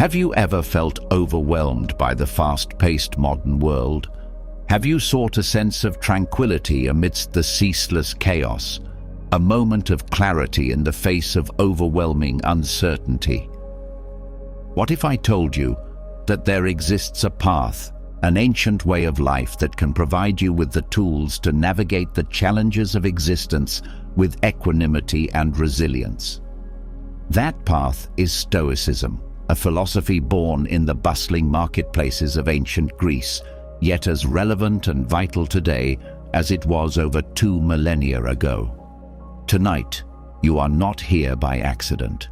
Have you ever felt overwhelmed by the fast-paced modern world? Have you sought a sense of tranquility amidst the ceaseless chaos, a moment of clarity in the face of overwhelming uncertainty? What if I told you that there exists a path, an ancient way of life that can provide you with the tools to navigate the challenges of existence with equanimity and resilience? That path is Stoicism, a philosophy born in the bustling marketplaces of ancient Greece, yet as relevant and vital today as it was over 2 millennia ago. Tonight, you are not here by accident.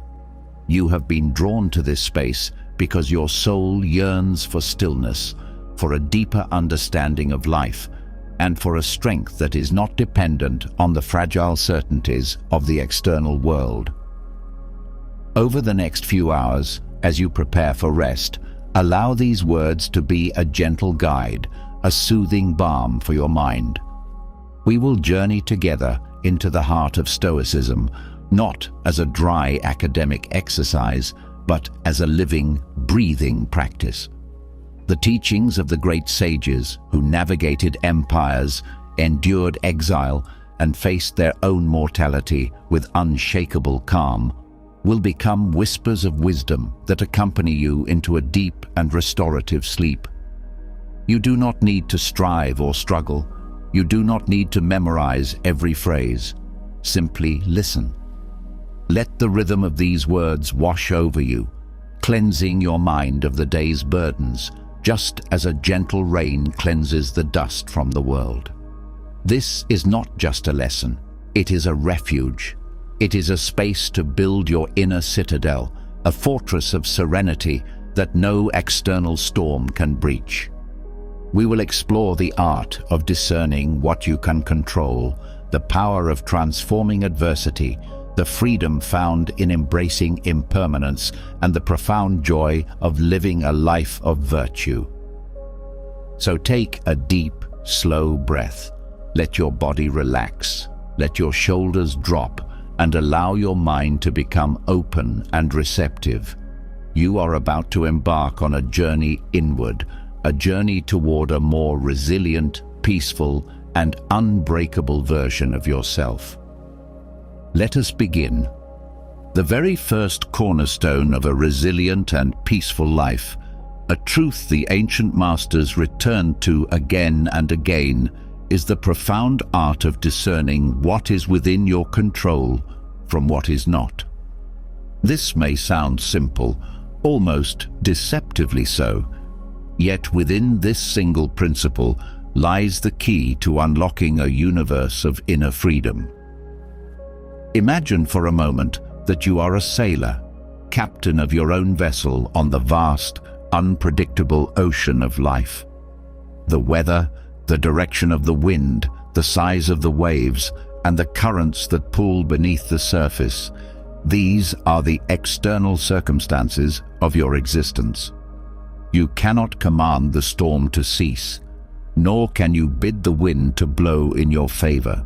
You have been drawn to this space because your soul yearns for stillness, for a deeper understanding of life, and for a strength that is not dependent on the fragile certainties of the external world. Over the next few hours, as you prepare for rest, allow these words to be a gentle guide, a soothing balm for your mind. We will journey together into the heart of Stoicism, not as a dry academic exercise, but as a living, breathing practice. The teachings of the great sages who navigated empires, endured exile, and faced their own mortality with unshakable calm will become whispers of wisdom that accompany you into a deep and restorative sleep. You do not need to strive or struggle. You do not need to memorize every phrase. Simply listen. Let the rhythm of these words wash over you, cleansing your mind of the day's burdens, just as a gentle rain cleanses the dust from the world. This is not just a lesson. It is a refuge. It is a space to build your inner citadel, a fortress of serenity that no external storm can breach. We will explore the art of discerning what you can control, the power of transforming adversity, the freedom found in embracing impermanence, and the profound joy of living a life of virtue. So take a deep, slow breath. Let your body relax. Let your shoulders drop, and allow your mind to become open and receptive. You are about to embark on a journey inward, a journey toward a more resilient, peaceful, and unbreakable version of yourself. Let us begin. The very first cornerstone of a resilient and peaceful life, a truth the ancient masters returned to again and again, is the profound art of discerning what is within your control from what is not. This may sound simple, almost deceptively so, yet within this single principle lies the key to unlocking a universe of inner freedom. Imagine for a moment that you are a sailor, captain of your own vessel on the vast, unpredictable ocean of life. The weather, the direction of the wind, the size of the waves, and the currents that pull beneath the surface, these are the external circumstances of your existence. You cannot command the storm to cease, nor can you bid the wind to blow in your favor.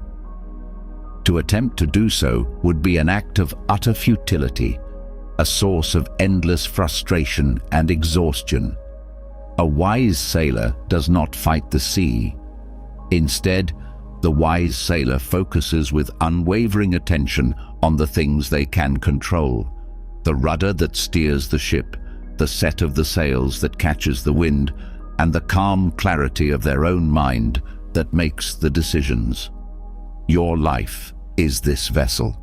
To attempt to do so would be an act of utter futility, a source of endless frustration and exhaustion. A wise sailor does not fight the sea. Instead, the wise sailor focuses with unwavering attention on the things they can control: the rudder that steers the ship, the set of the sails that catches the wind, and the calm clarity of their own mind that makes the decisions. Your life is this vessel.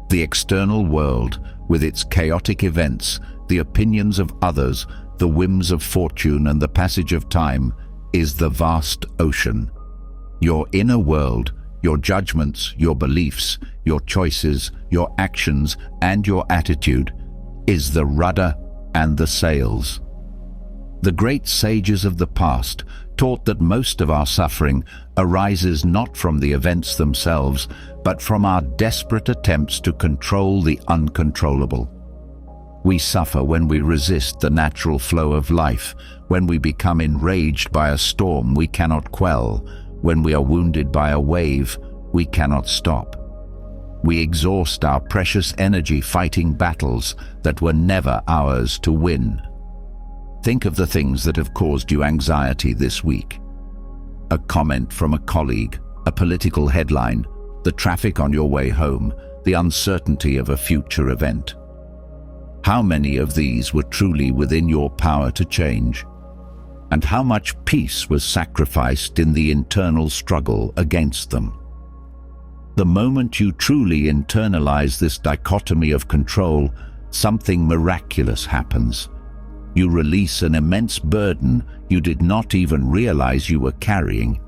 The external world, with its chaotic events, the opinions of others, the whims of fortune, and the passage of time, is the vast ocean. Your inner world, your judgments, your beliefs, your choices, your actions, and your attitude, is the rudder and the sails. The great sages of the past taught that most of our suffering arises not from the events themselves, but from our desperate attempts to control the uncontrollable. We suffer when we resist the natural flow of life, when we become enraged by a storm we cannot quell, when we are wounded by a wave we cannot stop. We exhaust our precious energy fighting battles that were never ours to win. Think of the things that have caused you anxiety this week. A comment from a colleague, a political headline, the traffic on your way home, the uncertainty of a future event. How many of these were truly within your power to change? And how much peace was sacrificed in the internal struggle against them? The moment you truly internalize this dichotomy of control, something miraculous happens. You release an immense burden you did not even realize you were carrying.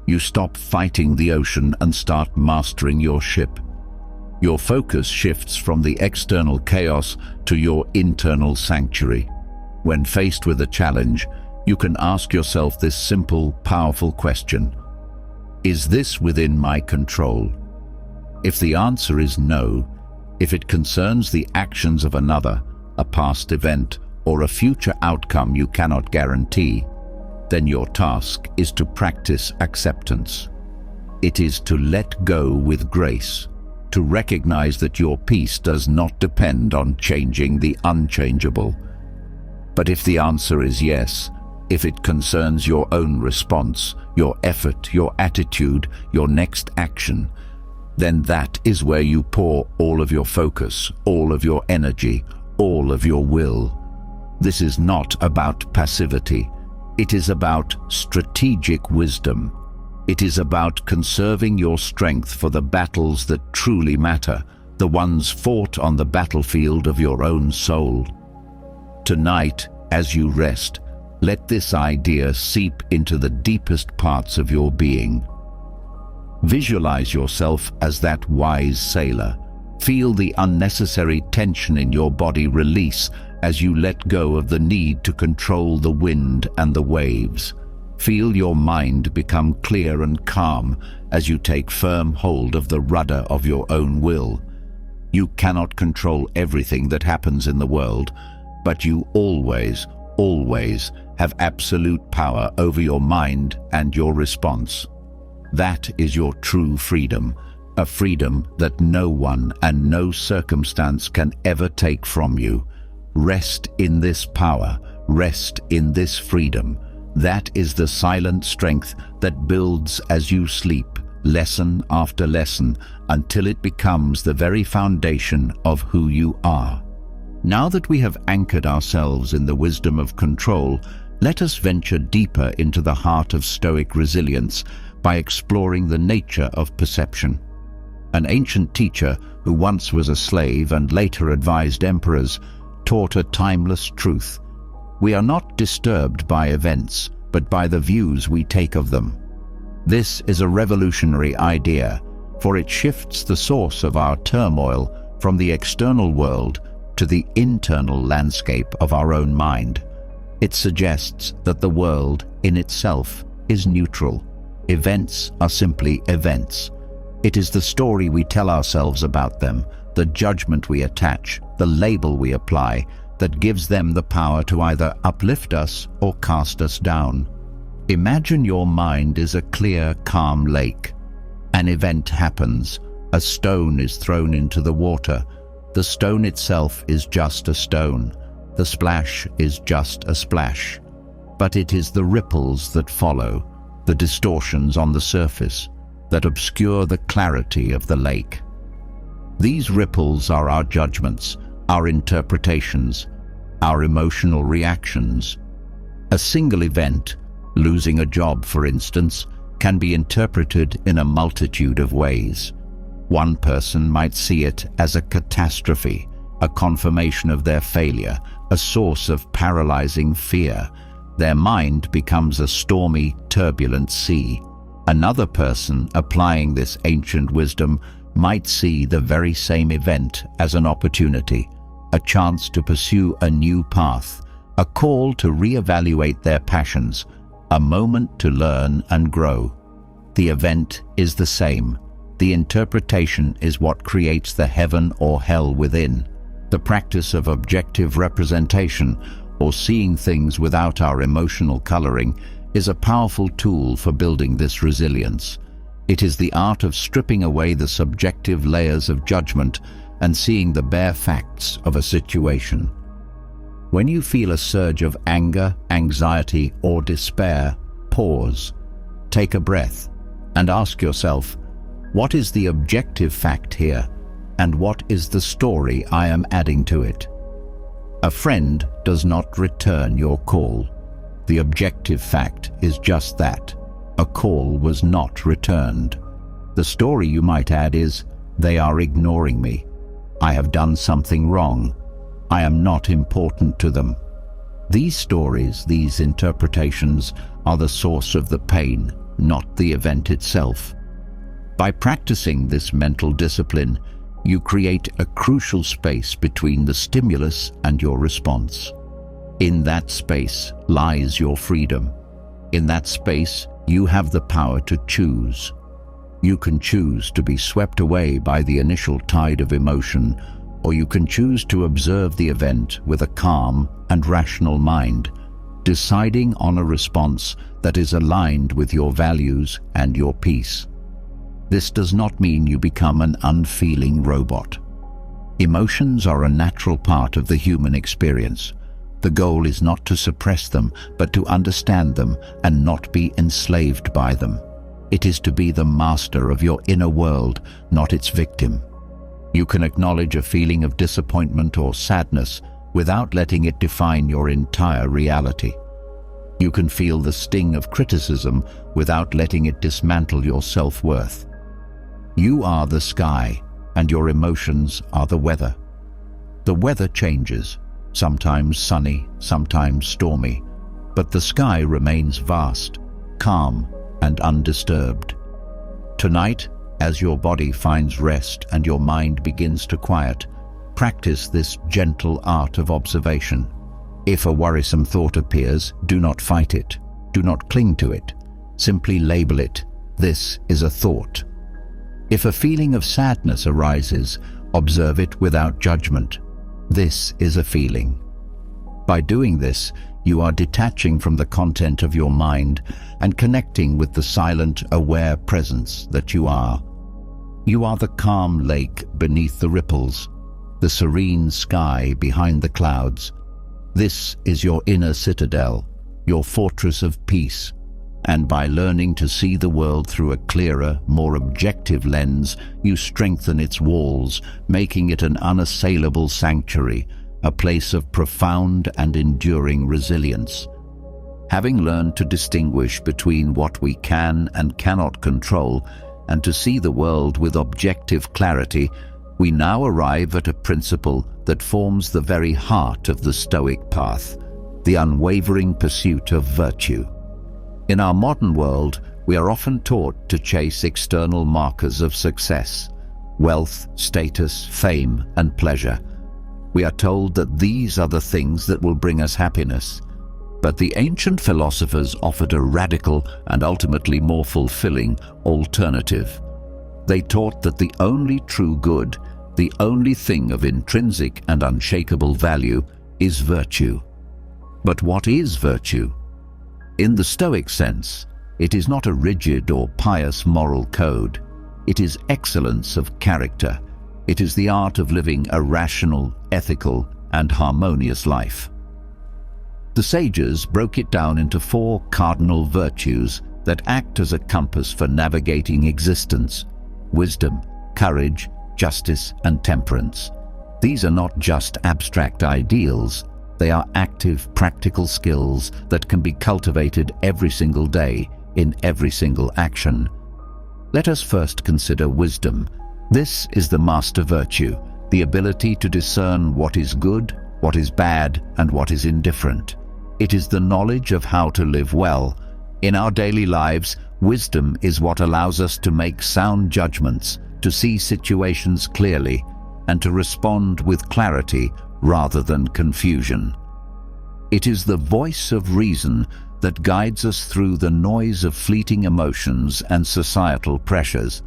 You stop fighting the ocean and start mastering your ship. Your focus shifts from the external chaos to your internal sanctuary. When faced with a challenge, you can ask yourself this simple, powerful question: is this within my control? If the answer is no, if it concerns the actions of another, a past event, or a future outcome you cannot guarantee, then your task is to practice acceptance. It is to let go with grace, to recognize that your peace does not depend on changing the unchangeable. But if the answer is yes, if it concerns your own response, your effort, your attitude, your next action, then that is where you pour all of your focus, all of your energy, all of your will. This is not about passivity. It is about strategic wisdom. It is about conserving your strength for the battles that truly matter, the ones fought on the battlefield of your own soul. Tonight, as you rest, let this idea seep into the deepest parts of your being. Visualize yourself as that wise sailor. Feel the unnecessary tension in your body release as you let go of the need to control the wind and the waves. Feel your mind become clear and calm as you take firm hold of the rudder of your own will. You cannot control everything that happens in the world, but you always have absolute power over your mind and your response. That is your true freedom, a freedom that no one and no circumstance can ever take from you. Rest in this power, rest in this freedom. That is the silent strength that builds as you sleep, lesson after lesson, until it becomes the very foundation of who you are. Now that we have anchored ourselves in the wisdom of control, let us venture deeper into the heart of Stoic resilience by exploring the nature of perception. An ancient teacher who once was a slave and later advised emperors taught a timeless truth. We are not disturbed by events, but by the views we take of them. This is a revolutionary idea, for it shifts the source of our turmoil from the external world to the internal landscape of our own mind. It suggests that the world in itself is neutral. Events are simply events. It is the story we tell ourselves about them, the judgment we attach, the label we apply, that gives them the power to either uplift us or cast us down. Imagine your mind is a clear, calm lake. An event happens. A stone is thrown into the water. The stone itself is just a stone. The splash is just a splash. But it is the ripples that follow, the distortions on the surface, that obscure the clarity of the lake. These ripples are our judgments, our interpretations, our emotional reactions. A single event, losing a job for instance, can be interpreted in a multitude of ways. One person might see it as a catastrophe, a confirmation of their failure, a source of paralyzing fear. Their mind becomes a stormy, turbulent sea. Another person applying this ancient wisdom might see the very same event as an opportunity, a chance to pursue a new path, a call to reevaluate their passions, a moment to learn and grow. The event is the same. The interpretation is what creates the heaven or hell within. The practice of objective representation, or seeing things without our emotional coloring, is a powerful tool for building this resilience. It is the art of stripping away the subjective layers of judgment and seeing the bare facts of a situation. When you feel a surge of anger, anxiety, or despair, pause, take a breath, and ask yourself, what is the objective fact here, and what is the story I am adding to it? A friend does not return your call. The objective fact is just that. A call was not returned. The story you might add is, they are ignoring me. I have done something wrong. I am not important to them. These stories, these interpretations, are the source of the pain, not the event itself. By practicing this mental discipline, you create a crucial space between the stimulus and your response. In that space lies your freedom. In that space, you have the power to choose. You can choose to be swept away by the initial tide of emotion, or you can choose to observe the event with a calm and rational mind, deciding on a response that is aligned with your values and your peace. This does not mean you become an unfeeling robot. Emotions are a natural part of the human experience. The goal is not to suppress them, but to understand them and not be enslaved by them. It is to be the master of your inner world, not its victim. You can acknowledge a feeling of disappointment or sadness without letting it define your entire reality. You can feel the sting of criticism without letting it dismantle your self-worth. You are the sky, and your emotions are the weather. The weather changes, sometimes sunny, sometimes stormy, but the sky remains vast, calm, and undisturbed. Tonight, as your body finds rest and your mind begins to quiet, practice this gentle art of observation. If a worrisome thought appears, do not fight it. Do not cling to it. Simply label it. This is a thought. If a feeling of sadness arises, observe it without judgment. This is a feeling. By doing this, you are detaching from the content of your mind and connecting with the silent, aware presence that you are. You are the calm lake beneath the ripples, the serene sky behind the clouds. This is your inner citadel, your fortress of peace. And by learning to see the world through a clearer, more objective lens, you strengthen its walls, making it an unassailable sanctuary, a place of profound and enduring resilience. Having learned to distinguish between what we can and cannot control, and to see the world with objective clarity, we now arrive at a principle that forms the very heart of the Stoic path, the unwavering pursuit of virtue. In our modern world, we are often taught to chase external markers of success: wealth, status, fame, and pleasure. We are told that these are the things that will bring us happiness. But the ancient philosophers offered a radical and ultimately more fulfilling alternative. They taught that the only true good, the only thing of intrinsic and unshakable value, is virtue. But what is virtue? In the Stoic sense, it is not a rigid or pious moral code. It is excellence of character. It is the art of living a rational, ethical, and harmonious life. The sages broke it down into 4 cardinal virtues that act as a compass for navigating existence: wisdom, courage, justice, and temperance. These are not just abstract ideals. They are active, practical skills that can be cultivated every single day, in every single action. Let us first consider wisdom. This is the master virtue, the ability to discern what is good, what is bad, and what is indifferent. It is the knowledge of how to live well. In our daily lives, wisdom is what allows us to make sound judgments, to see situations clearly, and to respond with clarity rather than confusion. It is the voice of reason that guides us through the noise of fleeting emotions and societal pressures.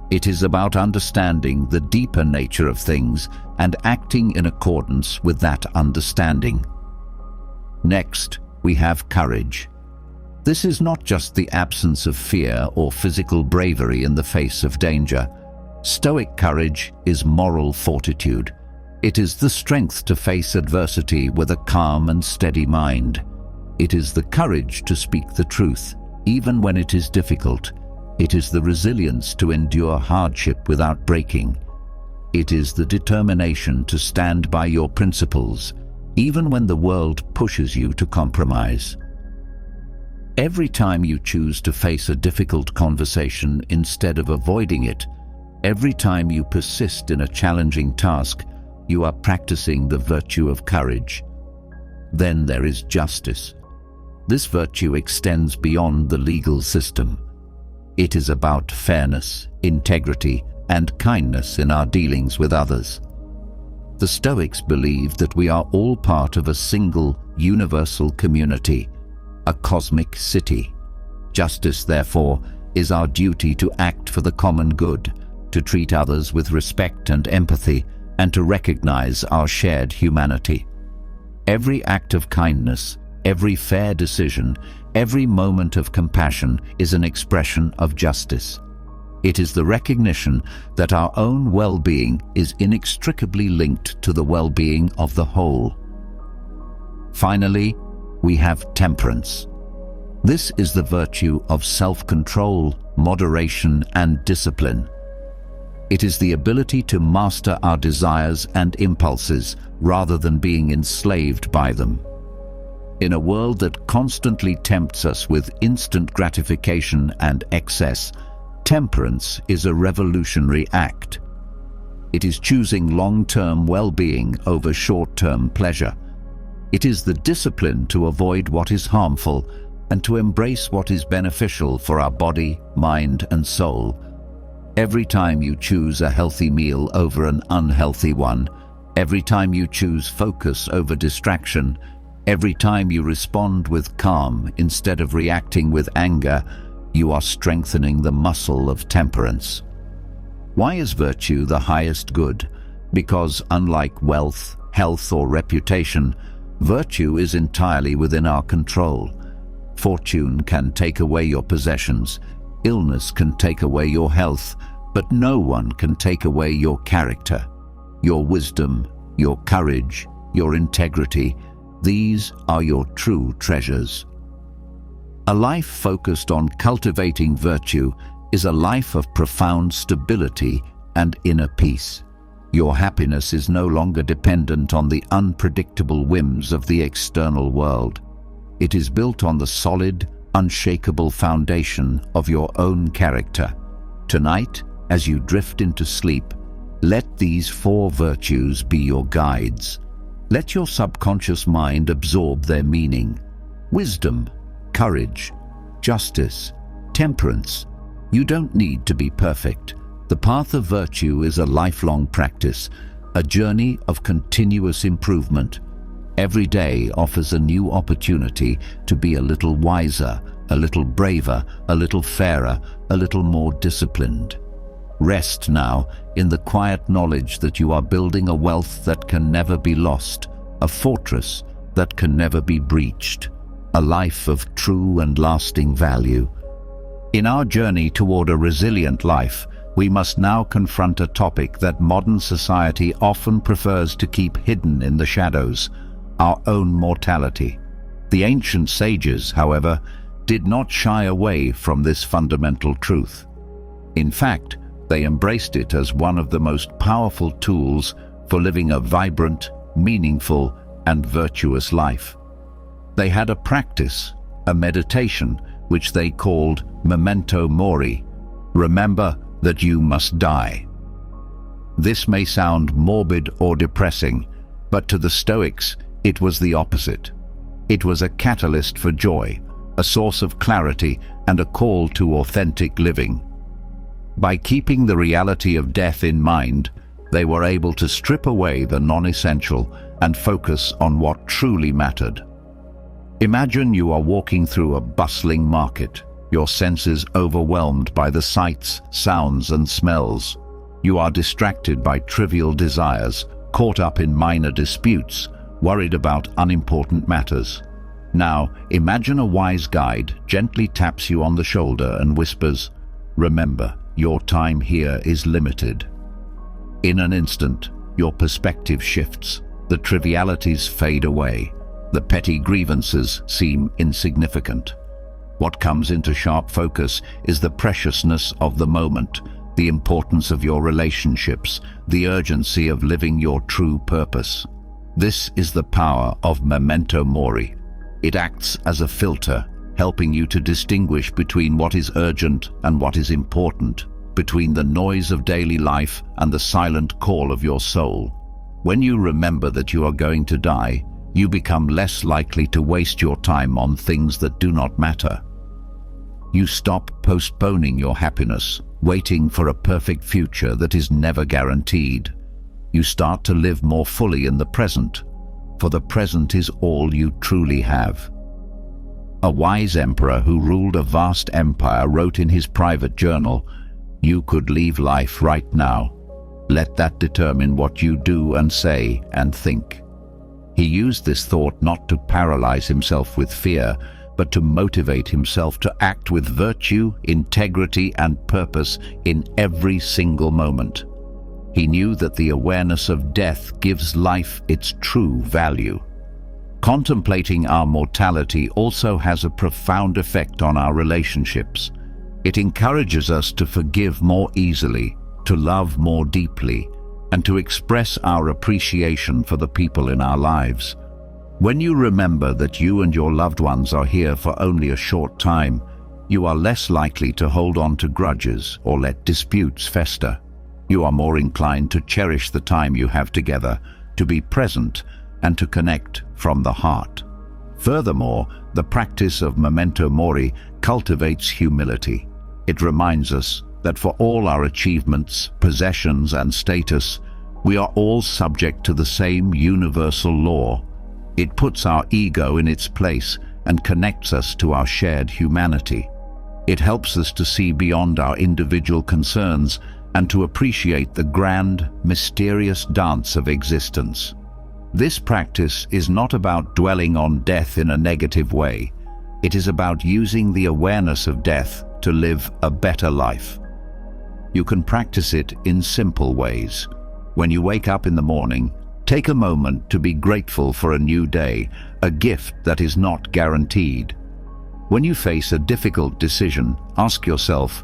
It is about understanding the deeper nature of things and acting in accordance with that understanding. Next, we have courage. This is not just the absence of fear or physical bravery in the face of danger. Stoic courage is moral fortitude. It is the strength to face adversity with a calm and steady mind. It is the courage to speak the truth, even when it is difficult. It is the resilience to endure hardship without breaking. It is the determination to stand by your principles, even when the world pushes you to compromise. Every time you choose to face a difficult conversation instead of avoiding it, every time you persist in a challenging task, you are practicing the virtue of courage. Then there is justice. This virtue extends beyond the legal system. It is about fairness, integrity, and kindness in our dealings with others. The Stoics believe that we are all part of a single, universal community, a cosmic city. Justice, therefore, is our duty to act for the common good, to treat others with respect and empathy, and to recognize our shared humanity. Every act of kindness, every fair decision, every moment of compassion is an expression of justice. It is the recognition that our own well-being is inextricably linked to the well-being of the whole. Finally, we have temperance. This is the virtue of self-control, moderation, and discipline. It is the ability to master our desires and impulses rather than being enslaved by them. In a world that constantly tempts us with instant gratification and excess, temperance is a revolutionary act. It is choosing long-term well-being over short-term pleasure. It is the discipline to avoid what is harmful and to embrace what is beneficial for our body, mind, and soul. Every time you choose a healthy meal over an unhealthy one, every time you choose focus over distraction, every time you respond with calm instead of reacting with anger, you are strengthening the muscle of temperance. Why is virtue the highest good? Because unlike wealth, health, or reputation, virtue is entirely within our control. Fortune can take away your possessions, illness can take away your health, but no one can take away your character, your wisdom, your courage, your integrity. These are your true treasures. A life focused on cultivating virtue is a life of profound stability and inner peace. Your happiness is no longer dependent on the unpredictable whims of the external world. It is built on the solid, unshakable foundation of your own character. Tonight, as you drift into sleep, let these 4 virtues be your guides. Let your subconscious mind absorb their meaning. Wisdom, courage, justice, temperance. You don't need to be perfect. The path of virtue is a lifelong practice, a journey of continuous improvement. Every day offers a new opportunity to be a little wiser, a little braver, a little fairer, a little more disciplined. Rest now in the quiet knowledge that you are building a wealth that can never be lost, a fortress that can never be breached, a life of true and lasting value. In our journey toward a resilient life, we must now confront a topic that modern society often prefers to keep hidden in the shadows: our own mortality. The ancient sages, however, did not shy away from this fundamental truth. In fact, they embraced it as one of the most powerful tools for living a vibrant, meaningful, and virtuous life. They had a practice, a meditation, which they called memento mori. Remember that you must die. This may sound morbid or depressing, but to the Stoics, it was the opposite. It was a catalyst for joy, a source of clarity, and a call to authentic living. By keeping the reality of death in mind, they were able to strip away the non-essential and focus on what truly mattered. Imagine you are walking through a bustling market, your senses overwhelmed by the sights, sounds, and smells. You are distracted by trivial desires, caught up in minor disputes, worried about unimportant matters. Now, imagine a wise guide gently taps you on the shoulder and whispers, "Remember, your time here is limited." In an instant, your perspective shifts. The trivialities fade away. The petty grievances seem insignificant. What comes into sharp focus is the preciousness of the moment, the importance of your relationships, the urgency of living your true purpose. This is the power of memento mori. It acts as a filter, helping you to distinguish between what is urgent and what is important, between the noise of daily life and the silent call of your soul. When you remember that you are going to die, you become less likely to waste your time on things that do not matter. You stop postponing your happiness, waiting for a perfect future that is never guaranteed. You start to live more fully in the present, for the present is all you truly have. A wise emperor who ruled a vast empire wrote in his private journal, "You could leave life right now. Let that determine what you do and say and think." He used this thought not to paralyze himself with fear, but to motivate himself to act with virtue, integrity, and purpose in every single moment. He knew that the awareness of death gives life its true value. Contemplating our mortality also has a profound effect on our relationships. It encourages us to forgive more easily, to love more deeply, and to express our appreciation for the people in our lives. When you remember that you and your loved ones are here for only a short time, you are less likely to hold on to grudges or let disputes fester. You are more inclined to cherish the time you have together, to be present, and to connect from the heart. Furthermore, the practice of memento mori cultivates humility. It reminds us that for all our achievements, possessions, and status, we are all subject to the same universal law. It puts our ego in its place and connects us to our shared humanity. It helps us to see beyond our individual concerns and to appreciate the grand, mysterious dance of existence. This practice is not about dwelling on death in a negative way. It is about using the awareness of death to live a better life. You can practice it in simple ways. When you wake up in the morning, take a moment to be grateful for a new day, a gift that is not guaranteed. When you face a difficult decision, ask yourself,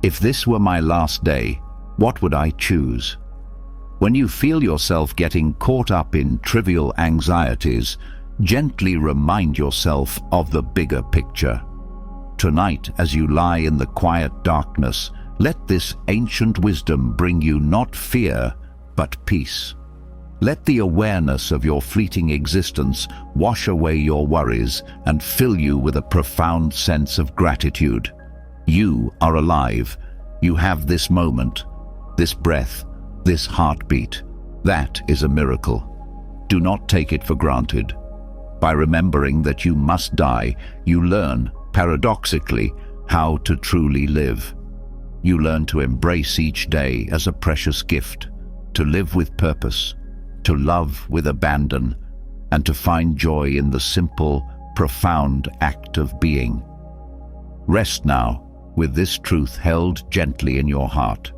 if this were my last day, what would I choose? When you feel yourself getting caught up in trivial anxieties, gently remind yourself of the bigger picture. Tonight, as you lie in the quiet darkness, let this ancient wisdom bring you not fear, but peace. Let the awareness of your fleeting existence wash away your worries and fill you with a profound sense of gratitude. You are alive. You have this moment, this breath, this heartbeat. That is a miracle. Do not take it for granted. By remembering that you must die, you learn, paradoxically, how to truly live. You learn to embrace each day as a precious gift, to live with purpose, to love with abandon, and to find joy in the simple, profound act of being. Rest now, with this truth held gently in your heart.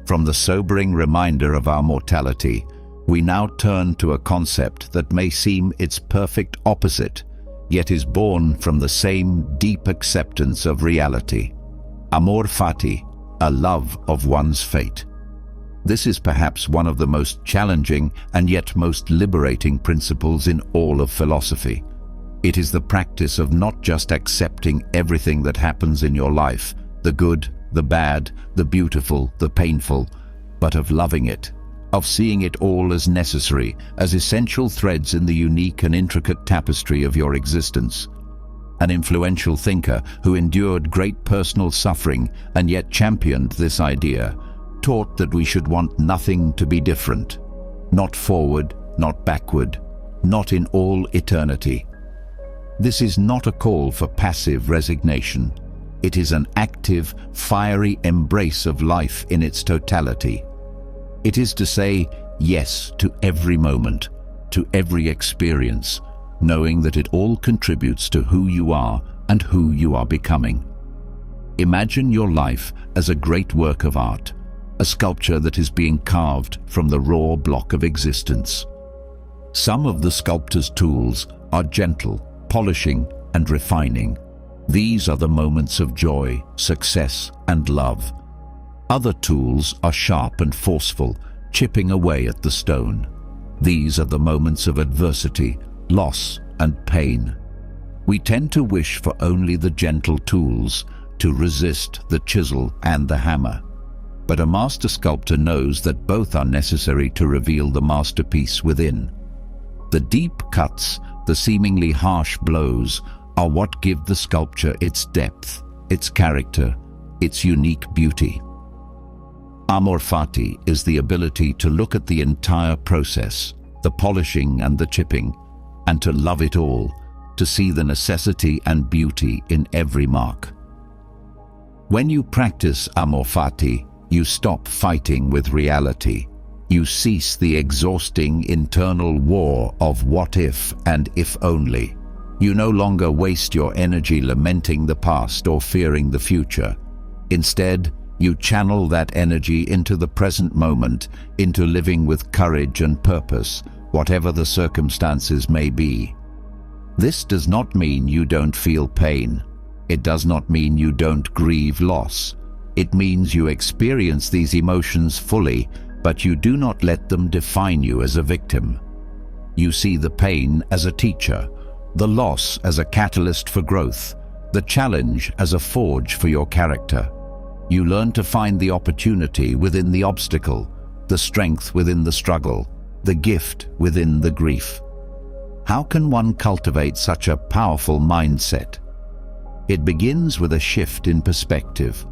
From the sobering reminder of our mortality, we now turn to a concept that may seem its perfect opposite, yet is born from the same deep acceptance of reality. Amor fati, a love of one's fate. This is perhaps one of the most challenging and yet most liberating principles in all of philosophy. It is the practice of not just accepting everything that happens in your life, the good, the bad, the beautiful, the painful, but of loving it, of seeing it all as necessary, as essential threads in the unique and intricate tapestry of your existence. An influential thinker who endured great personal suffering and yet championed this idea, taught that we should want nothing to be different, not forward, not backward, not in all eternity. This is not a call for passive resignation. It is an active, fiery embrace of life in its totality. It is to say yes to every moment, to every experience, knowing that it all contributes to who you are and who you are becoming. Imagine your life as a great work of art, a sculpture that is being carved from the raw block of existence. Some of the sculptor's tools are gentle, polishing, and refining. These are the moments of joy, success, and love. Other tools are sharp and forceful, chipping away at the stone. These are the moments of adversity, loss, and pain. We tend to wish for only the gentle tools to resist the chisel and the hammer. But a master sculptor knows that both are necessary to reveal the masterpiece within. The deep cuts, the seemingly harsh blows, are what give the sculpture its depth, its character, its unique beauty. Amor fati is the ability to look at the entire process, the polishing and the chipping, and to love it all, to see the necessity and beauty in every mark. When you practice Amor fati, you stop fighting with reality. You cease the exhausting internal war of what if and if only. You no longer waste your energy lamenting the past or fearing the future. Instead, you channel that energy into the present moment, into living with courage and purpose, whatever the circumstances may be. This does not mean you don't feel pain. It does not mean you don't grieve loss. It means you experience these emotions fully, but you do not let them define you as a victim. You see the pain as a teacher, the loss as a catalyst for growth, the challenge as a forge for your character. You learn to find the opportunity within the obstacle, the strength within the struggle, the gift within the grief. How can one cultivate such a powerful mindset? It begins with a shift in perspective.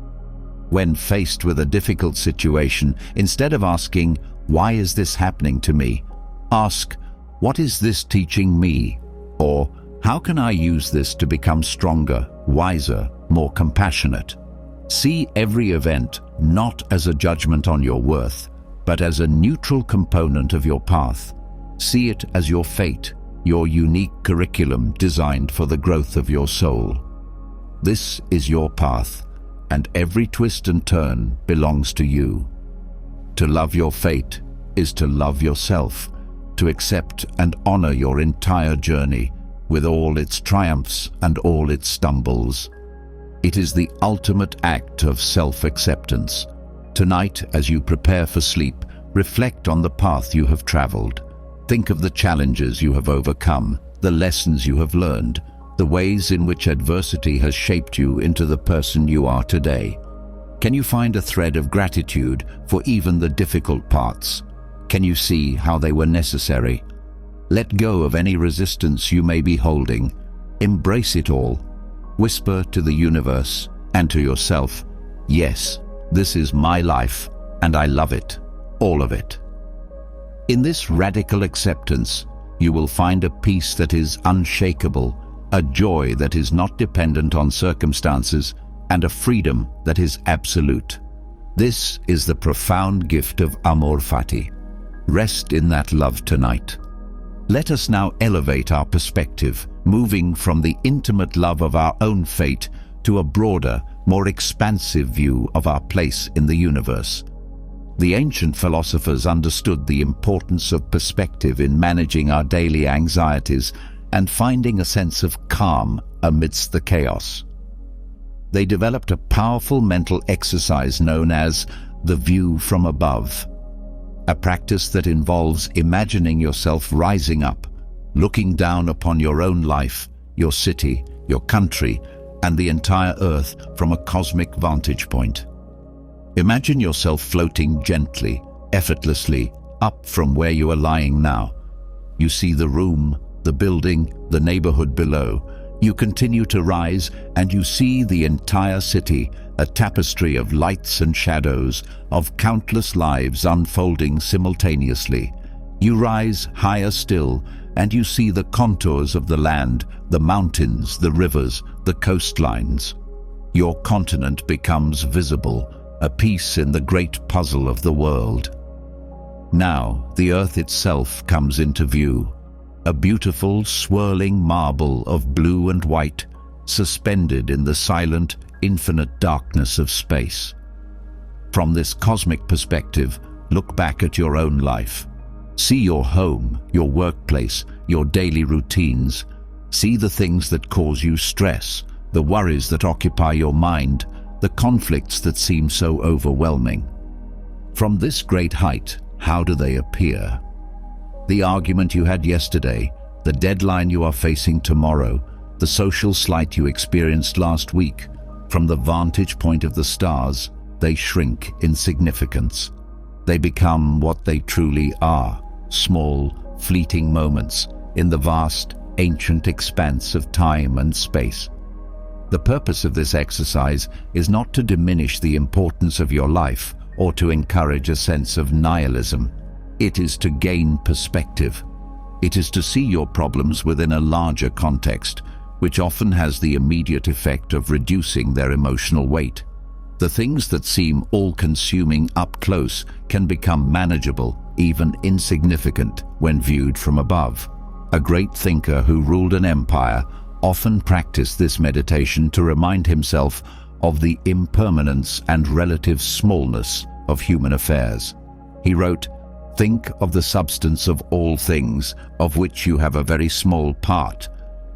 When faced with a difficult situation, instead of asking, "Why is this happening to me?" ask, "What is this teaching me?" Or, "How can I use this to become stronger, wiser, more compassionate?" See every event not as a judgment on your worth, but as a neutral component of your path. See it as your fate, your unique curriculum designed for the growth of your soul. This is your path, and every twist and turn belongs to you. To love your fate is to love yourself, to accept and honor your entire journey, with all its triumphs and all its stumbles. It is the ultimate act of self-acceptance. Tonight, as you prepare for sleep, reflect on the path you have traveled. Think of the challenges you have overcome, the lessons you have learned, the ways in which adversity has shaped you into the person you are today. Can you find a thread of gratitude for even the difficult parts? Can you see how they were necessary? Let go of any resistance you may be holding. Embrace it all. Whisper to the universe and to yourself, "Yes, this is my life, and I love it, all of it." In this radical acceptance, you will find a peace that is unshakable, a joy that is not dependent on circumstances, and a freedom that is absolute. This is the profound gift of Amor fati. Rest in that love tonight. Let us now elevate our perspective, moving from the intimate love of our own fate to a broader, more expansive view of our place in the universe. The ancient philosophers understood the importance of perspective in managing our daily anxieties and finding a sense of calm amidst the chaos. They developed a powerful mental exercise known as the view from above, a practice that involves imagining yourself rising up, looking down upon your own life, your city, your country, and the entire earth from a cosmic vantage point. Imagine yourself floating gently, effortlessly, up from where you are lying now. You see the room, the building, the neighborhood below. You continue to rise, and you see the entire city, a tapestry of lights and shadows, of countless lives unfolding simultaneously. You rise higher still, and you see the contours of the land, the mountains, the rivers, the coastlines. Your continent becomes visible, a piece in the great puzzle of the world. Now, the earth itself comes into view. a beautiful, swirling marble of blue and white, suspended in the silent, infinite darkness of space. From this cosmic perspective, look back at your own life. See your home, your workplace, your daily routines. See the things that cause you stress, the worries that occupy your mind, the conflicts that seem so overwhelming. From this great height, how do they appear? The argument you had yesterday, the deadline you are facing tomorrow, the social slight you experienced last week, from the vantage point of the stars, they shrink in significance. They become what they truly are, small, fleeting moments in the vast, ancient expanse of time and space. The purpose of this exercise is not to diminish the importance of your life or to encourage a sense of nihilism. It is to gain perspective. It is to see your problems within a larger context, which often has the immediate effect of reducing their emotional weight. The things that seem all-consuming up close can become manageable, even insignificant, when viewed from above. A great thinker who ruled an empire often practiced this meditation to remind himself of the impermanence and relative smallness of human affairs. He wrote, "Think of the substance of all things, of which you have a very small part,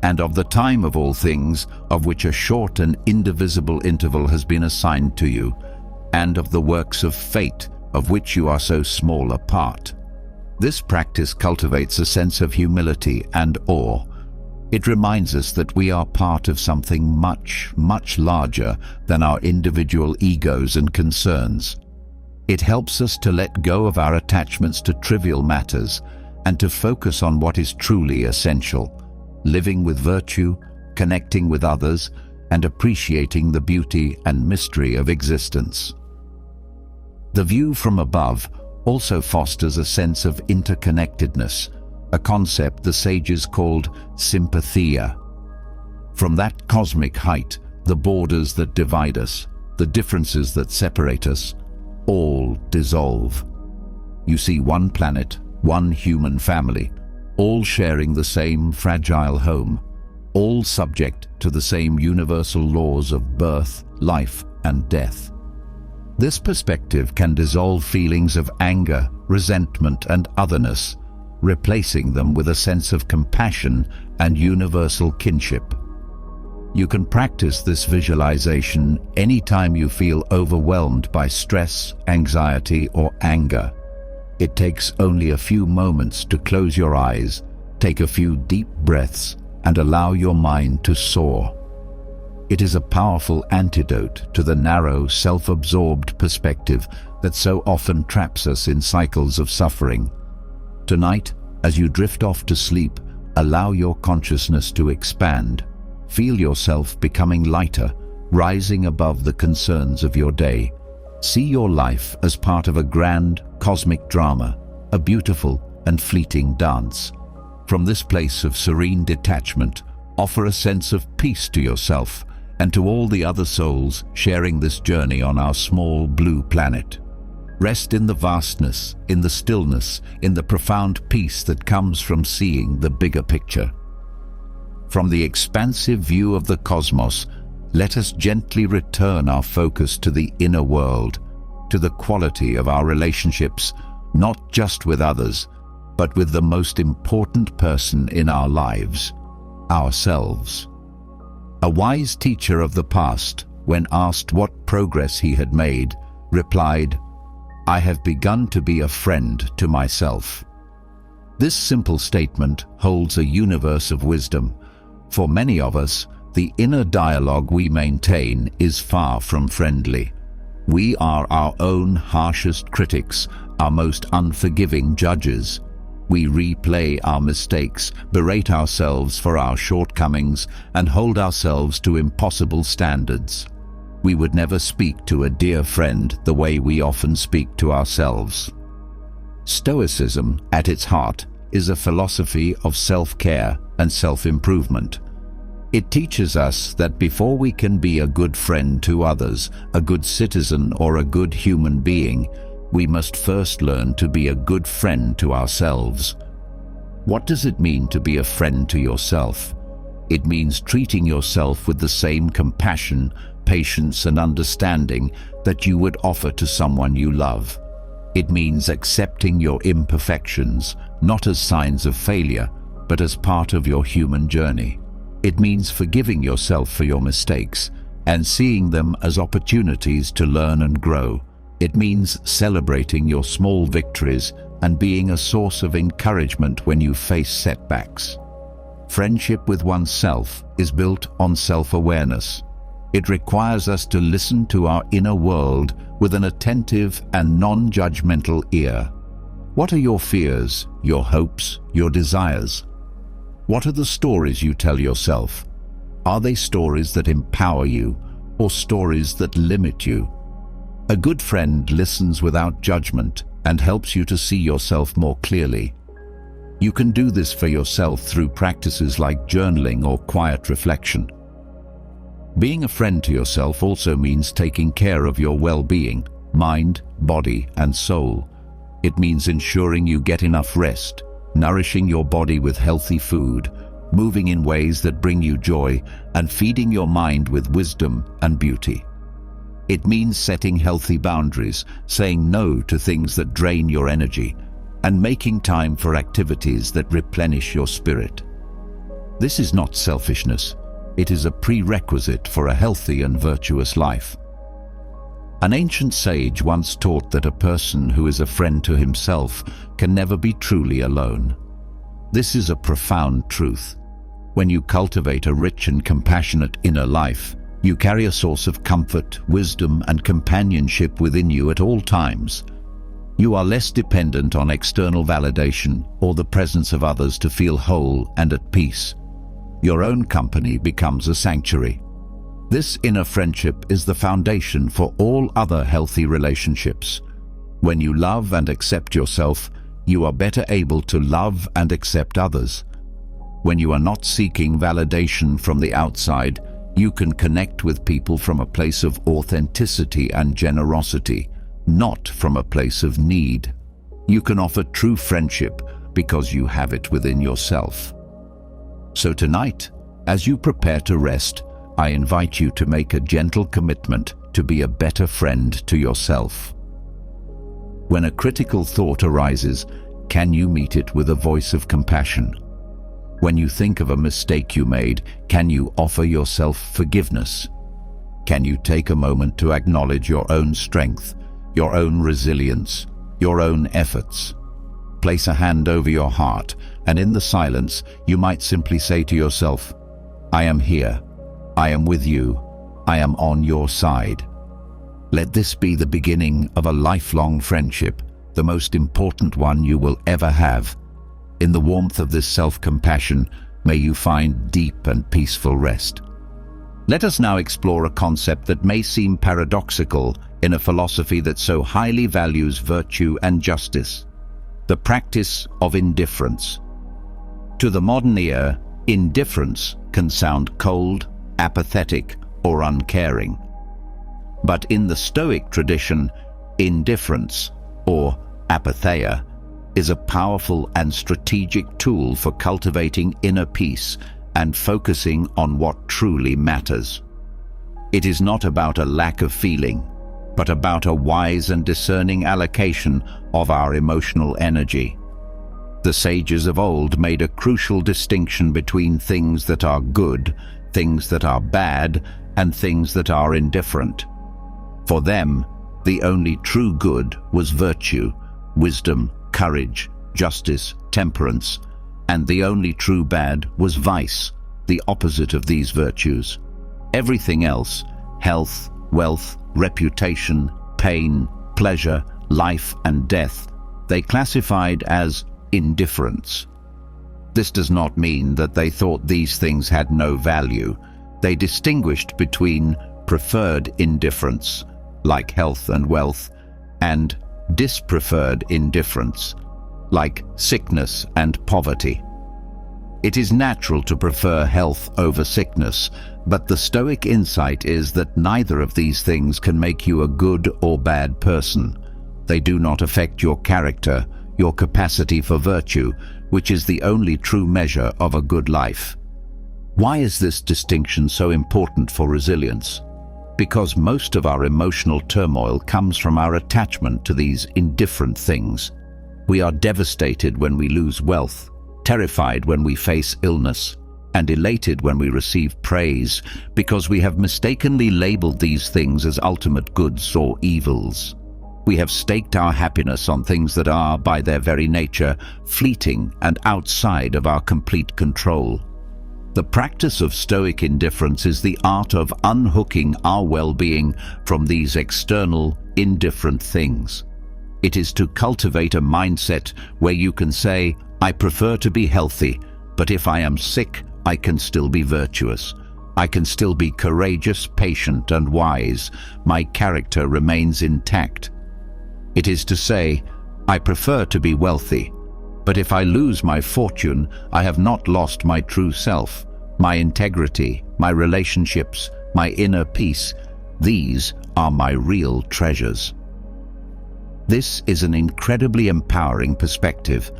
and of the time of all things, of which a short and indivisible interval has been assigned to you, and of the works of fate, of which you are so small a part." This practice cultivates a sense of humility and awe. It reminds us that we are part of something much, much larger than our individual egos and concerns. It helps us to let go of our attachments to trivial matters and to focus on what is truly essential, living with virtue, connecting with others, and appreciating the beauty and mystery of existence. The view from above also fosters a sense of interconnectedness, a concept the sages called sympathia. From that cosmic height, the borders that divide us, the differences that separate us, all dissolve. You see one planet, one human family, all sharing the same fragile home, all subject to the same universal laws of birth, life, and death. This perspective can dissolve feelings of anger, resentment, and otherness, replacing them with a sense of compassion and universal kinship. You can practice this visualization anytime you feel overwhelmed by stress, anxiety, or anger. It takes only a few moments to close your eyes, take a few deep breaths, and allow your mind to soar. It is a powerful antidote to the narrow, self-absorbed perspective that so often traps us in cycles of suffering. Tonight, as you drift off to sleep, allow your consciousness to expand. Feel yourself becoming lighter, rising above the concerns of your day. See your life as part of a grand, cosmic drama, a beautiful and fleeting dance. From this place of serene detachment, offer a sense of peace to yourself and to all the other souls sharing this journey on our small blue planet. Rest in the vastness, in the stillness, in the profound peace that comes from seeing the bigger picture. From the expansive view of the cosmos, let us gently return our focus to the inner world, to the quality of our relationships, not just with others, but with the most important person in our lives, ourselves. A wise teacher of the past, when asked what progress he had made, replied, "I have begun to be a friend to myself." This simple statement holds a universe of wisdom. For many of us, the inner dialogue we maintain is far from friendly. We are our own harshest critics, our most unforgiving judges. We replay our mistakes, berate ourselves for our shortcomings, and hold ourselves to impossible standards. We would never speak to a dear friend the way we often speak to ourselves. Stoicism, at its heart, is a philosophy of self-care and self-improvement. It teaches us that before we can be a good friend to others, a good citizen, or a good human being, we must first learn to be a good friend to ourselves. What does it mean to be a friend to yourself? It means treating yourself with the same compassion, patience, and understanding that you would offer to someone you love. It means accepting your imperfections, not as signs of failure, but as part of your human journey. It means forgiving yourself for your mistakes and seeing them as opportunities to learn and grow. It means celebrating your small victories and being a source of encouragement when you face setbacks. Friendship with oneself is built on self-awareness. It requires us to listen to our inner world with an attentive and non-judgmental ear. What are your fears, your hopes, your desires? What are the stories you tell yourself? Are they stories that empower you or stories that limit you? A good friend listens without judgment and helps you to see yourself more clearly. You can do this for yourself through practices like journaling or quiet reflection. Being a friend to yourself also means taking care of your well-being, mind, body, and soul. It means ensuring you get enough rest, nourishing your body with healthy food, moving in ways that bring you joy, and feeding your mind with wisdom and beauty. It means setting healthy boundaries, saying no to things that drain your energy, and making time for activities that replenish your spirit. This is not selfishness. It is a prerequisite for a healthy and virtuous life. An ancient sage once taught that a person who is a friend to himself can never be truly alone. This is a profound truth. When you cultivate a rich and compassionate inner life, you carry a source of comfort, wisdom, and companionship within you at all times. You are less dependent on external validation or the presence of others to feel whole and at peace. Your own company becomes a sanctuary. This inner friendship is the foundation for all other healthy relationships. When you love and accept yourself, you are better able to love and accept others. When you are not seeking validation from the outside, you can connect with people from a place of authenticity and generosity, not from a place of need. You can offer true friendship because you have it within yourself. So tonight, as you prepare to rest, I invite you to make a gentle commitment to be a better friend to yourself. When a critical thought arises, can you meet it with a voice of compassion? When you think of a mistake you made, can you offer yourself forgiveness? Can you take a moment to acknowledge your own strength, your own resilience, your own efforts? Place a hand over your heart, and in the silence, you might simply say to yourself, I am here. I am with you. I am on your side. Let this be the beginning of a lifelong friendship, the most important one you will ever have. In the warmth of this self-compassion, may you find deep and peaceful rest. Let us now explore a concept that may seem paradoxical in a philosophy that so highly values virtue and justice: the practice of indifference. To the modern ear, indifference can sound cold, apathetic, or uncaring. But in the Stoic tradition, indifference, or apatheia, is a powerful and strategic tool for cultivating inner peace and focusing on what truly matters. It is not about a lack of feeling, but about a wise and discerning allocation of our emotional energy. The sages of old made a crucial distinction between things that are good, things that are bad, and things that are indifferent. For them, the only true good was virtue, wisdom, courage, justice, temperance, and the only true bad was vice, the opposite of these virtues. Everything else, health, wealth, reputation, pain, pleasure, life, and death, they classified as indifference. This does not mean that they thought these things had no value. They distinguished between preferred indifference, like health and wealth, and dispreferred indifference, like sickness and poverty. It is natural to prefer health over sickness, but the Stoic insight is that neither of these things can make you a good or bad person. They do not affect your character, your capacity for virtue, which is the only true measure of a good life. Why is this distinction so important for resilience? Because most of our emotional turmoil comes from our attachment to these indifferent things. We are devastated when we lose wealth, terrified when we face illness, and elated when we receive praise because we have mistakenly labeled these things as ultimate goods or evils. We have staked our happiness on things that are, by their very nature, fleeting and outside of our complete control. The practice of Stoic indifference is the art of unhooking our well-being from these external, indifferent things. It is to cultivate a mindset where you can say, I prefer to be healthy, but if I am sick, I can still be virtuous. I can still be courageous, patient, and wise. My character remains intact. It is to say, I prefer to be wealthy, but if I lose my fortune, I have not lost my true self, my integrity, my relationships, my inner peace. These are my real treasures. This is an incredibly empowering perspective.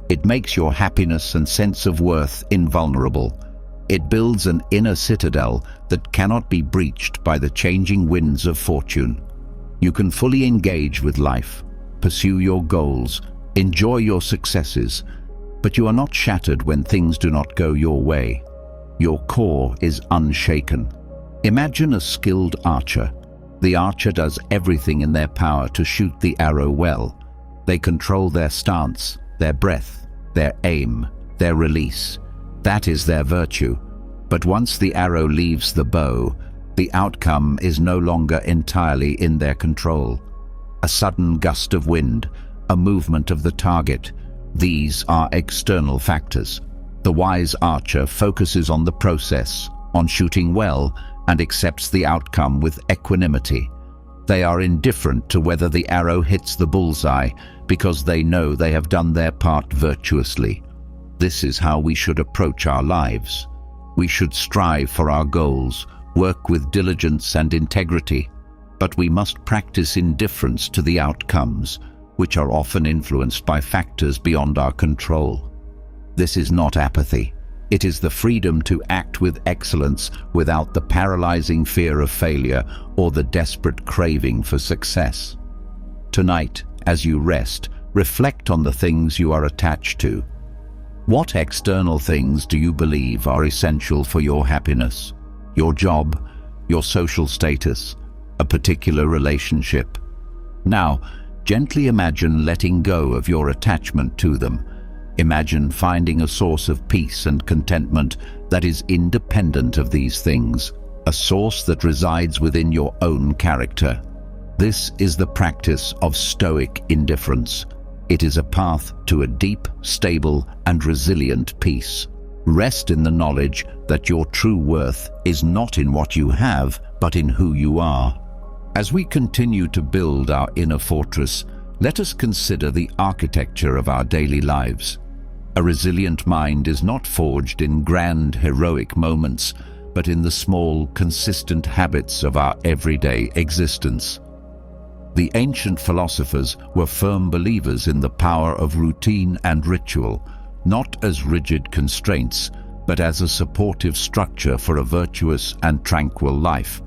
It makes your happiness and sense of worth invulnerable. It builds an inner citadel that cannot be breached by the changing winds of fortune. You can fully engage with life, pursue your goals, enjoy your successes, but you are not shattered when things do not go your way. Your core is unshaken. Imagine a skilled archer. The archer does everything in their power to shoot the arrow well. They control their stance, their breath, their aim, their release. That is their virtue. But once the arrow leaves the bow, the outcome is no longer entirely in their control. A sudden gust of wind, a movement of the target, these are external factors. The wise archer focuses on the process, on shooting well, and accepts the outcome with equanimity. They are indifferent to whether the arrow hits the bullseye because they know they have done their part virtuously. This is how we should approach our lives. We should strive for our goals, work with diligence and integrity, but we must practice indifference to the outcomes, which are often influenced by factors beyond our control. This is not apathy. It is the freedom to act with excellence without the paralyzing fear of failure or the desperate craving for success. Tonight, as you rest, reflect on the things you are attached to. What external things do you believe are essential for your happiness? Your job, your social status, a particular relationship? Now, gently imagine letting go of your attachment to them. Imagine finding a source of peace and contentment that is independent of these things, a source that resides within your own character. This is the practice of Stoic indifference. It is a path to a deep, stable, and resilient peace. Rest in the knowledge that your true worth is not in what you have, but in who you are. As we continue to build our inner fortress, let us consider the architecture of our daily lives. A resilient mind is not forged in grand, heroic moments, but in the small, consistent habits of our everyday existence. The ancient philosophers were firm believers in the power of routine and ritual, not as rigid constraints, but as a supportive structure for a virtuous and tranquil life.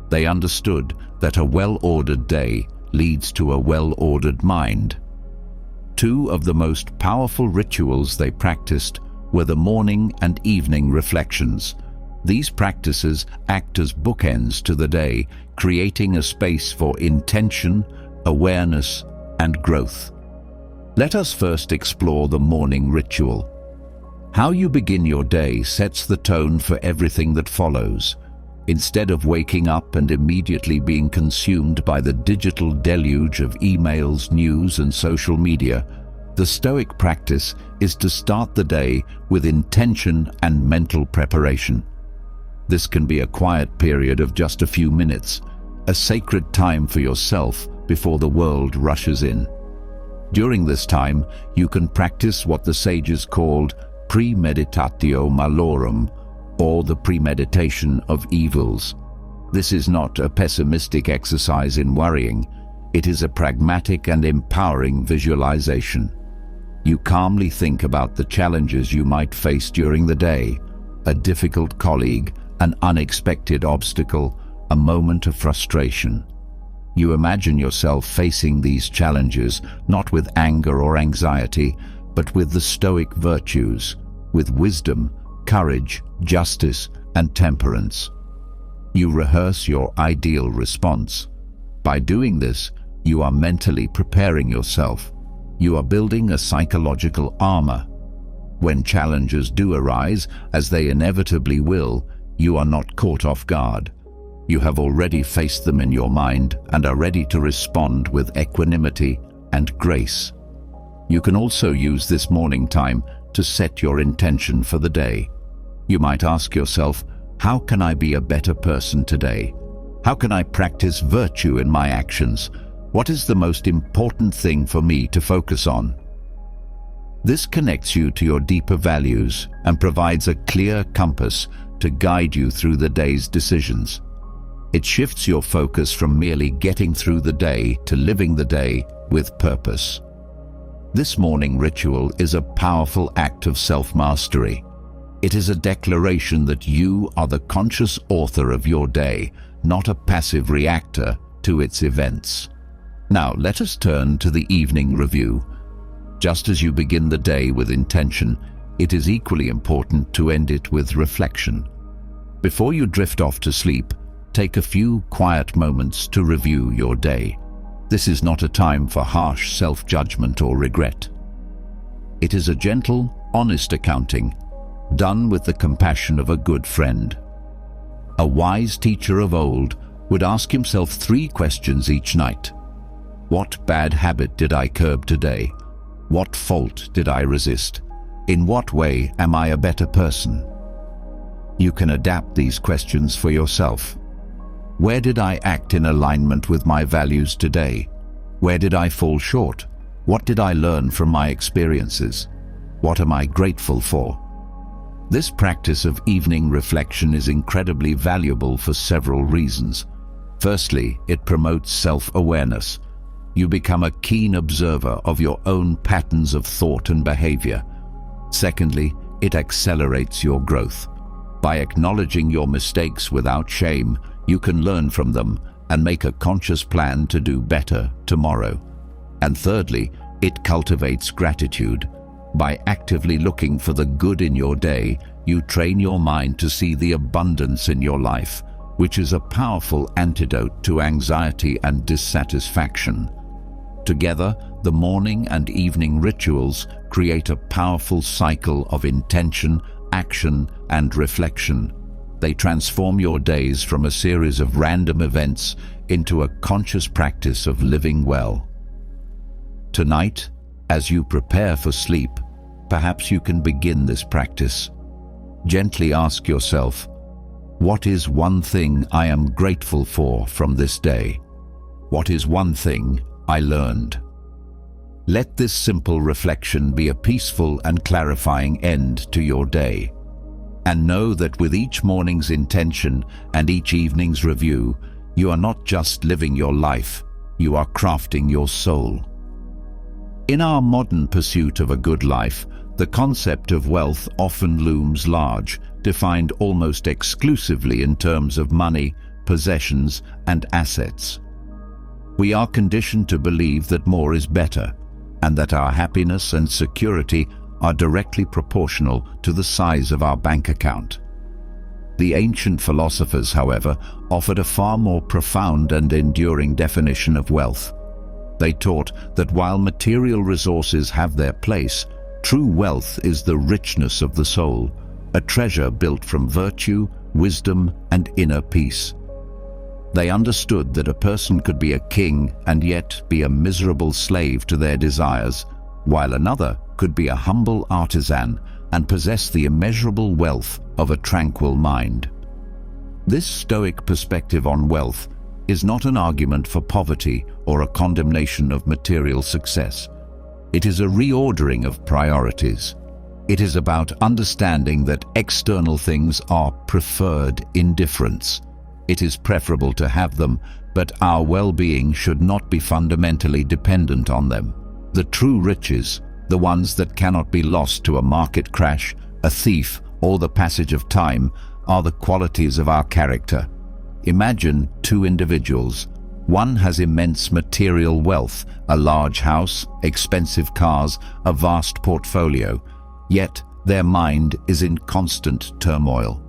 They understood that a well-ordered day leads to a well-ordered mind. Two of the most powerful rituals they practiced were the morning and evening reflections. These practices act as bookends to the day, creating a space for intention, awareness, and growth. Let us first explore the morning ritual. How you begin your day sets the tone for everything that follows. Instead of waking up and immediately being consumed by the digital deluge of emails, news, and social media, the Stoic practice is to start the day with intention and mental preparation. This can be a quiet period of just a few minutes, a sacred time for yourself before the world rushes in. During this time, you can practice what the sages called premeditatio malorum, or the premeditation of evils. This is not a pessimistic exercise in worrying. It is a pragmatic and empowering visualization. You calmly think about the challenges you might face during the day: a difficult colleague, an unexpected obstacle, a moment of frustration. You imagine yourself facing these challenges not with anger or anxiety, but with the Stoic virtues, with wisdom, courage, justice, and temperance. You rehearse your ideal response. By doing this, you are mentally preparing yourself. You are building a psychological armor. When challenges do arise, as they inevitably will, you are not caught off guard. You have already faced them in your mind and are ready to respond with equanimity and grace. You can also use this morning time to set your intention for the day. You might ask yourself, how can I be a better person today? How can I practice virtue in my actions? What is the most important thing for me to focus on? This connects you to your deeper values and provides a clear compass to guide you through the day's decisions. It shifts your focus from merely getting through the day to living the day with purpose. This morning ritual is a powerful act of self-mastery. It is a declaration that you are the conscious author of your day, not a passive reactor to its events. Now, let us turn to the evening review. Just as you begin the day with intention, it is equally important to end it with reflection. Before you drift off to sleep, take a few quiet moments to review your day. This is not a time for harsh self-judgment or regret. It is a gentle, honest accounting, done with the compassion of a good friend. A wise teacher of old would ask himself 3 questions each night. What bad habit did I curb today? What fault did I resist? In what way am I a better person? You can adapt these questions for yourself. Where did I act in alignment with my values today? Where did I fall short? What did I learn from my experiences? What am I grateful for? This practice of evening reflection is incredibly valuable for several reasons. Firstly, it promotes self-awareness. You become a keen observer of your own patterns of thought and behavior. Secondly, it accelerates your growth. By acknowledging your mistakes without shame, you can learn from them and make a conscious plan to do better tomorrow. And thirdly, it cultivates gratitude. By actively looking for the good in your day, you train your mind to see the abundance in your life, which is a powerful antidote to anxiety and dissatisfaction. Together, the morning and evening rituals create a powerful cycle of intention, action, and reflection. They transform your days from a series of random events into a conscious practice of living well. Tonight, as you prepare for sleep, perhaps you can begin this practice. Gently ask yourself, what is one thing I am grateful for from this day? What is one thing I learned? Let this simple reflection be a peaceful and clarifying end to your day. And know that with each morning's intention and each evening's review, you are not just living your life, you are crafting your soul. In our modern pursuit of a good life, the concept of wealth often looms large, defined almost exclusively in terms of money, possessions, and assets. We are conditioned to believe that more is better, and that our happiness and security are directly proportional to the size of our bank account. The ancient philosophers, however, offered a far more profound and enduring definition of wealth. They taught that while material resources have their place, true wealth is the richness of the soul, a treasure built from virtue, wisdom, and inner peace. They understood that a person could be a king and yet be a miserable slave to their desires, while another could be a humble artisan and possess the immeasurable wealth of a tranquil mind. This Stoic perspective on wealth is not an argument for poverty or a condemnation of material success. It is a reordering of priorities. It is about understanding that external things are preferred indifference. It is preferable to have them, but our well-being should not be fundamentally dependent on them. The true riches, The ones that cannot be lost to a market crash, a thief, or the passage of time are the qualities of our character. Imagine two individuals. One has immense material wealth, a large house, expensive cars, a vast portfolio, yet their mind is in constant turmoil.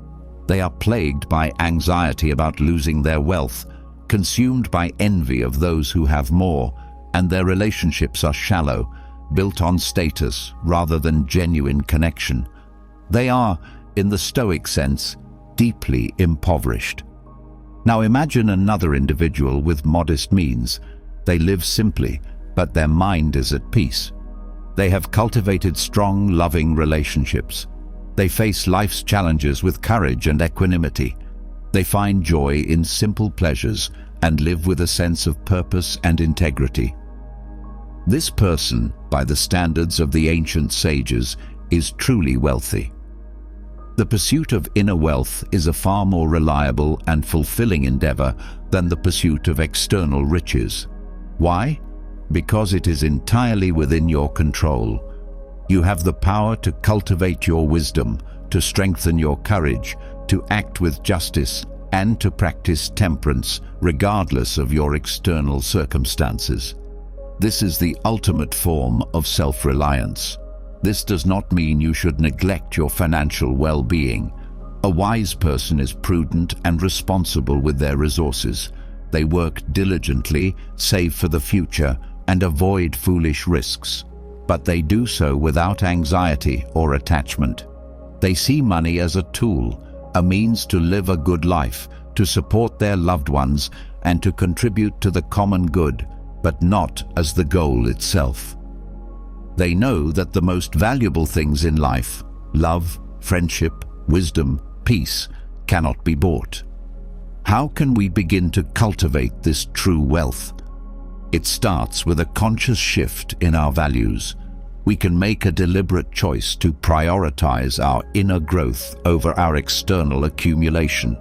They are plagued by anxiety about losing their wealth, consumed by envy of those who have more, and their relationships are shallow, built on status rather than genuine connection. They are, in the Stoic sense, deeply impoverished. Now imagine another individual with modest means. They live simply, but their mind is at peace. They have cultivated strong, loving relationships. They face life's challenges with courage and equanimity. They find joy in simple pleasures and live with a sense of purpose and integrity. This person, by the standards of the ancient sages, is truly wealthy. The pursuit of inner wealth is a far more reliable and fulfilling endeavor than the pursuit of external riches. Why? Because it is entirely within your control. You have the power to cultivate your wisdom, to strengthen your courage, to act with justice, and to practice temperance, regardless of your external circumstances. This is the ultimate form of self-reliance. This does not mean you should neglect your financial well-being. A wise person is prudent and responsible with their resources. They work diligently, save for the future, and avoid foolish risks. But they do so without anxiety or attachment. They see money as a tool, a means to live a good life, to support their loved ones, and to contribute to the common good, but not as the goal itself. They know that the most valuable things in life, love, friendship, wisdom, peace, cannot be bought. How can we begin to cultivate this true wealth? It starts with a conscious shift in our values. We can make a deliberate choice to prioritize our inner growth over our external accumulation.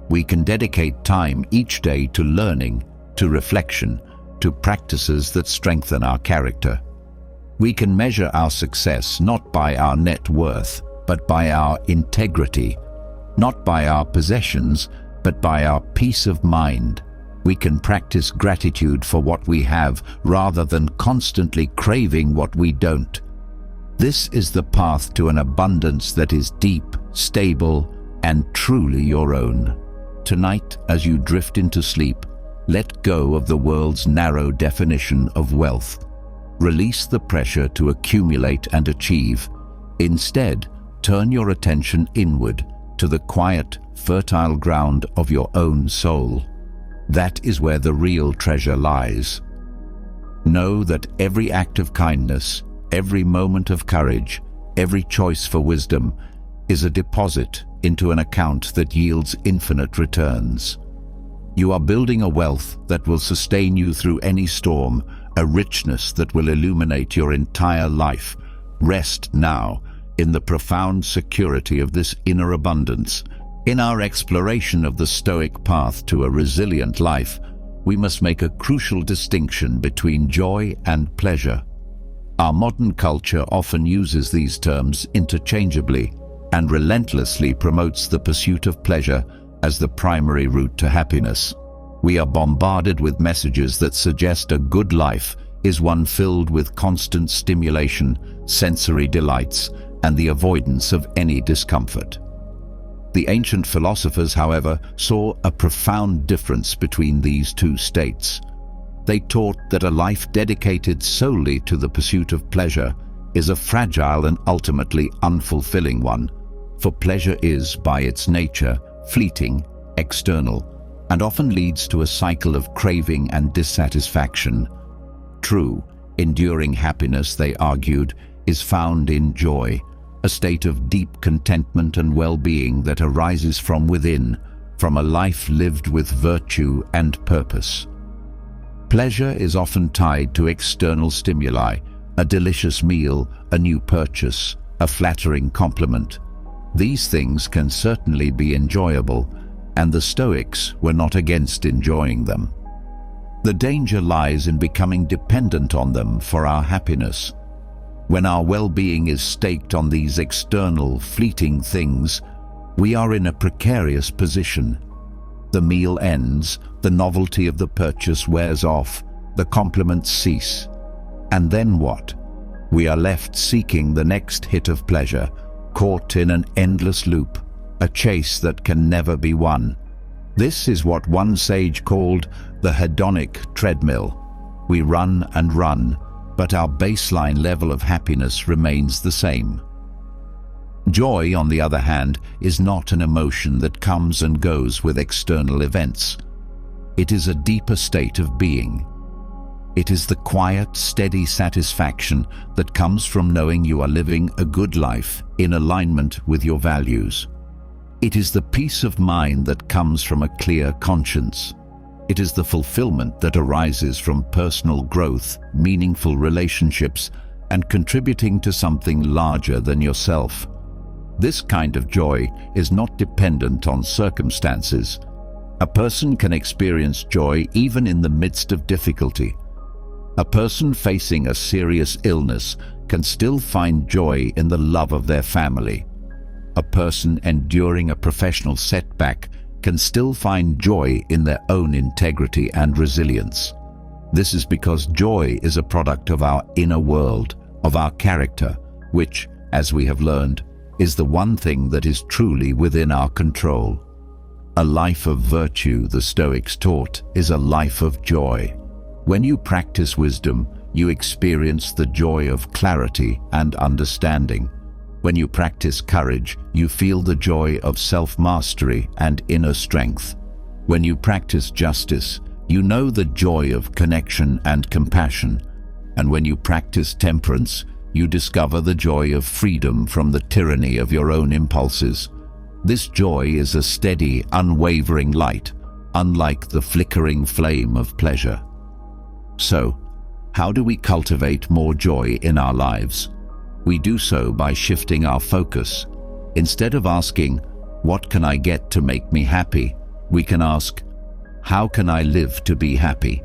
We can dedicate time each day to learning, to reflection, to practices that strengthen our character. We can measure our success not by our net worth, but by our integrity, not by our possessions, but by our peace of mind. We can practice gratitude for what we have rather than constantly craving what we don't. This is the path to an abundance that is deep, stable, and truly your own. Tonight, as you drift into sleep, let go of the world's narrow definition of wealth. Release the pressure to accumulate and achieve. Instead, turn your attention inward to the quiet, fertile ground of your own soul. That is where the real treasure lies. Know that every act of kindness, every moment of courage, every choice for wisdom is a deposit into an account that yields infinite returns. You are building a wealth that will sustain you through any storm, a richness that will illuminate your entire life. Rest now in the profound security of this inner abundance. In our exploration of the Stoic path to a resilient life, we must make a crucial distinction between joy and pleasure. Our modern culture often uses these terms interchangeably and relentlessly promotes the pursuit of pleasure as the primary route to happiness. We are bombarded with messages that suggest a good life is one filled with constant stimulation, sensory delights, and the avoidance of any discomfort. The ancient philosophers, however, saw a profound difference between these two states. They taught that a life dedicated solely to the pursuit of pleasure is a fragile and ultimately unfulfilling one, for pleasure is, by its nature, fleeting, external, and often leads to a cycle of craving and dissatisfaction. True, enduring happiness, they argued, is found in joy, a state of deep contentment and well-being that arises from within, from a life lived with virtue and purpose. Pleasure is often tied to external stimuli, a delicious meal, a new purchase, a flattering compliment. These things can certainly be enjoyable, and the Stoics were not against enjoying them. The danger lies in becoming dependent on them for our happiness. When our well-being is staked on these external, fleeting things, we are in a precarious position. The meal ends, the novelty of the purchase wears off, the compliments cease. And then what? We are left seeking the next hit of pleasure, caught in an endless loop, a chase that can never be won. This is what one sage called the hedonic treadmill. We run and run, but our baseline level of happiness remains the same. Joy, on the other hand, is not an emotion that comes and goes with external events. It is a deeper state of being. It is the quiet, steady satisfaction that comes from knowing you are living a good life in alignment with your values. It is the peace of mind that comes from a clear conscience. It is the fulfillment that arises from personal growth, meaningful relationships, and contributing to something larger than yourself. This kind of joy is not dependent on circumstances. A person can experience joy even in the midst of difficulty. A person facing a serious illness can still find joy in the love of their family. A person enduring a professional setback can still find joy in their own integrity and resilience. This is because joy is a product of our inner world, of our character, which, as we have learned, is the one thing that is truly within our control. A life of virtue, the Stoics taught, is a life of joy. When you practice wisdom, you experience the joy of clarity and understanding. When you practice courage, you feel the joy of self-mastery and inner strength. When you practice justice, you know the joy of connection and compassion. And when you practice temperance, you discover the joy of freedom from the tyranny of your own impulses. This joy is a steady, unwavering light, unlike the flickering flame of pleasure. So, how do we cultivate more joy in our lives? We do so by shifting our focus. Instead of asking, "What can I get to make me happy?" we can ask, "How can I live to be happy?"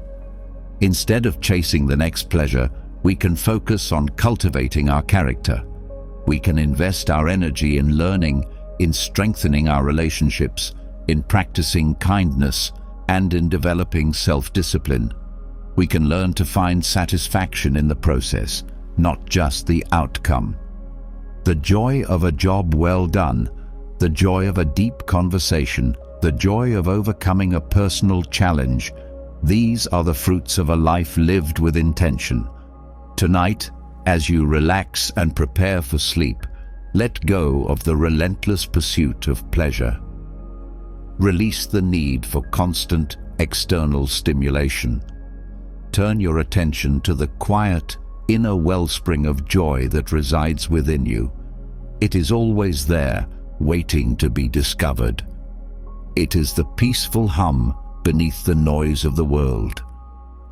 Instead of chasing the next pleasure, we can focus on cultivating our character. We can invest our energy in learning, in strengthening our relationships, in practicing kindness, and in developing self-discipline. We can learn to find satisfaction in the process, not just the outcome. The joy of a job well done, the joy of a deep conversation, the joy of overcoming a personal challenge, these are the fruits of a life lived with intention. Tonight, as you relax and prepare for sleep, let go of the relentless pursuit of pleasure. Release the need for constant external stimulation. Turn your attention to the quiet, inner wellspring of joy that resides within you. It is always there, waiting to be discovered. It is the peaceful hum beneath the noise of the world.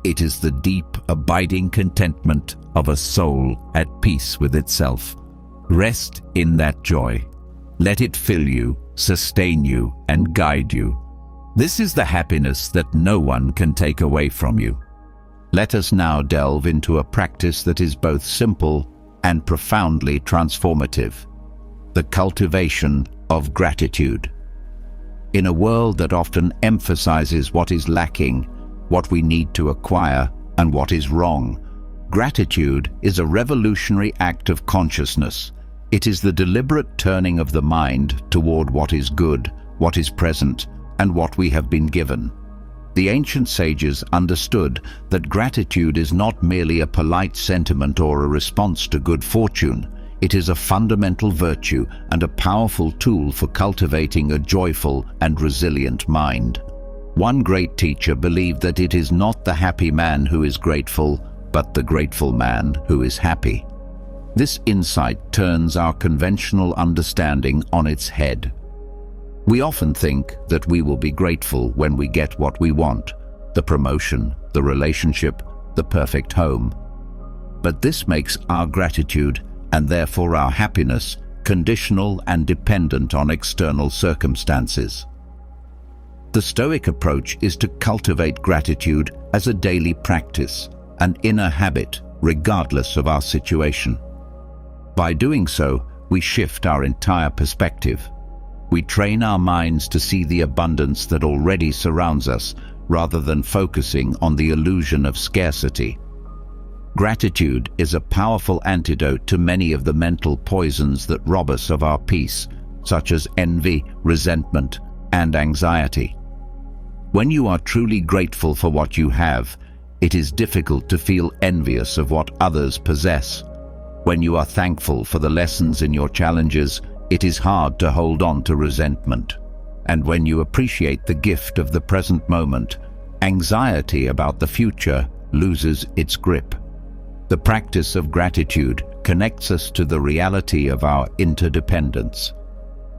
It is the deep, abiding contentment of a soul at peace with itself. Rest in that joy. Let it fill you, sustain you, and guide you. This is the happiness that no one can take away from you. Let us now delve into a practice that is both simple and profoundly transformative: the cultivation of gratitude. In a world that often emphasizes what is lacking, what we need to acquire, and what is wrong, gratitude is a revolutionary act of consciousness. It is the deliberate turning of the mind toward what is good, what is present, and what we have been given. The ancient sages understood that gratitude is not merely a polite sentiment or a response to good fortune. It is a fundamental virtue and a powerful tool for cultivating a joyful and resilient mind. One great teacher believed that it is not the happy man who is grateful, but the grateful man who is happy. This insight turns our conventional understanding on its head. We often think that we will be grateful when we get what we want: the promotion, the relationship, the perfect home. But this makes our gratitude, and therefore our happiness, conditional and dependent on external circumstances. The Stoic approach is to cultivate gratitude as a daily practice, an inner habit, regardless of our situation. By doing so, we shift our entire perspective. We train our minds to see the abundance that already surrounds us, rather than focusing on the illusion of scarcity. Gratitude is a powerful antidote to many of the mental poisons that rob us of our peace, such as envy, resentment, and anxiety. When you are truly grateful for what you have, it is difficult to feel envious of what others possess. When you are thankful for the lessons in your challenges, it is hard to hold on to resentment. And when you appreciate the gift of the present moment, anxiety about the future loses its grip. The practice of gratitude connects us to the reality of our interdependence.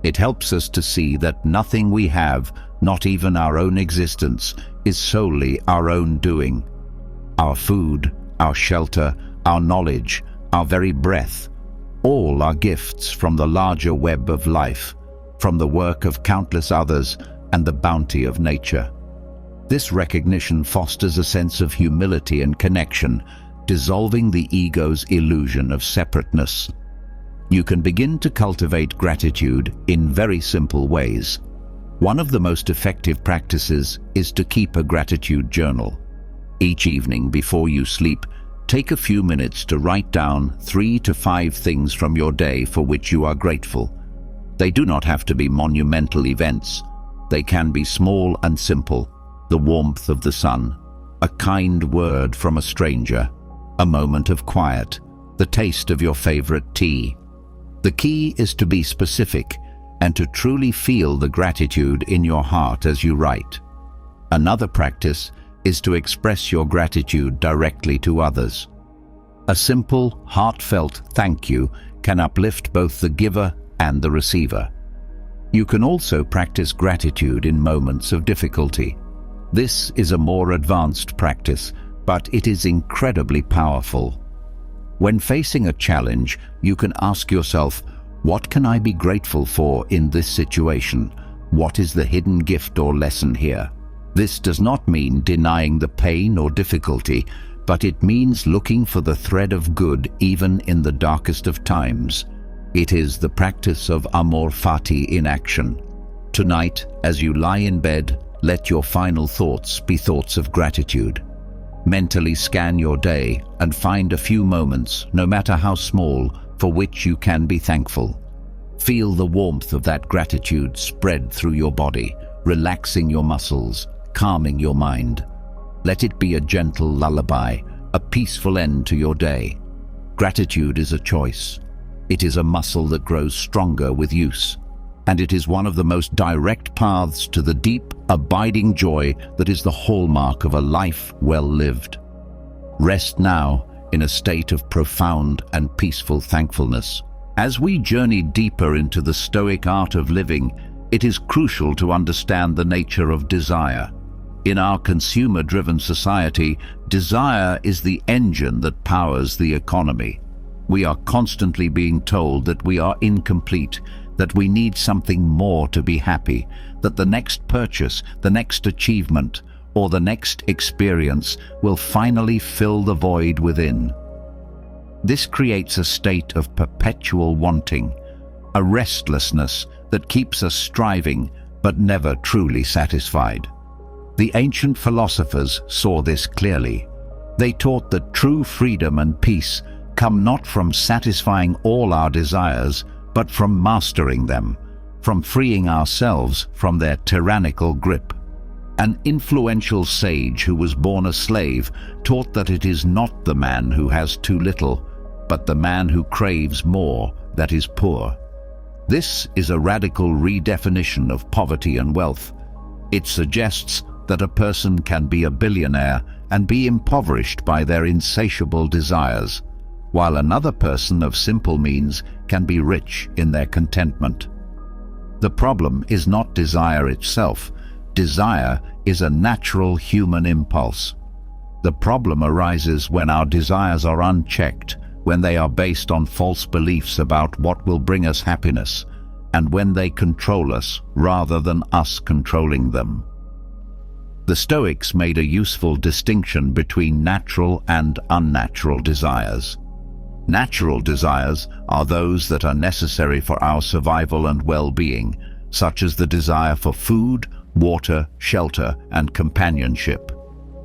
It helps us to see that nothing we have, not even our own existence, is solely our own doing. Our food, our shelter, our knowledge, our very breath, all are gifts from the larger web of life, from the work of countless others and the bounty of nature. This recognition fosters a sense of humility and connection, dissolving the ego's illusion of separateness. You can begin to cultivate gratitude in very simple ways. One of the most effective practices is to keep a gratitude journal. Each evening before you sleep, take a few minutes to write down 3 to 5 things from your day for which you are grateful. They do not have to be monumental events. They can be small and simple: the warmth of the sun, a kind word from a stranger, a moment of quiet, the taste of your favorite tea. The key is to be specific and to truly feel the gratitude in your heart as you write. Another practice is to express your gratitude directly to others. A simple, heartfelt thank you can uplift both the giver and the receiver. You can also practice gratitude in moments of difficulty. This is a more advanced practice, but it is incredibly powerful. When facing a challenge, you can ask yourself, what can I be grateful for in this situation? What is the hidden gift or lesson here? This does not mean denying the pain or difficulty, but it means looking for the thread of good even in the darkest of times. It is the practice of Amor fati in action. Tonight, as you lie in bed, let your final thoughts be thoughts of gratitude. Mentally scan your day and find a few moments, no matter how small, for which you can be thankful. Feel the warmth of that gratitude spread through your body, relaxing your muscles, calming your mind. Let it be a gentle lullaby, a peaceful end to your day. Gratitude is a choice. It is a muscle that grows stronger with use, and it is one of the most direct paths to the deep, abiding joy that is the hallmark of a life well lived. Rest now in a state of profound and peaceful thankfulness. As we journey deeper into the Stoic art of living, it is crucial to understand the nature of desire. In our consumer-driven society, desire is the engine that powers the economy. We are constantly being told that we are incomplete, that we need something more to be happy, that the next purchase, the next achievement, or the next experience will finally fill the void within. This creates a state of perpetual wanting, a restlessness that keeps us striving but never truly satisfied. The ancient philosophers saw this clearly. They taught that true freedom and peace come not from satisfying all our desires, but from mastering them, from freeing ourselves from their tyrannical grip. An influential sage who was born a slave taught that it is not the man who has too little, but the man who craves more that is poor. This is a radical redefinition of poverty and wealth. It suggests that a person can be a billionaire and be impoverished by their insatiable desires, while another person of simple means can be rich in their contentment. The problem is not desire itself. Desire is a natural human impulse. The problem arises when our desires are unchecked, when they are based on false beliefs about what will bring us happiness, and when they control us rather than us controlling them. The Stoics made a useful distinction between natural and unnatural desires. Natural desires are those that are necessary for our survival and well-being, such as the desire for food, water, shelter, and companionship.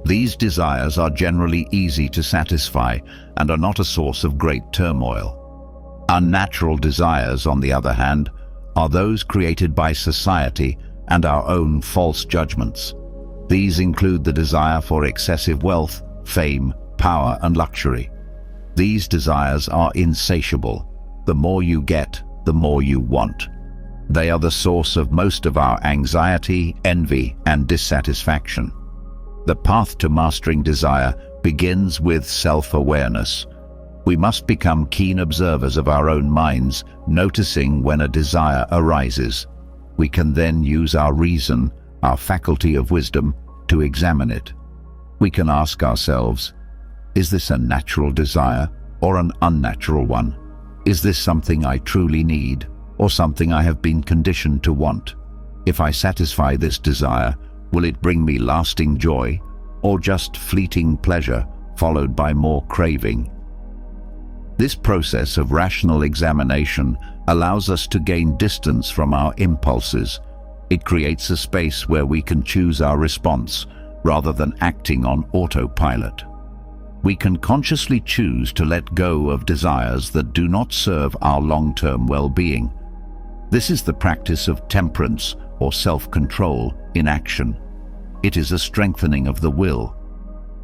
These desires are generally easy to satisfy and are not a source of great turmoil. Unnatural desires, on the other hand, are those created by society and our own false judgments. These include the desire for excessive wealth, fame, power, and luxury. These desires are insatiable. The more you get, the more you want. They are the source of most of our anxiety, envy, and dissatisfaction. The path to mastering desire begins with self-awareness. We must become keen observers of our own minds, noticing when a desire arises. We can then use our reason, our faculty of wisdom, to examine it. We can ask ourselves, is this a natural desire or an unnatural one? Is this something I truly need or something I have been conditioned to want? If I satisfy this desire, will it bring me lasting joy or just fleeting pleasure followed by more craving? This process of rational examination allows us to gain distance from our impulses. It creates a space where we can choose our response rather than acting on autopilot. We can consciously choose to let go of desires that do not serve our long-term well-being. This is the practice of temperance or self-control in action. It is a strengthening of the will.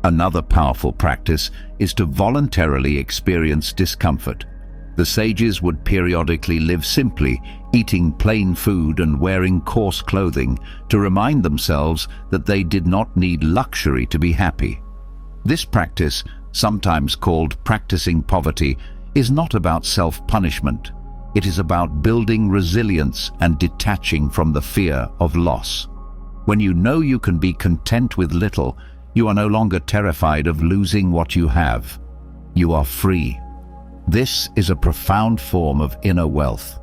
Another powerful practice is to voluntarily experience discomfort. The sages would periodically live simply, eating plain food and wearing coarse clothing, to remind themselves that they did not need luxury to be happy. This practice, sometimes called practicing poverty, is not about self-punishment. It is about building resilience and detaching from the fear of loss. When you know you can be content with little, you are no longer terrified of losing what you have. You are free. This is a profound form of inner wealth.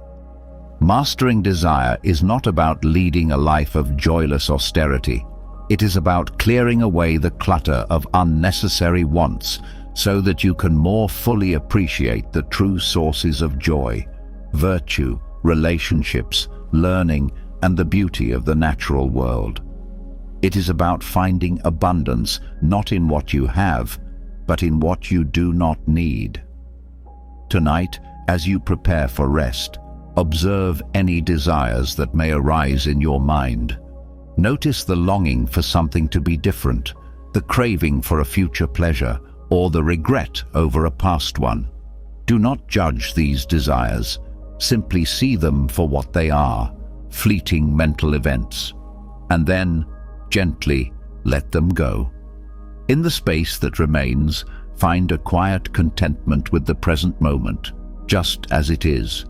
Mastering desire is not about leading a life of joyless austerity. It is about clearing away the clutter of unnecessary wants so that you can more fully appreciate the true sources of joy, virtue, relationships, learning, and the beauty of the natural world. It is about finding abundance not in what you have, but in what you do not need. Tonight, as you prepare for rest, observe any desires that may arise in your mind. Notice the longing for something to be different, the craving for a future pleasure, or the regret over a past one. Do not judge these desires. Simply see them for what they are, fleeting mental events, and then gently let them go. In the space that remains, find a quiet contentment with the present moment, just as it is.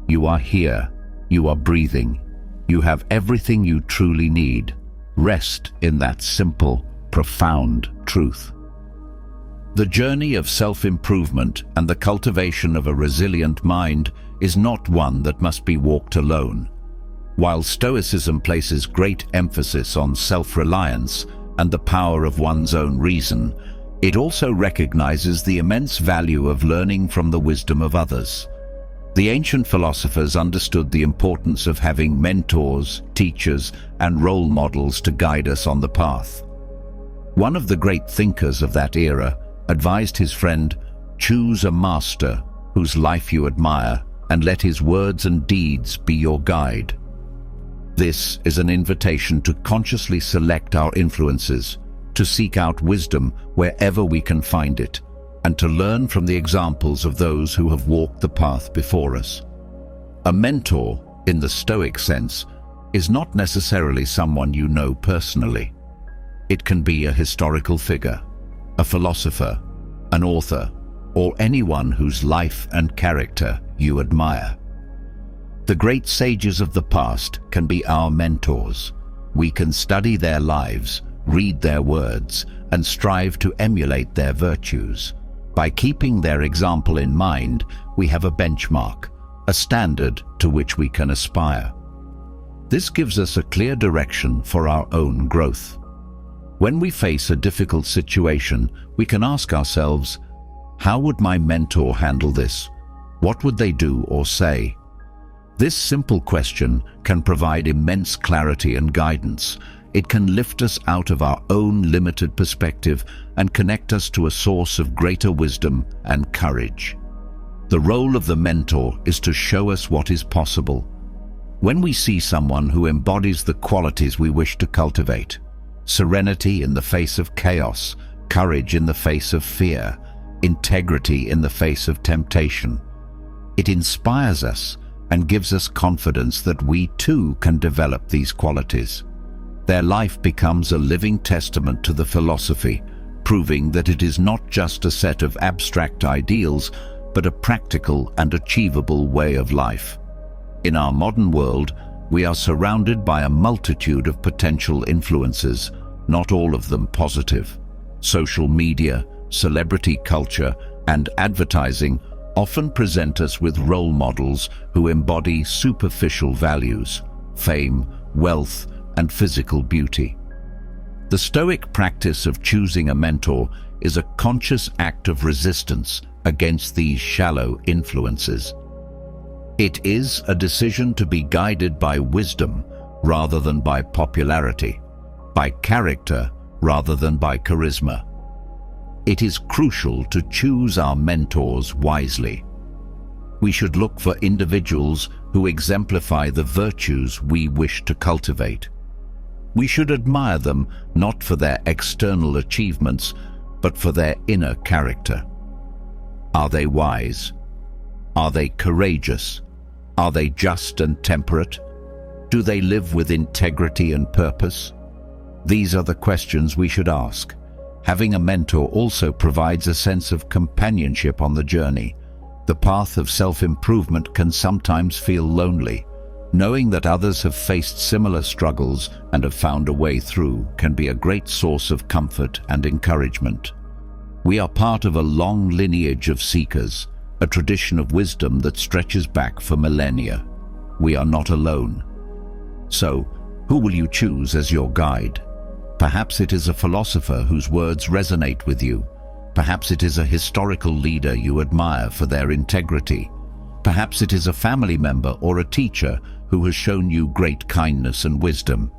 You are here, you are breathing, you have everything you truly need. Rest in that simple, profound truth. The journey of self-improvement and the cultivation of a resilient mind is not one that must be walked alone. While Stoicism places great emphasis on self-reliance and the power of one's own reason, it also recognizes the immense value of learning from the wisdom of others. The ancient philosophers understood the importance of having mentors, teachers, and role models to guide us on the path. One of the great thinkers of that era advised his friend, "Choose a master whose life you admire, and let his words and deeds be your guide." This is an invitation to consciously select our influences, to seek out wisdom wherever we can find it, and to learn from the examples of those who have walked the path before us. A mentor, in the Stoic sense, is not necessarily someone you know personally. It can be a historical figure, a philosopher, an author, or anyone whose life and character you admire. The great sages of the past can be our mentors. We can study their lives, read their words, and strive to emulate their virtues. By keeping their example in mind, we have a benchmark, a standard to which we can aspire. This gives us a clear direction for our own growth. When we face a difficult situation, we can ask ourselves, How would my mentor handle this? What would they do or say? This simple question can provide immense clarity and guidance. It can lift us out of our own limited perspective and connect us to a source of greater wisdom and courage. The role of the mentor is to show us what is possible. When we see someone who embodies the qualities we wish to cultivate, serenity in the face of chaos, courage in the face of fear, integrity in the face of temptation, it inspires us and gives us confidence that we too can develop these qualities. Their life becomes a living testament to the philosophy, proving that it is not just a set of abstract ideals, but a practical and achievable way of life. In our modern world, we are surrounded by a multitude of potential influences, not all of them positive. Social media, celebrity culture, and advertising often present us with role models who embody superficial values, fame, wealth, and physical beauty. The Stoic practice of choosing a mentor is a conscious act of resistance against these shallow influences. It is a decision to be guided by wisdom rather than by popularity, by character rather than by charisma. It is crucial to choose our mentors wisely. We should look for individuals who exemplify the virtues we wish to cultivate. We should admire them not for their external achievements, but for their inner character. Are they wise? Are they courageous? Are they just and temperate? Do they live with integrity and purpose? These are the questions we should ask. Having a mentor also provides a sense of companionship on the journey. The path of self-improvement can sometimes feel lonely. Knowing that others have faced similar struggles and have found a way through can be a great source of comfort and encouragement. We are part of a long lineage of seekers, a tradition of wisdom that stretches back for millennia. We are not alone. So, who will you choose as your guide? Perhaps it is a philosopher whose words resonate with you. Perhaps it is a historical leader you admire for their integrity. Perhaps it is a family member or a teacher who has shown you great kindness and wisdom.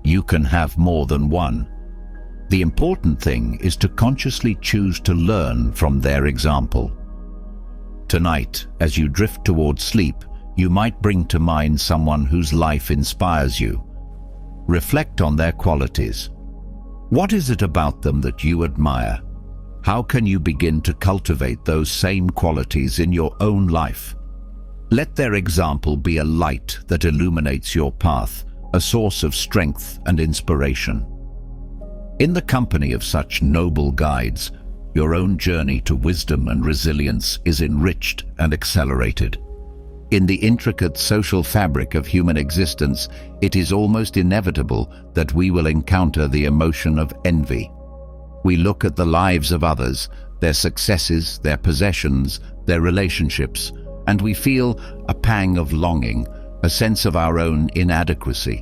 You can have more than one. The important thing is to consciously choose to learn from their example. Tonight, as you drift towards sleep, you might bring to mind someone whose life inspires you. Reflect on their qualities. What is it about them that you admire? How can you begin to cultivate those same qualities in your own life? Let their example be a light that illuminates your path, a source of strength and inspiration. In the company of such noble guides, your own journey to wisdom and resilience is enriched and accelerated. In the intricate social fabric of human existence, it is almost inevitable that we will encounter the emotion of envy. We look at the lives of others, their successes, their possessions, their relationships, and we feel a pang of longing, a sense of our own inadequacy.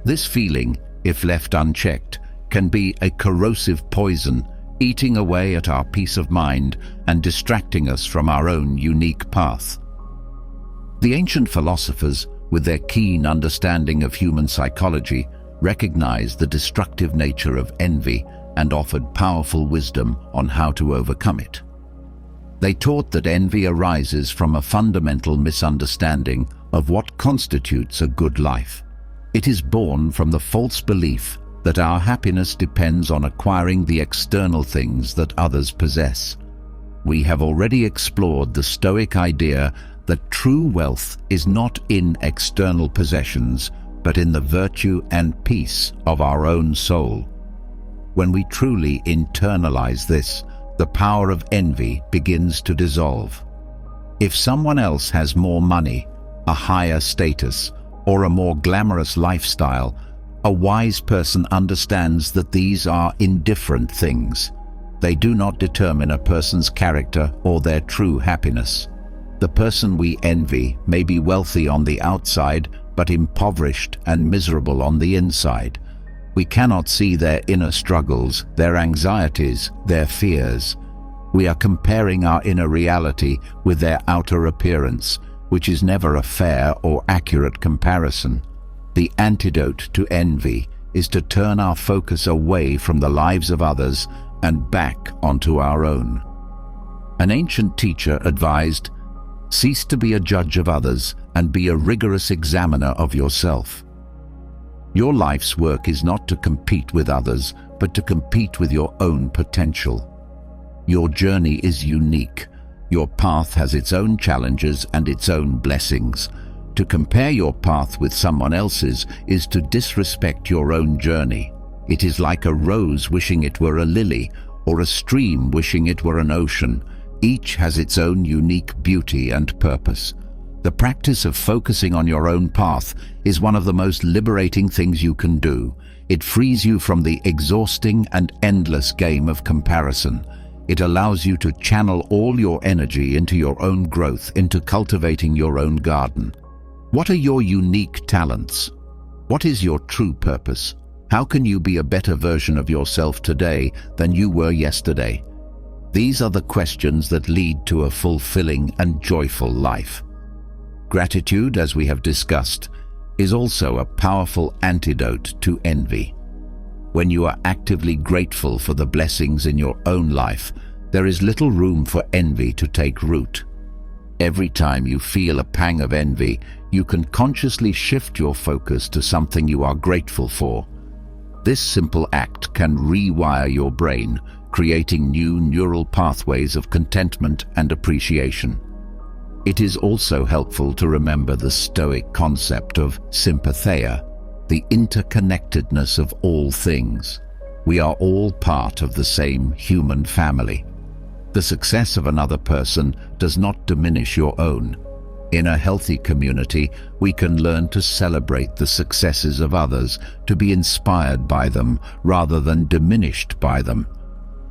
This feeling, if left unchecked, can be a corrosive poison, eating away at our peace of mind and distracting us from our own unique path. The ancient philosophers, with their keen understanding of human psychology, recognized the destructive nature of envy and offered powerful wisdom on how to overcome it. They taught that envy arises from a fundamental misunderstanding of what constitutes a good life. It is born from the false belief that our happiness depends on acquiring the external things that others possess. We have already explored the Stoic idea that true wealth is not in external possessions, but in the virtue and peace of our own soul. When we truly internalize this, the power of envy begins to dissolve. If someone else has more money, a higher status, or a more glamorous lifestyle, a wise person understands that these are indifferent things. They do not determine a person's character or their true happiness. The person we envy may be wealthy on the outside, but impoverished and miserable on the inside. We cannot see their inner struggles, their anxieties, their fears. We are comparing our inner reality with their outer appearance, which is never a fair or accurate comparison. The antidote to envy is to turn our focus away from the lives of others and back onto our own. An ancient teacher advised, "Cease to be a judge of others and be a rigorous examiner of yourself." Your life's work is not to compete with others, but to compete with your own potential. Your journey is unique. Your path has its own challenges and its own blessings. To compare your path with someone else's is to disrespect your own journey. It is like a rose wishing it were a lily, or a stream wishing it were an ocean. Each has its own unique beauty and purpose. The practice of focusing on your own path is one of the most liberating things you can do. It frees you from the exhausting and endless game of comparison. It allows you to channel all your energy into your own growth, into cultivating your own garden. What are your unique talents? What is your true purpose? How can you be a better version of yourself today than you were yesterday? These are the questions that lead to a fulfilling and joyful life. Gratitude, as we have discussed, is also a powerful antidote to envy. When you are actively grateful for the blessings in your own life, there is little room for envy to take root. Every time you feel a pang of envy, you can consciously shift your focus to something you are grateful for. This simple act can rewire your brain, creating new neural pathways of contentment and appreciation. It is also helpful to remember the Stoic concept of sympatheia, the interconnectedness of all things. We are all part of the same human family. The success of another person does not diminish your own. In a healthy community, we can learn to celebrate the successes of others, to be inspired by them rather than diminished by them.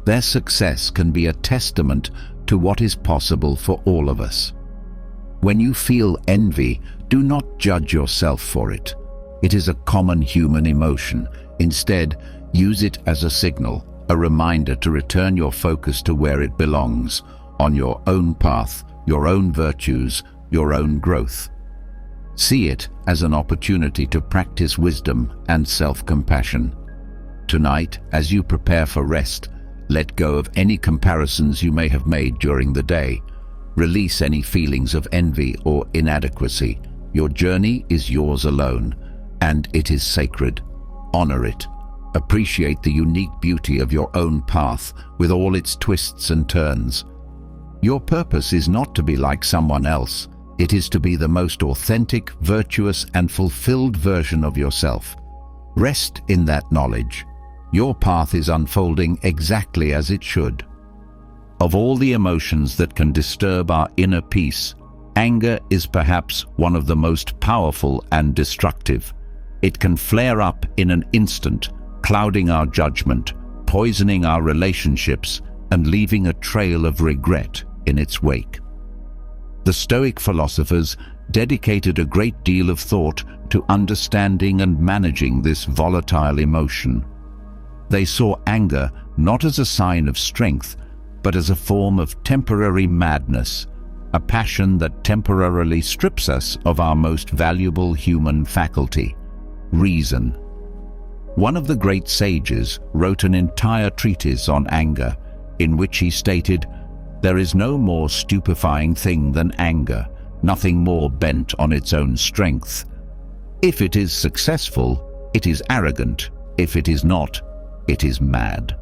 Their success can be a testament to what is possible for all of us. When you feel envy, do not judge yourself for it. It is a common human emotion. Instead, use it as a signal, a reminder to return your focus to where it belongs, on your own path, your own virtues, your own growth. See it as an opportunity to practice wisdom and self-compassion. Tonight, as you prepare for rest, let go of any comparisons you may have made during the day. Release any feelings of envy or inadequacy. Your journey is yours alone, and it is sacred. Honor it. Appreciate the unique beauty of your own path with all its twists and turns. Your purpose is not to be like someone else. It is to be the most authentic, virtuous, and fulfilled version of yourself. Rest in that knowledge. Your path is unfolding exactly as it should. Of all the emotions that can disturb our inner peace, anger is perhaps one of the most powerful and destructive. It can flare up in an instant, clouding our judgment, poisoning our relationships, and leaving a trail of regret in its wake. The Stoic philosophers dedicated a great deal of thought to understanding and managing this volatile emotion. They saw anger not as a sign of strength, but as a form of temporary madness, a passion that temporarily strips us of our most valuable human faculty, reason. One of the great sages wrote an entire treatise on anger, in which he stated, "There is no more stupefying thing than anger, nothing more bent on its own strength. If it is successful, it is arrogant. If it is not, it is mad."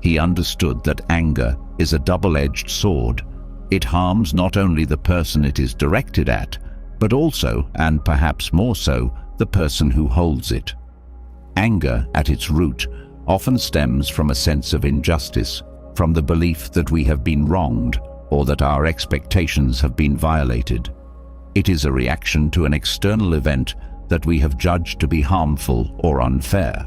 He understood that anger is a double-edged sword. It harms not only the person it is directed at, but also, and perhaps more so, the person who holds it. Anger, at its root, often stems from a sense of injustice, from the belief that we have been wronged or that our expectations have been violated. It is a reaction to an external event that we have judged to be harmful or unfair.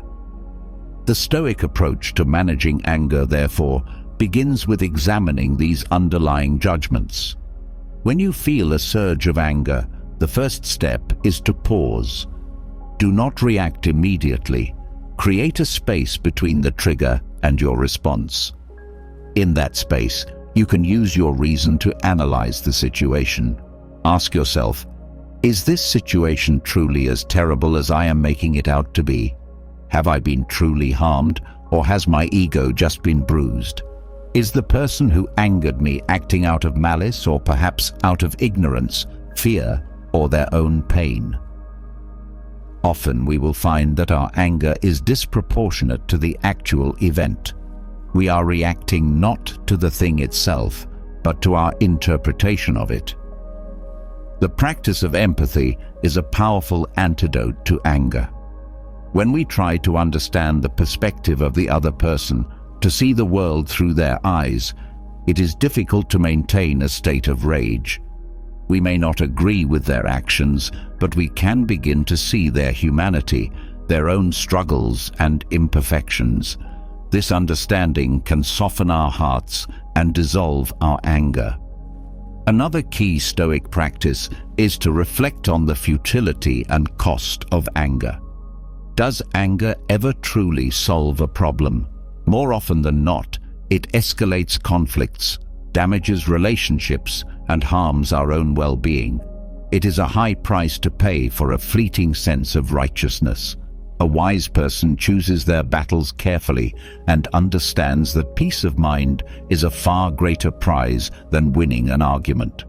The Stoic approach to managing anger, therefore, begins with examining these underlying judgments. When you feel a surge of anger, the first step is to pause. Do not react immediately. Create a space between the trigger and your response. In that space, you can use your reason to analyze the situation. Ask yourself, is this situation truly as terrible as I am making it out to be? Have I been truly harmed, or has my ego just been bruised? Is the person who angered me acting out of malice, or perhaps out of ignorance, fear, or their own pain? Often we will find that our anger is disproportionate to the actual event. We are reacting not to the thing itself, but to our interpretation of it. The practice of empathy is a powerful antidote to anger. When we try to understand the perspective of the other person, to see the world through their eyes, it is difficult to maintain a state of rage. We may not agree with their actions, but we can begin to see their humanity, their own struggles and imperfections. This understanding can soften our hearts and dissolve our anger. Another key Stoic practice is to reflect on the futility and cost of anger. Does anger ever truly solve a problem? More often than not, it escalates conflicts, damages relationships, and harms our own well-being. It is a high price to pay for a fleeting sense of righteousness. A wise person chooses their battles carefully and understands that peace of mind is a far greater prize than winning an argument.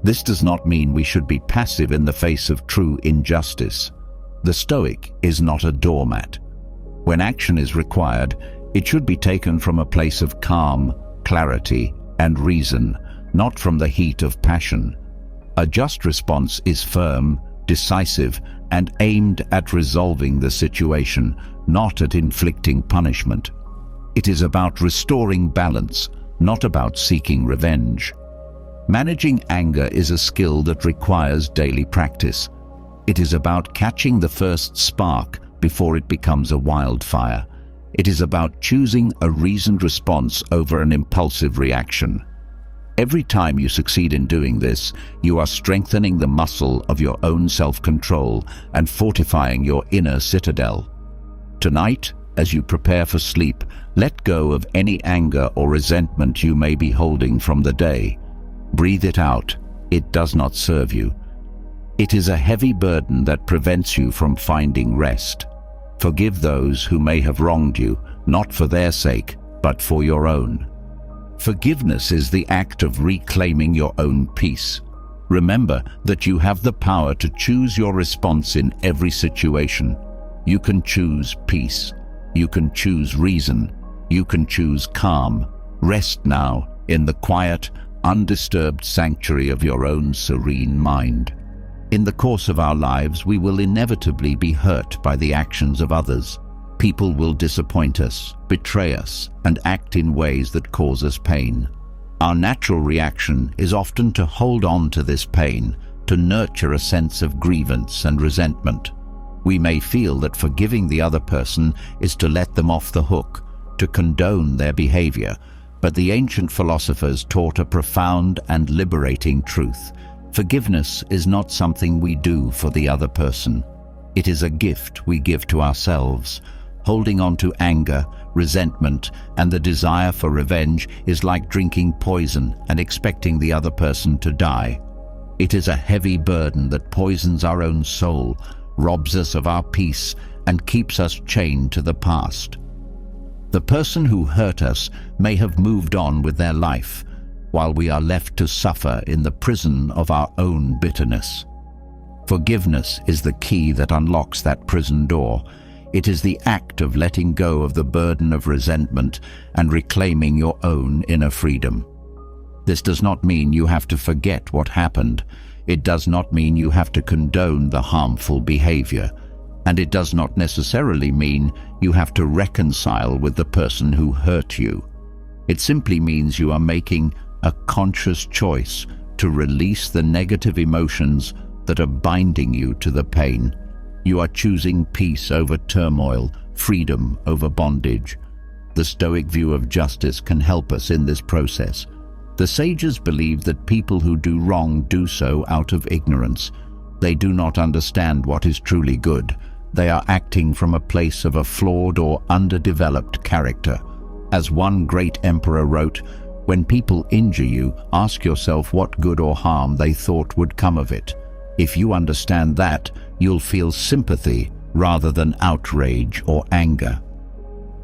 This does not mean we should be passive in the face of true injustice. The Stoic is not a doormat. When action is required, it should be taken from a place of calm, clarity, and reason, not from the heat of passion. A just response is firm, decisive, and aimed at resolving the situation, not at inflicting punishment. It is about restoring balance, not about seeking revenge. Managing anger is a skill that requires daily practice. It is about catching the first spark before it becomes a wildfire. It is about choosing a reasoned response over an impulsive reaction. Every time you succeed in doing this, you are strengthening the muscle of your own self-control and fortifying your inner citadel. Tonight, as you prepare for sleep, let go of any anger or resentment you may be holding from the day. Breathe it out. It does not serve you. It is a heavy burden that prevents you from finding rest. Forgive those who may have wronged you, not for their sake, but for your own. Forgiveness is the act of reclaiming your own peace. Remember that you have the power to choose your response in every situation. You can choose peace. You can choose reason. You can choose calm. Rest now in the quiet, undisturbed sanctuary of your own serene mind. In the course of our lives, we will inevitably be hurt by the actions of others. People will disappoint us, betray us, and act in ways that cause us pain. Our natural reaction is often to hold on to this pain, to nurture a sense of grievance and resentment. We may feel that forgiving the other person is to let them off the hook, to condone their behavior, but the ancient philosophers taught a profound and liberating truth. Forgiveness is not something we do for the other person. It is a gift we give to ourselves. Holding on to anger, resentment, and the desire for revenge is like drinking poison and expecting the other person to die. It is a heavy burden that poisons our own soul, robs us of our peace, and keeps us chained to the past. The person who hurt us may have moved on with their life, while we are left to suffer in the prison of our own bitterness. Forgiveness is the key that unlocks that prison door. It is the act of letting go of the burden of resentment and reclaiming your own inner freedom. This does not mean you have to forget what happened. It does not mean you have to condone the harmful behavior. And it does not necessarily mean you have to reconcile with the person who hurt you. It simply means you are making a conscious choice to release the negative emotions that are binding you to the pain. You are choosing peace over turmoil, freedom over bondage. The Stoic view of justice can help us in this process. The sages believe that people who do wrong do so out of ignorance. They do not understand what is truly good. They are acting from a place of a flawed or underdeveloped character. As one great emperor wrote, "When people injure you, ask yourself what good or harm they thought would come of it. If you understand that, you'll feel sympathy rather than outrage or anger."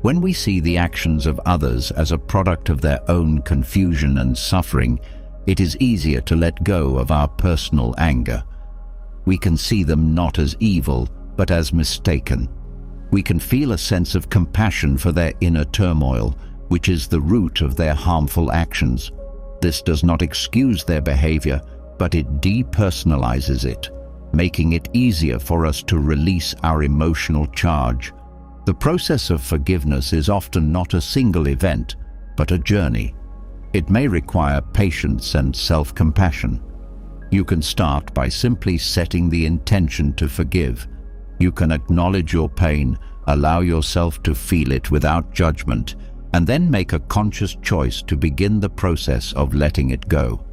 When we see the actions of others as a product of their own confusion and suffering, it is easier to let go of our personal anger. We can see them not as evil, but as mistaken. We can feel a sense of compassion for their inner turmoil, which is the root of their harmful actions. This does not excuse their behavior, but it depersonalizes it, making it easier for us to release our emotional charge. The process of forgiveness is often not a single event, but a journey. It may require patience and self-compassion. You can start by simply setting the intention to forgive. You can acknowledge your pain, allow yourself to feel it without judgment, and then make a conscious choice to begin the process of letting it go.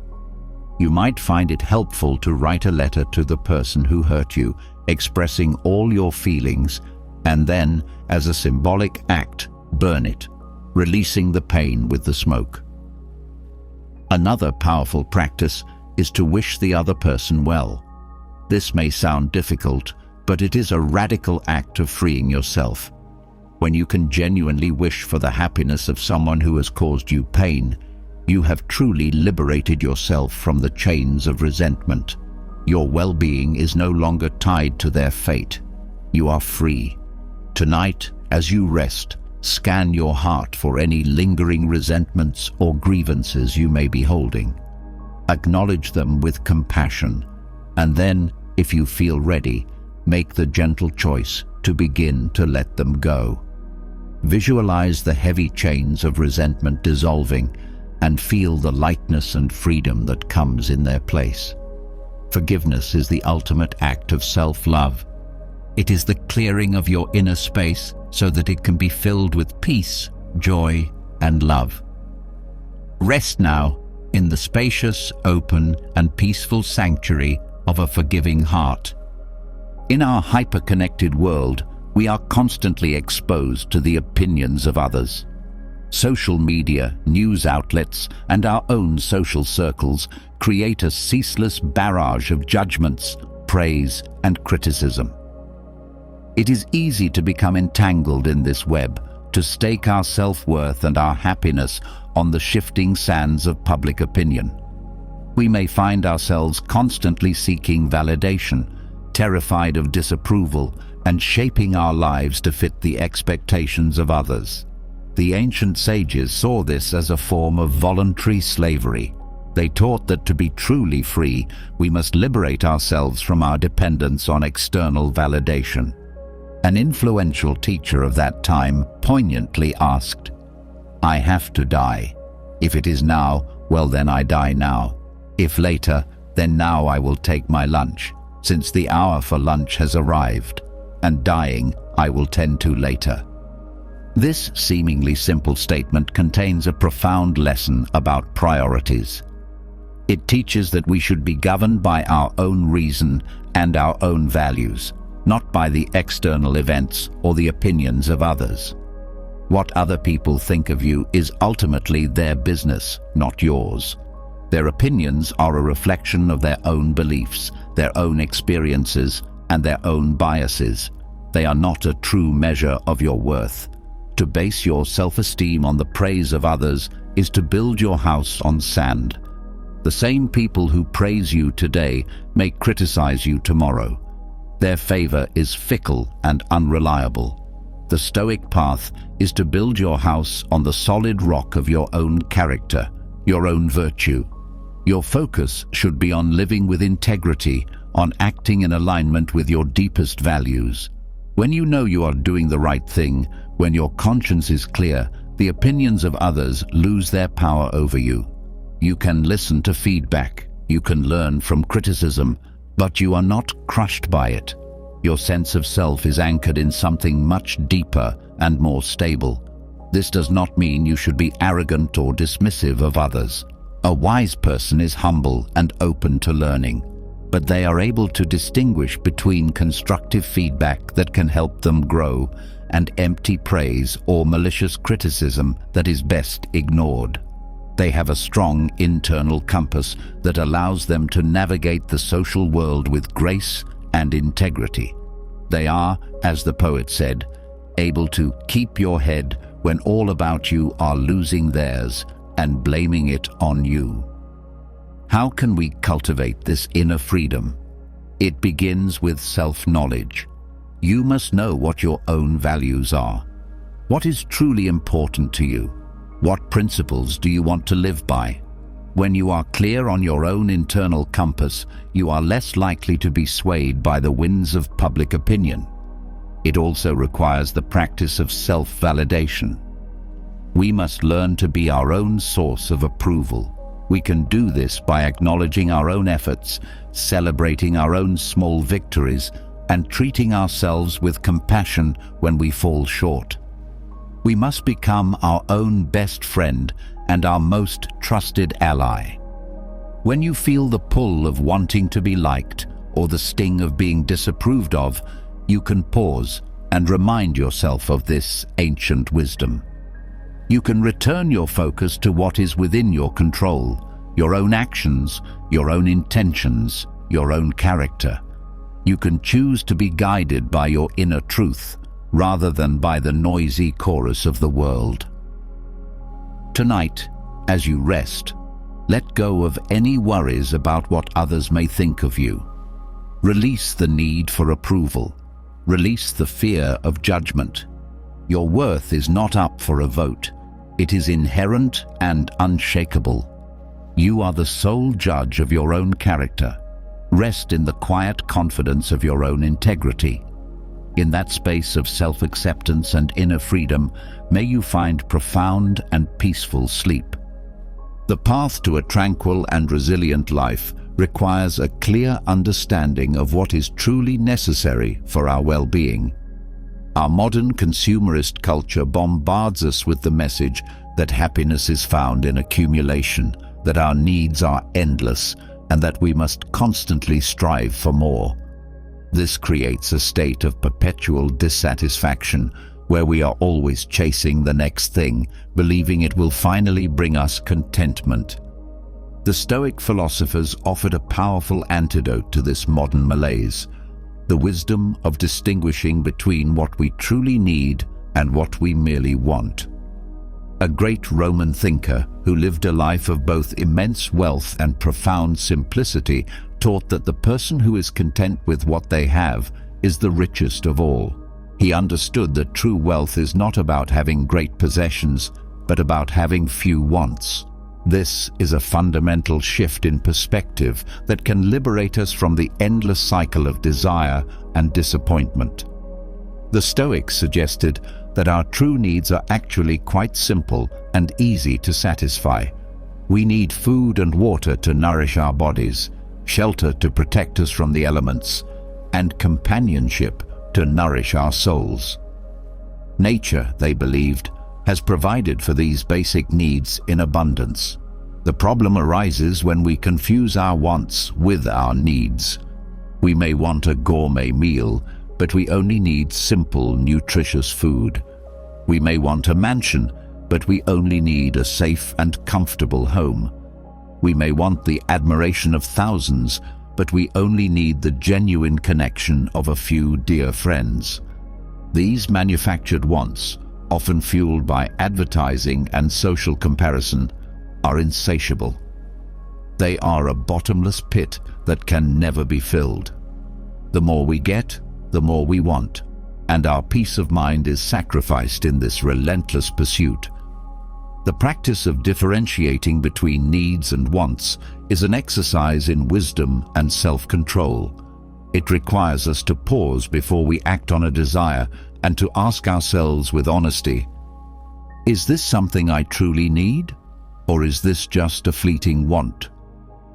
You might find it helpful to write a letter to the person who hurt you, expressing all your feelings, and then, as a symbolic act, burn it, releasing the pain with the smoke. Another powerful practice is to wish the other person well. This may sound difficult, but it is a radical act of freeing yourself. When you can genuinely wish for the happiness of someone who has caused you pain, you have truly liberated yourself from the chains of resentment. Your well-being is no longer tied to their fate. You are free. Tonight, as you rest, scan your heart for any lingering resentments or grievances you may be holding. Acknowledge them with compassion, and then, if you feel ready, make the gentle choice to begin to let them go. Visualize the heavy chains of resentment dissolving and feel the lightness and freedom that comes in their place. Forgiveness is the ultimate act of self-love. It is the clearing of your inner space so that it can be filled with peace, joy, and love. Rest now in the spacious, open, and peaceful sanctuary of a forgiving heart. In our hyper-connected world, we are constantly exposed to the opinions of others. Social media, news outlets, and our own social circles create a ceaseless barrage of judgments, praise, and criticism. It is easy to become entangled in this web, to stake our self-worth and our happiness on the shifting sands of public opinion. We may find ourselves constantly seeking validation, terrified of disapproval, and shaping our lives to fit the expectations of others. The ancient sages saw this as a form of voluntary slavery. They taught that to be truly free, we must liberate ourselves from our dependence on external validation. An influential teacher of that time poignantly asked, "I have to die. If it is now, well then I die now. If later, then now I will take my lunch, since the hour for lunch has arrived, and dying I will tend to later." This seemingly simple statement contains a profound lesson about priorities. It teaches that we should be governed by our own reason and our own values, not by the external events or the opinions of others. What other people think of you is ultimately their business, not yours. Their opinions are a reflection of their own beliefs, their own experiences, and their own biases. They are not a true measure of your worth. To base your self-esteem on the praise of others is to build your house on sand. The same people who praise you today may criticize you tomorrow. Their favor is fickle and unreliable. The Stoic path is to build your house on the solid rock of your own character, your own virtue. Your focus should be on living with integrity, on acting in alignment with your deepest values. When you know you are doing the right thing, when your conscience is clear, the opinions of others lose their power over you. You can listen to feedback, you can learn from criticism, but you are not crushed by it. Your sense of self is anchored in something much deeper and more stable. This does not mean you should be arrogant or dismissive of others. A wise person is humble and open to learning, but they are able to distinguish between constructive feedback that can help them grow and empty praise or malicious criticism that is best ignored. They have a strong internal compass that allows them to navigate the social world with grace and integrity. They are, as the poet said, able to keep your head when all about you are losing theirs and blaming it on you. How can we cultivate this inner freedom? It begins with self-knowledge. You must know what your own values are. What is truly important to you? What principles do you want to live by? When you are clear on your own internal compass, you are less likely to be swayed by the winds of public opinion. It also requires the practice of self-validation. We must learn to be our own source of approval. We can do this by acknowledging our own efforts, celebrating our own small victories, and treating ourselves with compassion when we fall short. We must become our own best friend and our most trusted ally. When you feel the pull of wanting to be liked or the sting of being disapproved of, you can pause and remind yourself of this ancient wisdom. You can return your focus to what is within your control, your own actions, your own intentions, your own character. You can choose to be guided by your inner truth rather than by the noisy chorus of the world. Tonight, as you rest, let go of any worries about what others may think of you. Release the need for approval. Release the fear of judgment. Your worth is not up for a vote. It is inherent and unshakable. You are the sole judge of your own character. Rest in the quiet confidence of your own integrity. In that space of self-acceptance and inner freedom, may you find profound and peaceful sleep. The path to a tranquil and resilient life requires a clear understanding of what is truly necessary for our well-being. Our modern consumerist culture bombards us with the message that happiness is found in accumulation, that our needs are endless, and that we must constantly strive for more. This creates a state of perpetual dissatisfaction, where we are always chasing the next thing, believing it will finally bring us contentment. The Stoic philosophers offered a powerful antidote to this modern malaise, the wisdom of distinguishing between what we truly need and what we merely want. A great Roman thinker who lived a life of both immense wealth and profound simplicity taught that the person who is content with what they have is the richest of all. He understood that true wealth is not about having great possessions, but about having few wants. This is a fundamental shift in perspective that can liberate us from the endless cycle of desire and disappointment. The Stoics suggested that our true needs are actually quite simple and easy to satisfy. We need food and water to nourish our bodies, shelter to protect us from the elements, and companionship to nourish our souls. Nature, they believed, has provided for these basic needs in abundance. The problem arises when we confuse our wants with our needs. We may want a gourmet meal, but we only need simple, nutritious food. We may want a mansion, but we only need a safe and comfortable home. We may want the admiration of thousands, but we only need the genuine connection of a few dear friends. These manufactured wants, often fueled by advertising and social comparison, are insatiable. They are a bottomless pit that can never be filled. The more we get, the more we want, and our peace of mind is sacrificed in this relentless pursuit. The practice of differentiating between needs and wants is an exercise in wisdom and self-control. It requires us to pause before we act on a desire and to ask ourselves with honesty, is this something I truly need? Or is this just a fleeting want?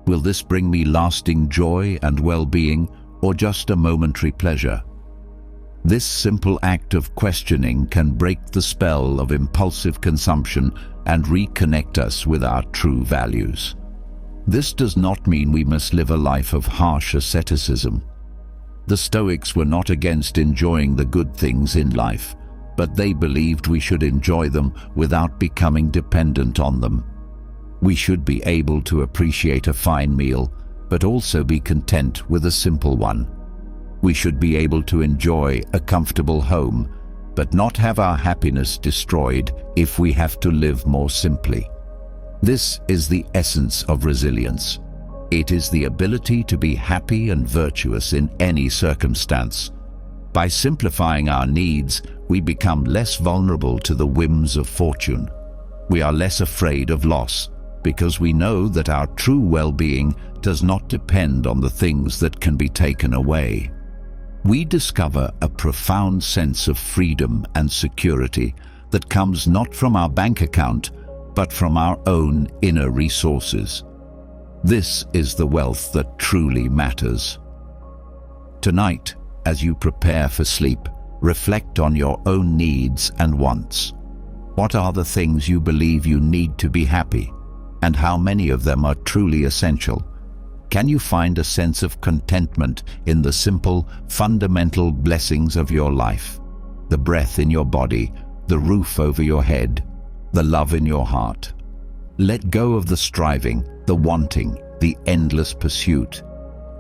Will this bring me lasting joy and well-being, or just a momentary pleasure? This simple act of questioning can break the spell of impulsive consumption and reconnect us with our true values. This does not mean we must live a life of harsh asceticism. The Stoics were not against enjoying the good things in life. but they believed we should enjoy them without becoming dependent on them. We should be able to appreciate a fine meal, but also be content with a simple one. We should be able to enjoy a comfortable home, but not have our happiness destroyed if we have to live more simply. This is the essence of resilience. It is the ability to be happy and virtuous in any circumstance. By simplifying our needs, we become less vulnerable to the whims of fortune. We are less afraid of loss, because we know that our true well-being does not depend on the things that can be taken away. We discover a profound sense of freedom and security that comes not from our bank account, but from our own inner resources. This is the wealth that truly matters. Tonight, as you prepare for sleep, reflect on your own needs and wants. What are the things you believe you need to be happy, and how many of them are truly essential? Can you find a sense of contentment in the simple, fundamental blessings of your life? The breath in your body, the roof over your head, the love in your heart. Let go of the striving, the wanting, the endless pursuit.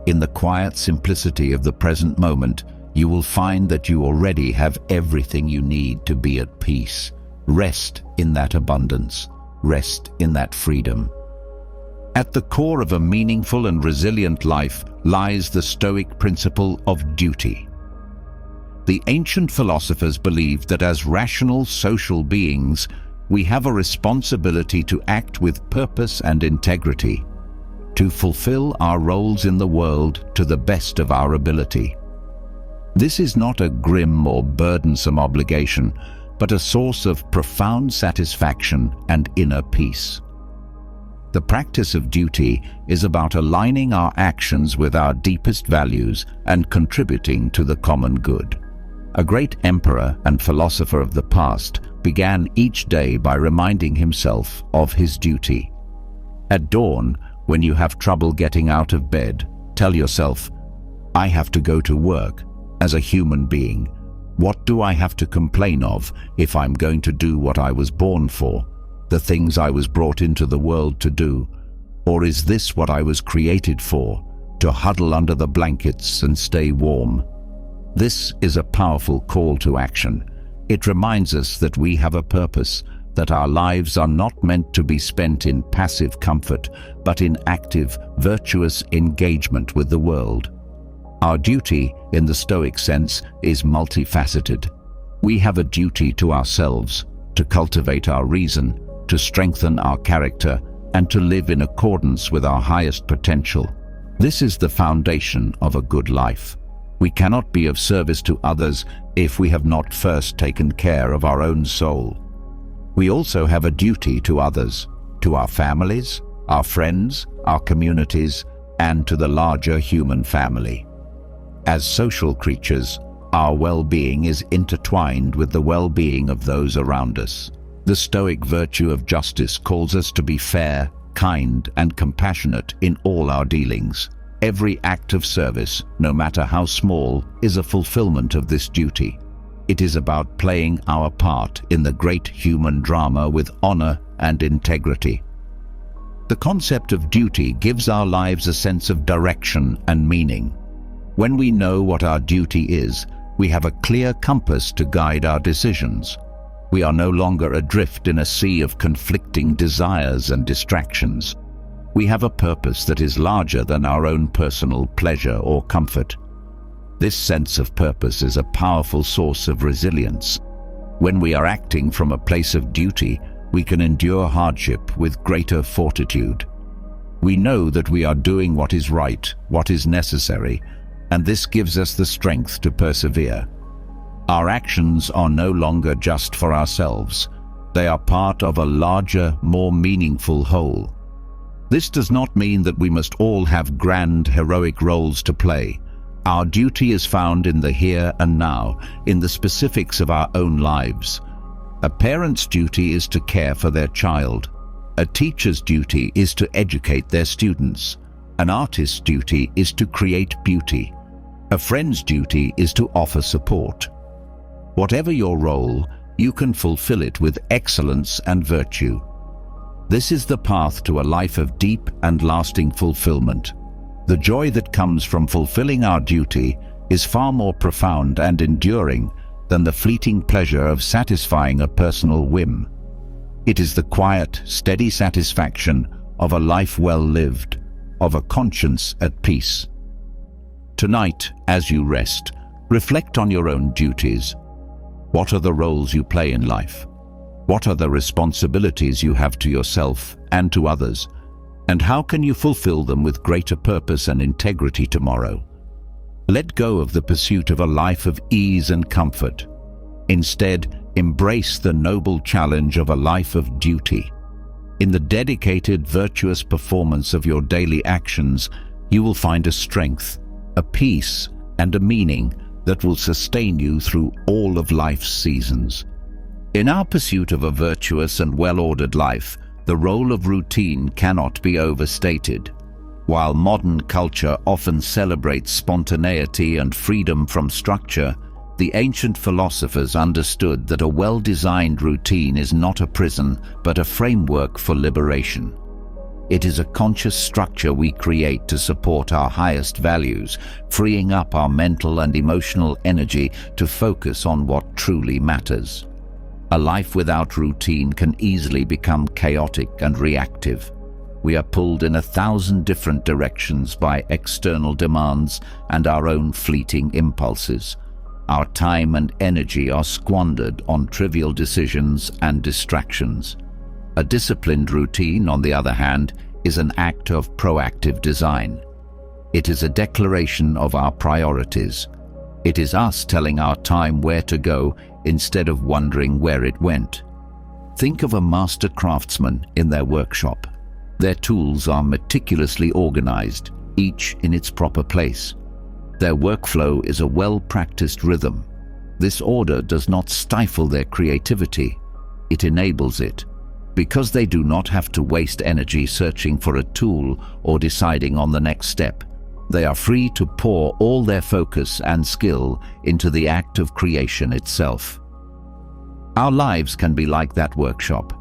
In the quiet simplicity of the present moment, you will find that you already have everything you need to be at peace. Rest in that abundance. Rest in that freedom. At the core of a meaningful and resilient life lies the Stoic principle of duty. The ancient philosophers believed that as rational social beings, we have a responsibility to act with purpose and integrity, to fulfill our roles in the world to the best of our ability. This is not a grim or burdensome obligation, but a source of profound satisfaction and inner peace. The practice of duty is about aligning our actions with our deepest values and contributing to the common good. A great emperor and philosopher of the past began each day by reminding himself of his duty. At dawn, when you have trouble getting out of bed, tell yourself, "I have to go to work. As a human being, what do I have to complain of if I'm going to do what I was born for? The things I was brought into the world to do? Or is this what I was created for, to huddle under the blankets and stay warm?" This is a powerful call to action. It reminds us that we have a purpose, that our lives are not meant to be spent in passive comfort, but in active, virtuous engagement with the world. Our duty, in the Stoic sense, is multifaceted. We have a duty to ourselves, to cultivate our reason, to strengthen our character, and to live in accordance with our highest potential. This is the foundation of a good life. We cannot be of service to others if we have not first taken care of our own soul. We also have a duty to others, to our families, our friends, our communities, and to the larger human family. As social creatures, our well-being is intertwined with the well-being of those around us. The Stoic virtue of justice calls us to be fair, kind, and compassionate in all our dealings. Every act of service, no matter how small, is a fulfillment of this duty. It is about playing our part in the great human drama with honor and integrity. The concept of duty gives our lives a sense of direction and meaning. When we know what our duty is, we have a clear compass to guide our decisions. We are no longer adrift in a sea of conflicting desires and distractions. We have a purpose that is larger than our own personal pleasure or comfort. This sense of purpose is a powerful source of resilience. When we are acting from a place of duty, we can endure hardship with greater fortitude. We know that we are doing what is right, what is necessary, and this gives us the strength to persevere. Our actions are no longer just for ourselves. They are part of a larger, more meaningful whole. This does not mean that we must all have grand, heroic roles to play. Our duty is found in the here and now, in the specifics of our own lives. A parent's duty is to care for their child. A teacher's duty is to educate their students. An artist's duty is to create beauty. A friend's duty is to offer support. Whatever your role, you can fulfill it with excellence and virtue. This is the path to a life of deep and lasting fulfillment. The joy that comes from fulfilling our duty is far more profound and enduring than the fleeting pleasure of satisfying a personal whim. It is the quiet, steady satisfaction of a life well lived, of a conscience at peace. Tonight, as you rest, reflect on your own duties. What are the roles you play in life? What are the responsibilities you have to yourself and to others? And how can you fulfill them with greater purpose and integrity tomorrow? Let go of the pursuit of a life of ease and comfort. Instead, embrace the noble challenge of a life of duty. In the dedicated, virtuous performance of your daily actions, you will find a strength, a peace, and a meaning that will sustain you through all of life's seasons. In our pursuit of a virtuous and well-ordered life, the role of routine cannot be overstated. While modern culture often celebrates spontaneity and freedom from structure, the ancient philosophers understood that a well-designed routine is not a prison, but a framework for liberation. It is a conscious structure we create to support our highest values, freeing up our mental and emotional energy to focus on what truly matters. A life without routine can easily become chaotic and reactive. We are pulled in 1,000 different directions by external demands and our own fleeting impulses. Our time and energy are squandered on trivial decisions and distractions. A disciplined routine, on the other hand, is an act of proactive design. It is a declaration of our priorities. It is us telling our time where to go instead of wondering where it went. Think of a master craftsman in their workshop. Their tools are meticulously organized, each in its proper place. Their workflow is a well-practiced rhythm. This order does not stifle their creativity, it enables it. Because they do not have to waste energy searching for a tool or deciding on the next step, they are free to pour all their focus and skill into the act of creation itself. Our lives can be like that workshop.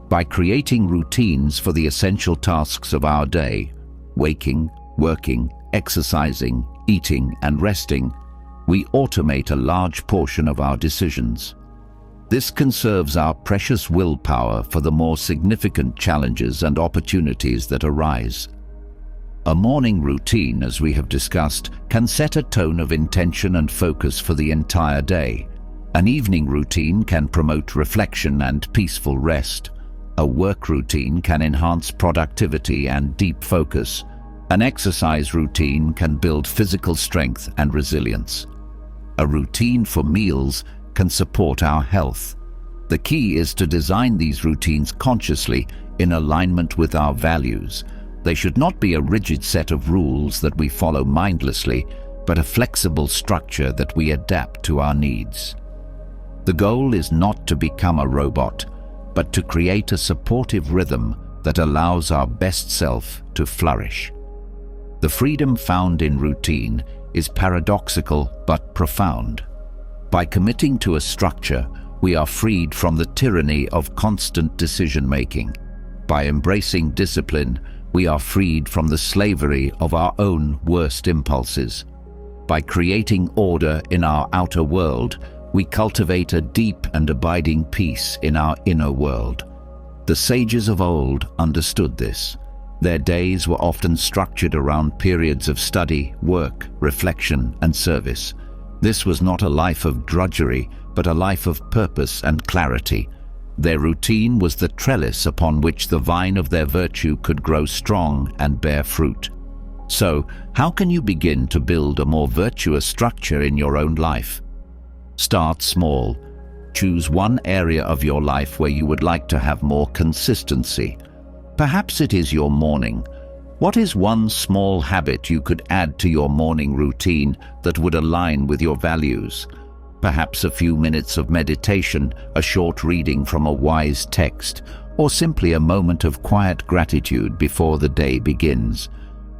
By creating routines for the essential tasks of our day, waking, working, exercising, eating, and resting, we automate a large portion of our decisions. This conserves our precious willpower for the more significant challenges and opportunities that arise. A morning routine, as we have discussed, can set a tone of intention and focus for the entire day. An evening routine can promote reflection and peaceful rest. A work routine can enhance productivity and deep focus. An exercise routine can build physical strength and resilience. A routine for meals can support our health. The key is to design these routines consciously in alignment with our values. They should not be a rigid set of rules that we follow mindlessly, but a flexible structure that we adapt to our needs. The goal is not to become a robot, but to create a supportive rhythm that allows our best self to flourish. The freedom found in routine is paradoxical but profound. By committing to a structure, we are freed from the tyranny of constant decision-making. By embracing discipline, we are freed from the slavery of our own worst impulses. By creating order in our outer world, we cultivate a deep and abiding peace in our inner world. The sages of old understood this. Their days were often structured around periods of study, work, reflection, and service. This was not a life of drudgery, but a life of purpose and clarity. Their routine was the trellis upon which the vine of their virtue could grow strong and bear fruit. So, how can you begin to build a more virtuous structure in your own life? Start small. Choose one area of your life where you would like to have more consistency. Perhaps it is your morning. What is one small habit you could add to your morning routine that would align with your values? Perhaps a few minutes of meditation, a short reading from a wise text, or simply a moment of quiet gratitude before the day begins.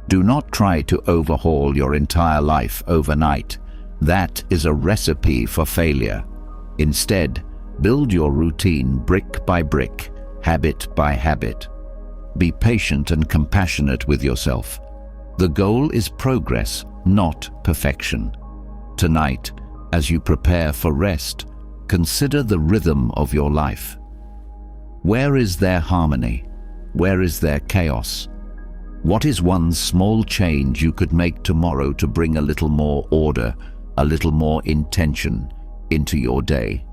Do not try to overhaul your entire life overnight. That is a recipe for failure. Instead, build your routine brick by brick, habit by habit. Be patient and compassionate with yourself. The goal is progress, not perfection. Tonight, as you prepare for rest, consider the rhythm of your life. Where is there harmony? Where is there chaos? What is one small change you could make tomorrow to bring a little more order, a little more intention into your day?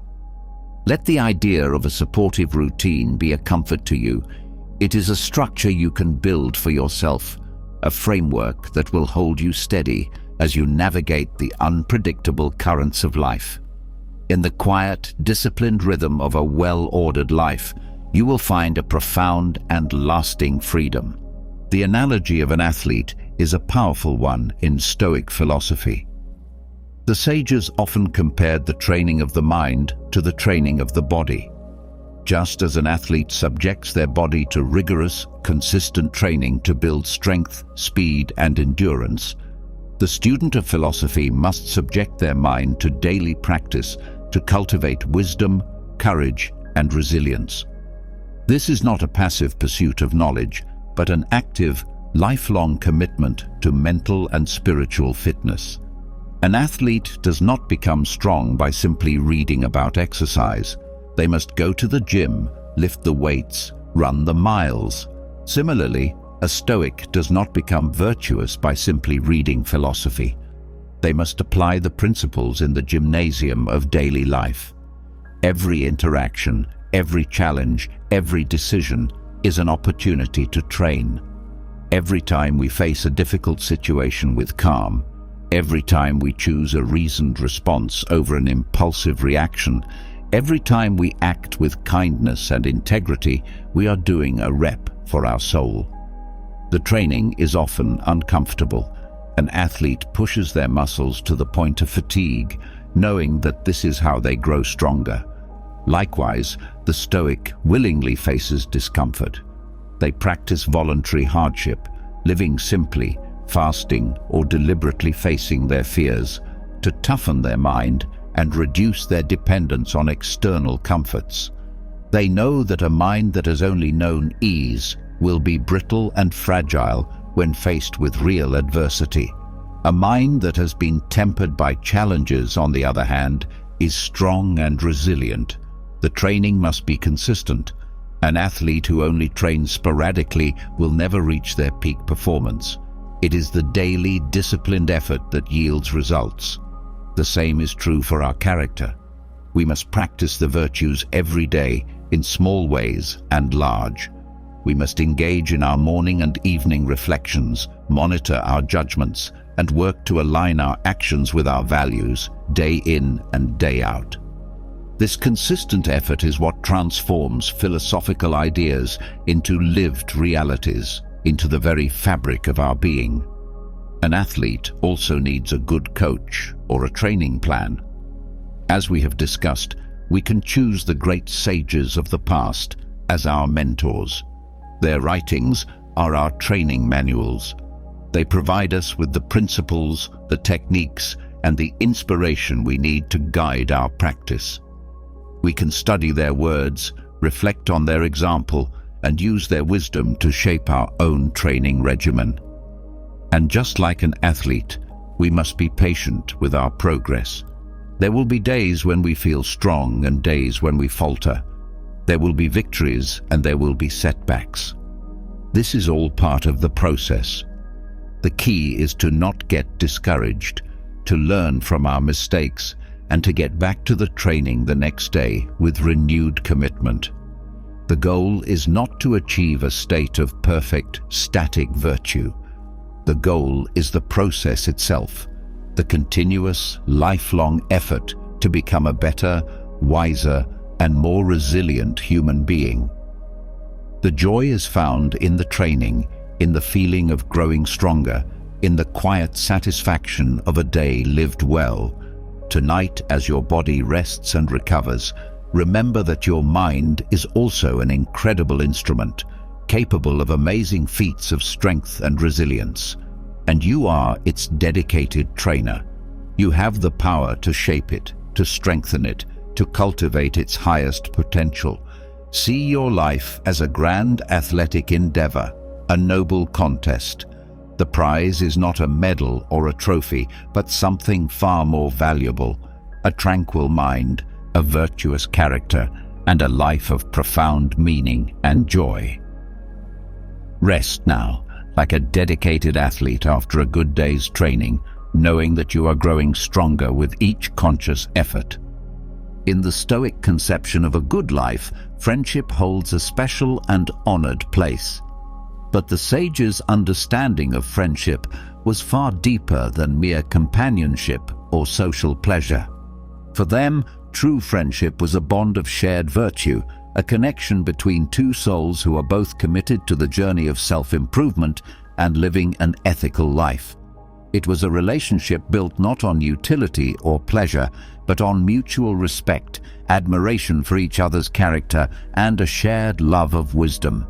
Let the idea of a supportive routine be a comfort to you. It is a structure you can build for yourself, a framework that will hold you steady as you navigate the unpredictable currents of life. In the quiet, disciplined rhythm of a well-ordered life, you will find a profound and lasting freedom. The analogy of an athlete is a powerful one in Stoic philosophy. The sages often compared the training of the mind to the training of the body. Just as an athlete subjects their body to rigorous, consistent training to build strength, speed, and endurance, the student of philosophy must subject their mind to daily practice to cultivate wisdom, courage, and resilience. This is not a passive pursuit of knowledge, but an active, lifelong commitment to mental and spiritual fitness. An athlete does not become strong by simply reading about exercise. They must go to the gym, lift the weights, run the miles. Similarly, a Stoic does not become virtuous by simply reading philosophy. They must apply the principles in the gymnasium of daily life. Every interaction, every challenge, every decision is an opportunity to train. Every time we face a difficult situation with calm, every time we choose a reasoned response over an impulsive reaction, every time we act with kindness and integrity, we are doing a rep for our soul. The training is often uncomfortable. An athlete pushes their muscles to the point of fatigue, knowing that this is how they grow stronger. Likewise, the Stoic willingly faces discomfort. They practice voluntary hardship, living simply, fasting, or deliberately facing their fears, to toughen their mind and reduce their dependence on external comforts. They know that a mind that has only known ease will be brittle and fragile when faced with real adversity. A mind that has been tempered by challenges, on the other hand, is strong and resilient. The training must be consistent. An athlete who only trains sporadically will never reach their peak performance. It is the daily, disciplined effort that yields results. The same is true for our character. We must practice the virtues every day, in small ways and large. We must engage in our morning and evening reflections, monitor our judgments, and work to align our actions with our values, day in and day out. This consistent effort is what transforms philosophical ideas into lived realities, into the very fabric of our being. An athlete also needs a good coach or a training plan. As we have discussed, we can choose the great sages of the past as our mentors. Their writings are our training manuals. They provide us with the principles, the techniques, and the inspiration we need to guide our practice. We can study their words, reflect on their example, and use their wisdom to shape our own training regimen. And just like an athlete, we must be patient with our progress. There will be days when we feel strong and days when we falter. There will be victories and there will be setbacks. This is all part of the process. The key is to not get discouraged, to learn from our mistakes, and to get back to the training the next day with renewed commitment. The goal is not to achieve a state of perfect, static virtue. The goal is the process itself, the continuous, lifelong effort to become a better, wiser, and more resilient human being. The joy is found in the training, in the feeling of growing stronger, in the quiet satisfaction of a day lived well. Tonight, as your body rests and recovers, remember that your mind is also an incredible instrument, capable of amazing feats of strength and resilience. And you are its dedicated trainer. You have the power to shape it, to strengthen it, to cultivate its highest potential. See your life as a grand athletic endeavor, a noble contest. The prize is not a medal or a trophy, but something far more valuable: a tranquil mind, a virtuous character, and a life of profound meaning and joy. Rest now, like a dedicated athlete after a good day's training, knowing that you are growing stronger with each conscious effort. In the Stoic conception of a good life, friendship holds a special and honored place. But the sages' understanding of friendship was far deeper than mere companionship or social pleasure. For them, true friendship was a bond of shared virtue, a connection between two souls who are both committed to the journey of self-improvement and living an ethical life. It was a relationship built not on utility or pleasure, but on mutual respect, admiration for each other's character, and a shared love of wisdom.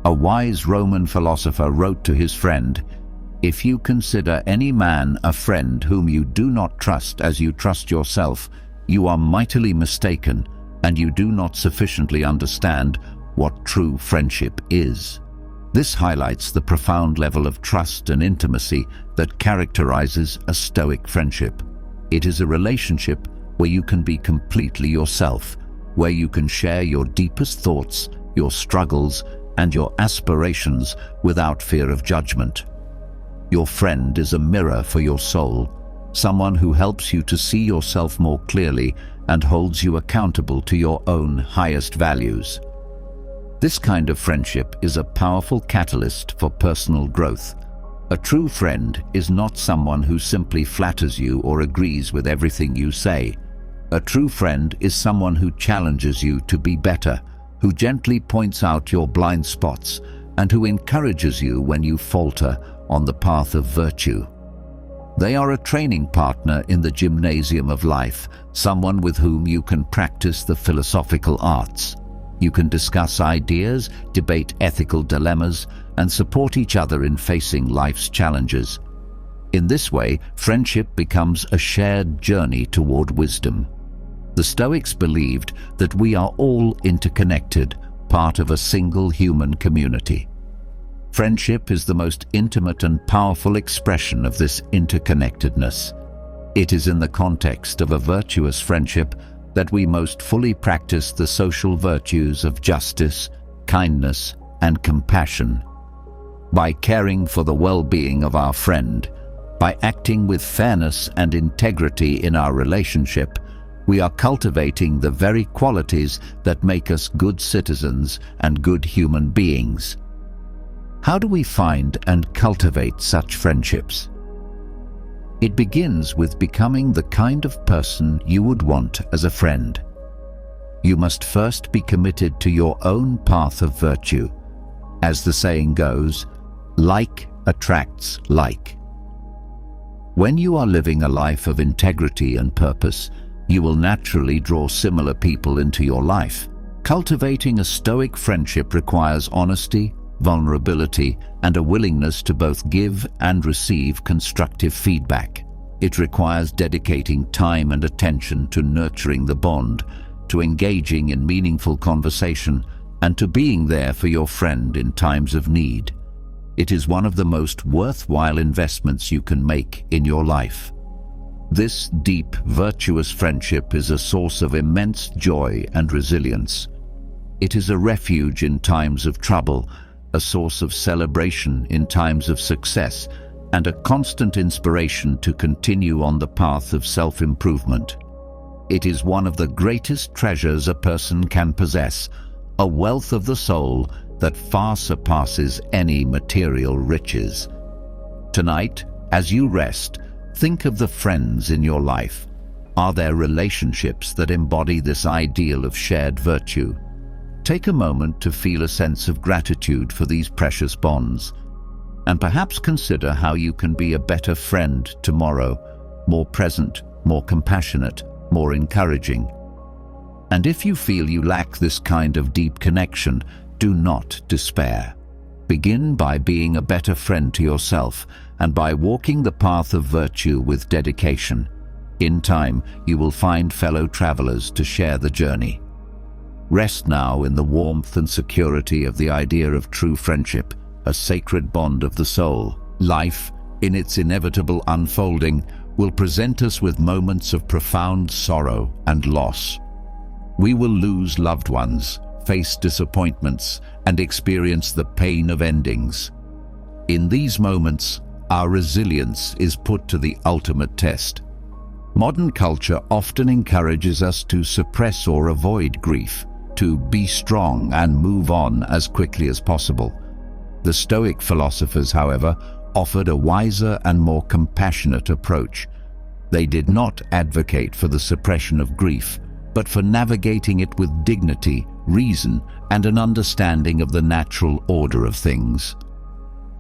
A wise Roman philosopher wrote to his friend, "If you consider any man a friend whom you do not trust as you trust yourself, you are mightily mistaken, and you do not sufficiently understand what true friendship is." This highlights the profound level of trust and intimacy that characterizes a Stoic friendship. It is a relationship where you can be completely yourself, where you can share your deepest thoughts, your struggles, and your aspirations without fear of judgment. Your friend is a mirror for your soul, someone who helps you to see yourself more clearly and holds you accountable to your own highest values. This kind of friendship is a powerful catalyst for personal growth. A true friend is not someone who simply flatters you or agrees with everything you say. A true friend is someone who challenges you to be better, who gently points out your blind spots, and who encourages you when you falter on the path of virtue. They are a training partner in the gymnasium of life, someone with whom you can practice the philosophical arts. You can discuss ideas, debate ethical dilemmas, and support each other in facing life's challenges. In this way, friendship becomes a shared journey toward wisdom. The Stoics believed that we are all interconnected, part of a single human community. Friendship is the most intimate and powerful expression of this interconnectedness. It is in the context of a virtuous friendship that we most fully practice the social virtues of justice, kindness, and compassion. By caring for the well-being of our friend, by acting with fairness and integrity in our relationship, we are cultivating the very qualities that make us good citizens and good human beings. How do we find and cultivate such friendships? It begins with becoming the kind of person you would want as a friend. You must first be committed to your own path of virtue. As the saying goes, like attracts like. When you are living a life of integrity and purpose, you will naturally draw similar people into your life. Cultivating a Stoic friendship requires honesty, vulnerability, and a willingness to both give and receive constructive feedback. It requires dedicating time and attention to nurturing the bond, to engaging in meaningful conversation, and to being there for your friend in times of need. It is one of the most worthwhile investments you can make in your life. This deep, virtuous friendship is a source of immense joy and resilience. It is a refuge in times of trouble, a source of celebration in times of success, and a constant inspiration to continue on the path of self-improvement. It is one of the greatest treasures a person can possess, a wealth of the soul that far surpasses any material riches. Tonight, as you rest, think of the friends in your life. Are there relationships that embody this ideal of shared virtue? Take a moment to feel a sense of gratitude for these precious bonds, and perhaps consider how you can be a better friend tomorrow, more present, more compassionate, more encouraging. And if you feel you lack this kind of deep connection, do not despair. Begin by being a better friend to yourself and by walking the path of virtue with dedication. In time, you will find fellow travelers to share the journey. Rest now in the warmth and security of the idea of true friendship, a sacred bond of the soul. Life, in its inevitable unfolding, will present us with moments of profound sorrow and loss. We will lose loved ones, face disappointments, and experience the pain of endings. In these moments, our resilience is put to the ultimate test. Modern culture often encourages us to suppress or avoid grief, to be strong and move on as quickly as possible. The Stoic philosophers, however, offered a wiser and more compassionate approach. They did not advocate for the suppression of grief, but for navigating it with dignity, reason, and an understanding of the natural order of things.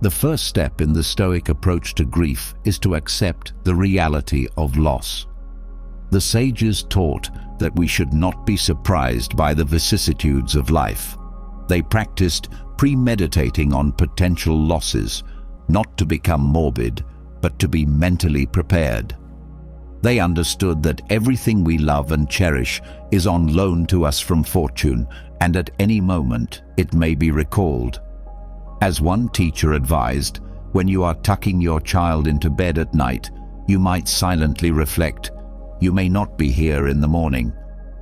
The first step in the Stoic approach to grief is to accept the reality of loss. The sages taught that we should not be surprised by the vicissitudes of life. They practiced premeditating on potential losses, not to become morbid, but to be mentally prepared. They understood that everything we love and cherish is on loan to us from fortune, and at any moment it may be recalled. As one teacher advised, when you are tucking your child into bed at night, you might silently reflect, "You may not be here in the morning."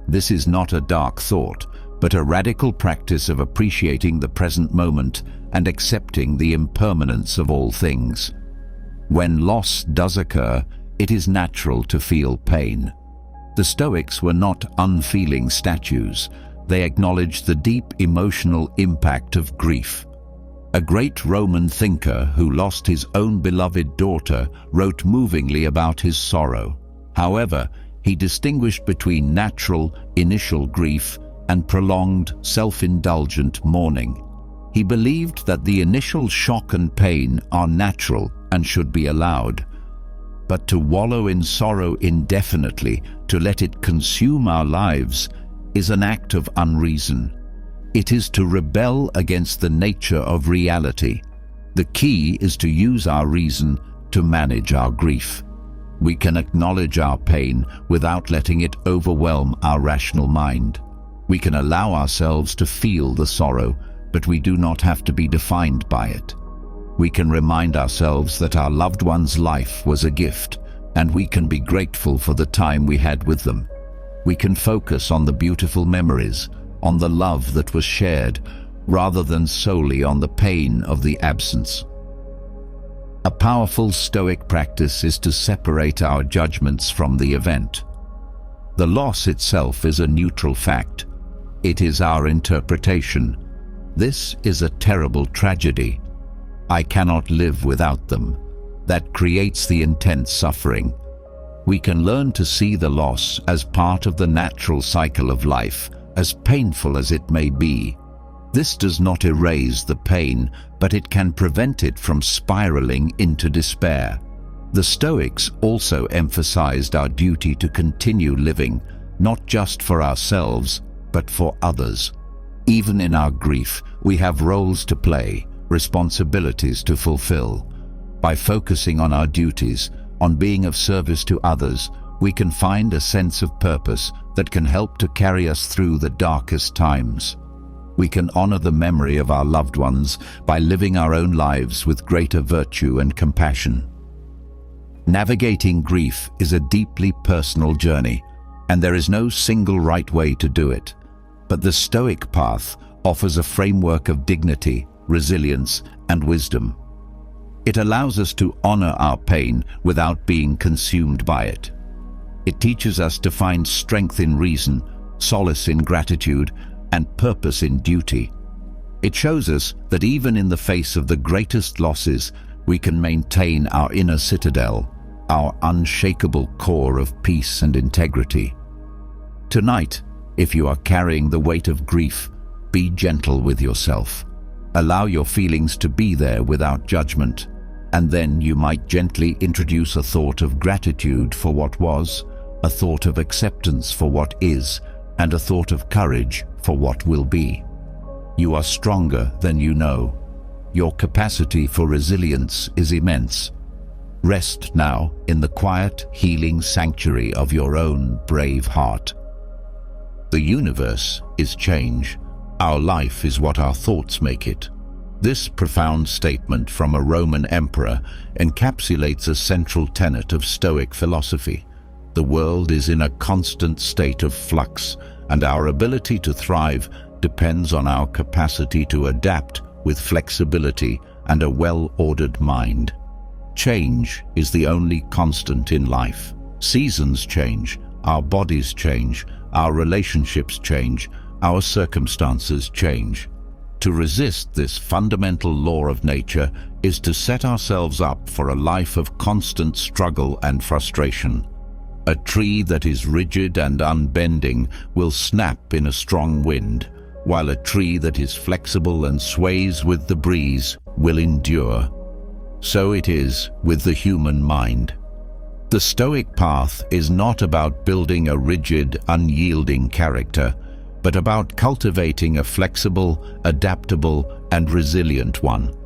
This is not a dark thought, but a radical practice of appreciating the present moment and accepting the impermanence of all things. When loss does occur, it is natural to feel pain. The Stoics were not unfeeling statues. They acknowledged the deep emotional impact of grief. A great Roman thinker who lost his own beloved daughter wrote movingly about his sorrow. However, he distinguished between natural, initial grief and prolonged, self-indulgent mourning. He believed that the initial shock and pain are natural and should be allowed. But to wallow in sorrow indefinitely, to let it consume our lives, is an act of unreason. It is to rebel against the nature of reality. The key is to use our reason to manage our grief. We can acknowledge our pain without letting it overwhelm our rational mind. We can allow ourselves to feel the sorrow, but we do not have to be defined by it. We can remind ourselves that our loved one's life was a gift, and we can be grateful for the time we had with them. We can focus on the beautiful memories, on the love that was shared, rather than solely on the pain of the absence. A powerful Stoic practice is to separate our judgments from the event. The loss itself is a neutral fact. It is our interpretation. This is a terrible tragedy. I cannot live without them. That creates the intense suffering. We can learn to see the loss as part of the natural cycle of life, as painful as it may be. This does not erase the pain, but it can prevent it from spiraling into despair. The Stoics also emphasized our duty to continue living, not just for ourselves, but for others. Even in our grief, we have roles to play, responsibilities to fulfill. By focusing on our duties, on being of service to others, we can find a sense of purpose that can help to carry us through the darkest times. We can honor the memory of our loved ones by living our own lives with greater virtue and compassion. Navigating grief is a deeply personal journey, and there is no single right way to do it. But the Stoic path offers a framework of dignity, resilience, and wisdom. It allows us to honor our pain without being consumed by it. It teaches us to find strength in reason, solace in gratitude, and purpose in duty. It shows us that even in the face of the greatest losses, we can maintain our inner citadel, our unshakable core of peace and integrity. Tonight, if you are carrying the weight of grief, be gentle with yourself. Allow your feelings to be there without judgment, and then you might gently introduce a thought of gratitude for what was, a thought of acceptance for what is, and a thought of courage for what will be. You are stronger than you know. Your capacity for resilience is immense. Rest now in the quiet, healing sanctuary of your own brave heart. The universe is change. Our life is what our thoughts make it. This profound statement from a Roman emperor encapsulates a central tenet of Stoic philosophy. The world is in a constant state of flux, and our ability to thrive depends on our capacity to adapt with flexibility and a well-ordered mind. Change is the only constant in life. Seasons change, our bodies change, our relationships change, our circumstances change. To resist this fundamental law of nature is to set ourselves up for a life of constant struggle and frustration. A tree that is rigid and unbending will snap in a strong wind, while a tree that is flexible and sways with the breeze will endure. So it is with the human mind. The Stoic path is not about building a rigid, unyielding character, but about cultivating a flexible, adaptable, and resilient one.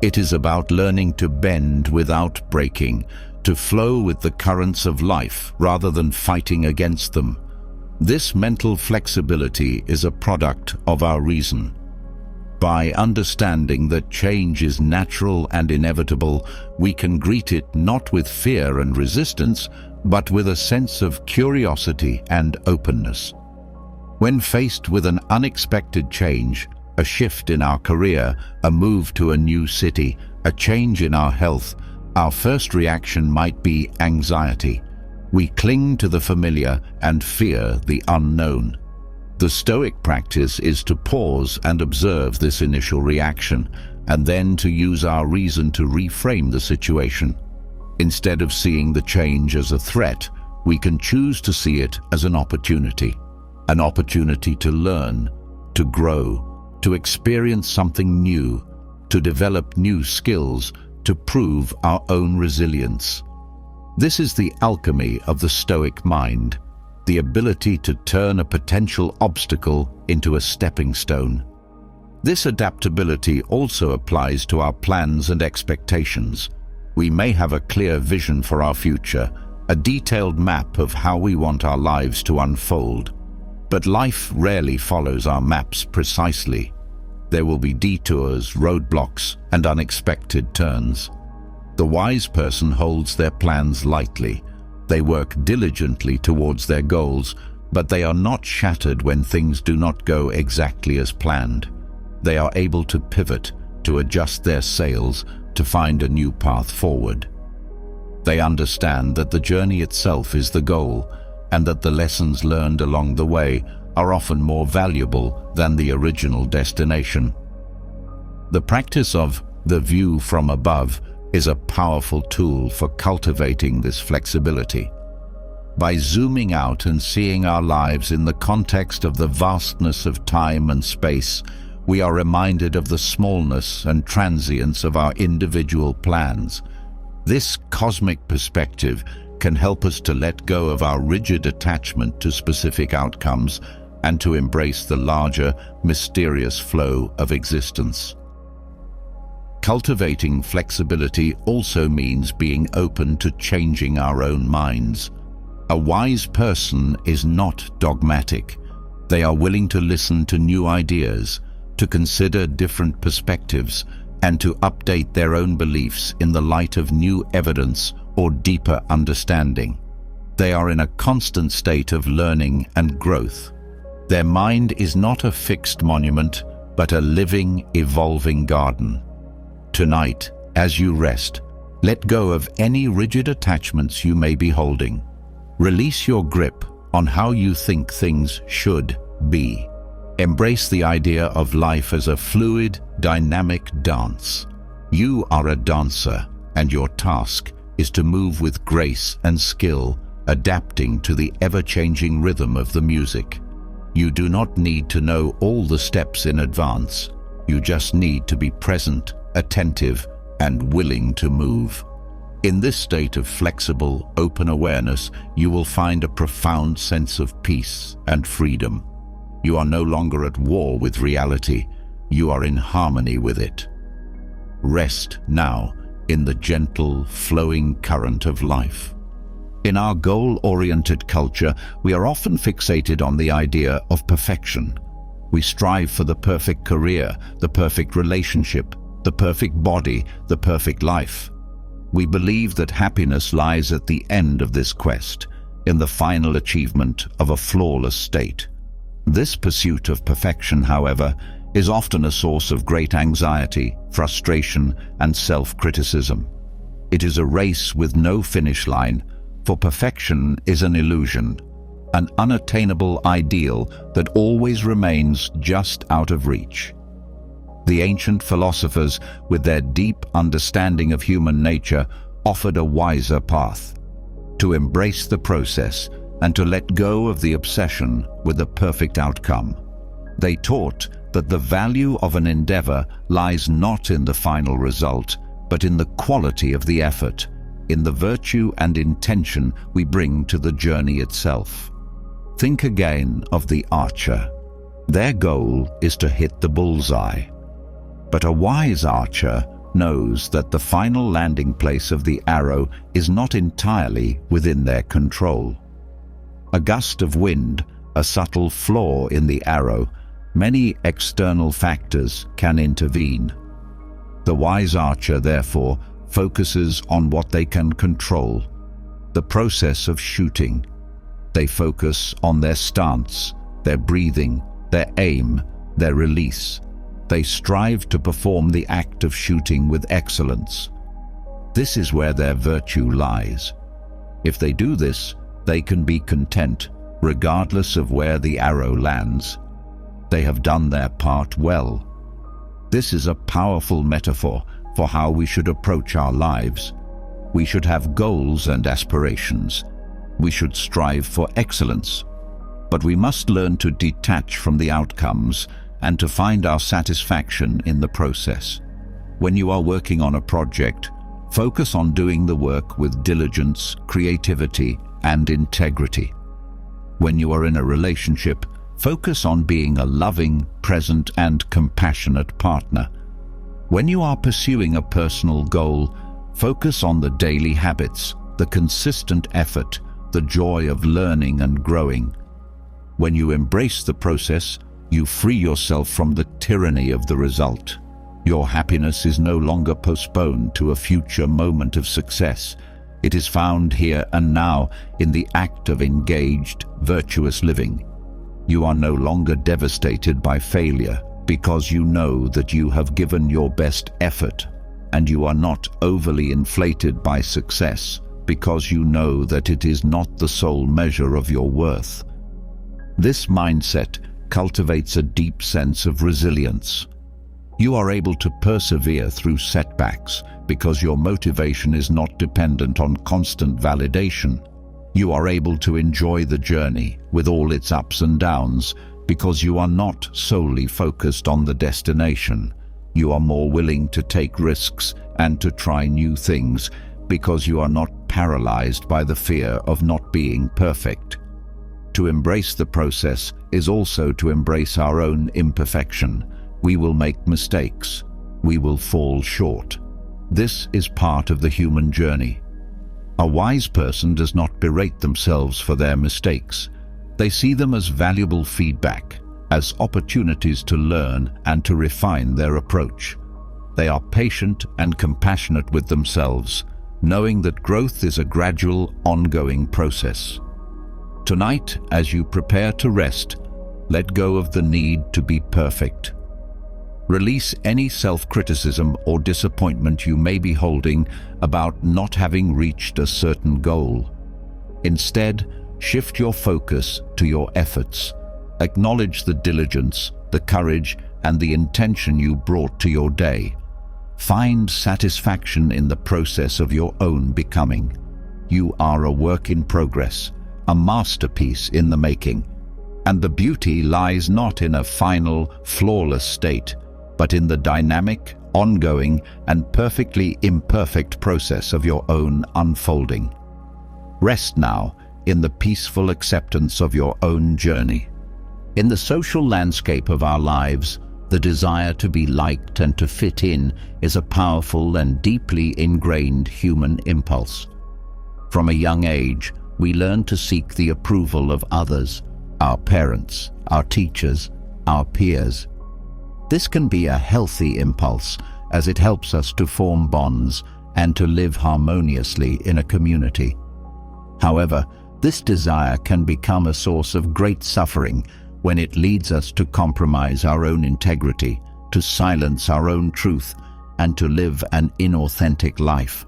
It is about learning to bend without breaking, to flow with the currents of life rather than fighting against them. This mental flexibility is a product of our reason. By understanding that change is natural and inevitable, we can greet it not with fear and resistance, but with a sense of curiosity and openness. When faced with an unexpected change, a shift in our career, a move to a new city, a change in our health, our first reaction might be anxiety. We cling to the familiar and fear the unknown. The Stoic practice is to pause and observe this initial reaction, and then to use our reason to reframe the situation. Instead of seeing the change as a threat, we can choose to see it as an opportunity to learn, to grow, to experience something new, to develop new skills, to prove our own resilience. This is the alchemy of the Stoic mind, the ability to turn a potential obstacle into a stepping stone. This adaptability also applies to our plans and expectations. We may have a clear vision for our future, a detailed map of how we want our lives to unfold. But life rarely follows our maps precisely. There will be detours, roadblocks, and unexpected turns. The wise person holds their plans lightly. They work diligently towards their goals, but they are not shattered when things do not go exactly as planned. They are able to pivot, to adjust their sails, to find a new path forward. They understand that the journey itself is the goal, and that the lessons learned along the way are often more valuable than the original destination. The practice of the view from above is a powerful tool for cultivating this flexibility. By zooming out and seeing our lives in the context of the vastness of time and space, we are reminded of the smallness and transience of our individual plans. This cosmic perspective can help us to let go of our rigid attachment to specific outcomes and to embrace the larger, mysterious flow of existence. Cultivating flexibility also means being open to changing our own minds. A wise person is not dogmatic. They are willing to listen to new ideas, to consider different perspectives, and to update their own beliefs in the light of new evidence or deeper understanding. They are in a constant state of learning and growth. Their mind is not a fixed monument, but a living, evolving garden. Tonight, as you rest, let go of any rigid attachments you may be holding. Release your grip on how you think things should be. Embrace the idea of life as a fluid, dynamic dance. You are a dancer, and your task is to move with grace and skill, adapting to the ever-changing rhythm of the music. You do not need to know all the steps in advance. You just need to be present, attentive, and willing to move. In this state of flexible, open awareness, you will find a profound sense of peace and freedom. You are no longer at war with reality. You are in harmony with it. Rest now in the gentle, flowing current of life. In our goal-oriented culture, we are often fixated on the idea of perfection. We strive for the perfect career, the perfect relationship, the perfect body, the perfect life. We believe that happiness lies at the end of this quest, in the final achievement of a flawless state. This pursuit of perfection, however, is often a source of great anxiety, frustration, and self-criticism. It is a race with no finish line, for perfection is an illusion, an unattainable ideal that always remains just out of reach. The ancient philosophers, with their deep understanding of human nature, offered a wiser path: to embrace the process and to let go of the obsession with a perfect outcome. They taught that the value of an endeavor lies not in the final result, but in the quality of the effort, in the virtue and intention we bring to the journey itself. Think again of the archer. Their goal is to hit the bullseye. But a wise archer knows that the final landing place of the arrow is not entirely within their control. A gust of wind, a subtle flaw in the arrow, many external factors can intervene. The wise archer, therefore, focuses on what they can control, the process of shooting. They focus on their stance, their breathing, their aim, their release. They strive to perform the act of shooting with excellence. This is where their virtue lies. If they do this, they can be content, regardless of where the arrow lands. They have done their part well. This is a powerful metaphor for how we should approach our lives. We should have goals and aspirations. We should strive for excellence. But we must learn to detach from the outcomes and to find our satisfaction in the process. When you are working on a project, focus on doing the work with diligence, creativity, and integrity. When you are in a relationship, focus on being a loving, present, and compassionate partner. When you are pursuing a personal goal, focus on the daily habits, the consistent effort, the joy of learning and growing. When you embrace the process, you free yourself from the tyranny of the result. Your happiness is no longer postponed to a future moment of success. It is found here and now in the act of engaged, virtuous living. You are no longer devastated by failure because you know that you have given your best effort, and you are not overly inflated by success because you know that it is not the sole measure of your worth. This mindset cultivates a deep sense of resilience. You are able to persevere through setbacks because your motivation is not dependent on constant validation. You are able to enjoy the journey with all its ups and downs because you are not solely focused on the destination. You are more willing to take risks and to try new things because you are not paralyzed by the fear of not being perfect. To embrace the process is also to embrace our own imperfection. We will make mistakes. We will fall short. This is part of the human journey. A wise person does not berate themselves for their mistakes. They see them as valuable feedback, as opportunities to learn and to refine their approach. They are patient and compassionate with themselves, knowing that growth is a gradual, ongoing process. Tonight, as you prepare to rest, let go of the need to be perfect. Release any self-criticism or disappointment you may be holding about not having reached a certain goal. Instead, shift your focus to your efforts. Acknowledge the diligence, the courage, and the intention you brought to your day. Find satisfaction in the process of your own becoming. You are a work in progress, a masterpiece in the making. And the beauty lies not in a final, flawless state, but in the dynamic, ongoing, and perfectly imperfect process of your own unfolding. Rest now in the peaceful acceptance of your own journey. In the social landscape of our lives, The desire to be liked and to fit in is a powerful and deeply ingrained human impulse. From a young age, we learn to seek the approval of others, our parents, our teachers, our peers. This can be a healthy impulse, as it helps us to form bonds and to live harmoniously in a community. However, this desire can become a source of great suffering when it leads us to compromise our own integrity, to silence our own truth, and to live an inauthentic life.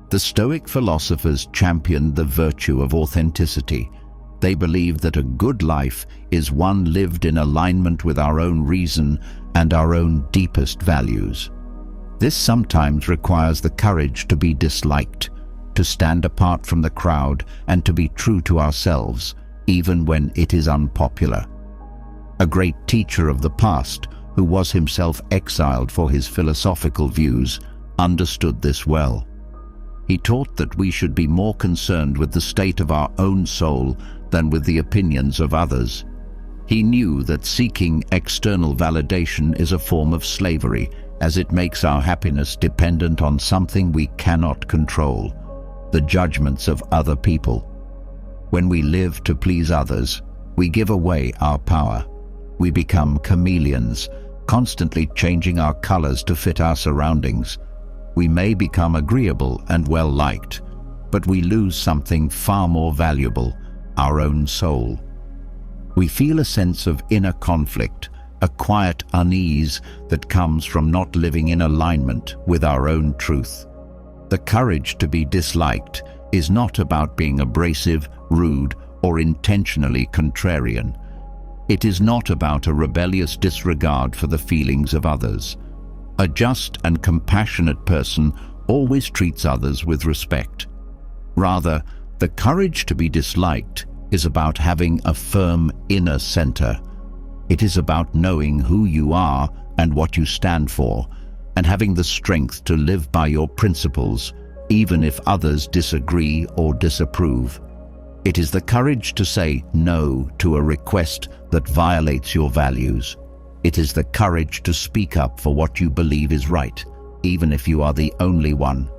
The Stoic philosophers championed the virtue of authenticity. They believed that a good life is one lived in alignment with our own reason and our own deepest values. This sometimes requires the courage to be disliked, to stand apart from the crowd, and to be true to ourselves, even when it is unpopular. A great teacher of the past, who was himself exiled for his philosophical views, understood this well. He taught that we should be more concerned with the state of our own soul than with the opinions of others. He knew that seeking external validation is a form of slavery, as it makes our happiness dependent on something we cannot control, the judgments of other people. When we live to please others, we give away our power. We become chameleons, constantly changing our colors to fit our surroundings. We may become agreeable and well-liked, but we lose something far more valuable, our own soul. We feel a sense of inner conflict, a quiet unease that comes from not living in alignment with our own truth. The courage to be disliked is not about being abrasive, rude, or intentionally contrarian. It is not about a rebellious disregard for the feelings of others. A just and compassionate person always treats others with respect. Rather, the courage to be disliked is about having a firm inner center. It is about knowing who you are and what you stand for, and having the strength to live by your principles, even if others disagree or disapprove. It is the courage to say no to a request that violates your values. It is the courage to speak up for what you believe is right, even if you are the only one.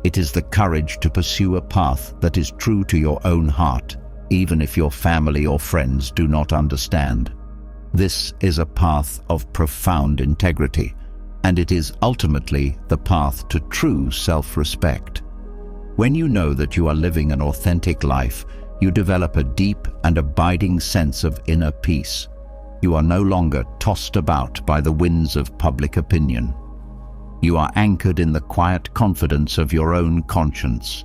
It is the courage to pursue a path that is true to your own heart, even if your family or friends do not understand. This is a path of profound integrity, and it is ultimately the path to true self-respect. When you know that you are living an authentic life, you develop a deep and abiding sense of inner peace. You are no longer tossed about by the winds of public opinion. You are anchored in the quiet confidence of your own conscience.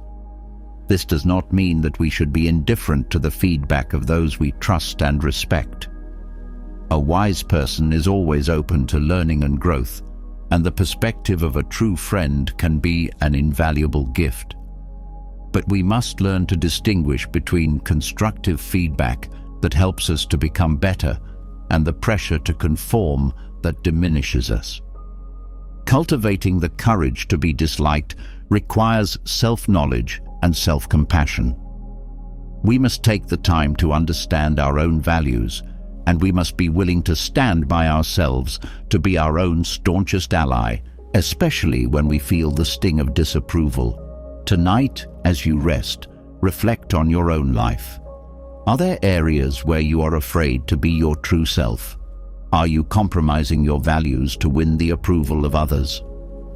This does not mean that we should be indifferent to the feedback of those we trust and respect. A wise person is always open to learning and growth, and the perspective of a true friend can be an invaluable gift. But we must learn to distinguish between constructive feedback that helps us to become better and the pressure to conform that diminishes us. Cultivating the courage to be disliked requires self-knowledge and self-compassion. We must take the time to understand our own values, and we must be willing to stand by ourselves to be our own staunchest ally, especially when we feel the sting of disapproval. Tonight, as you rest, reflect on your own life. Are there areas where you are afraid to be your true self? Are you compromising your values to win the approval of others?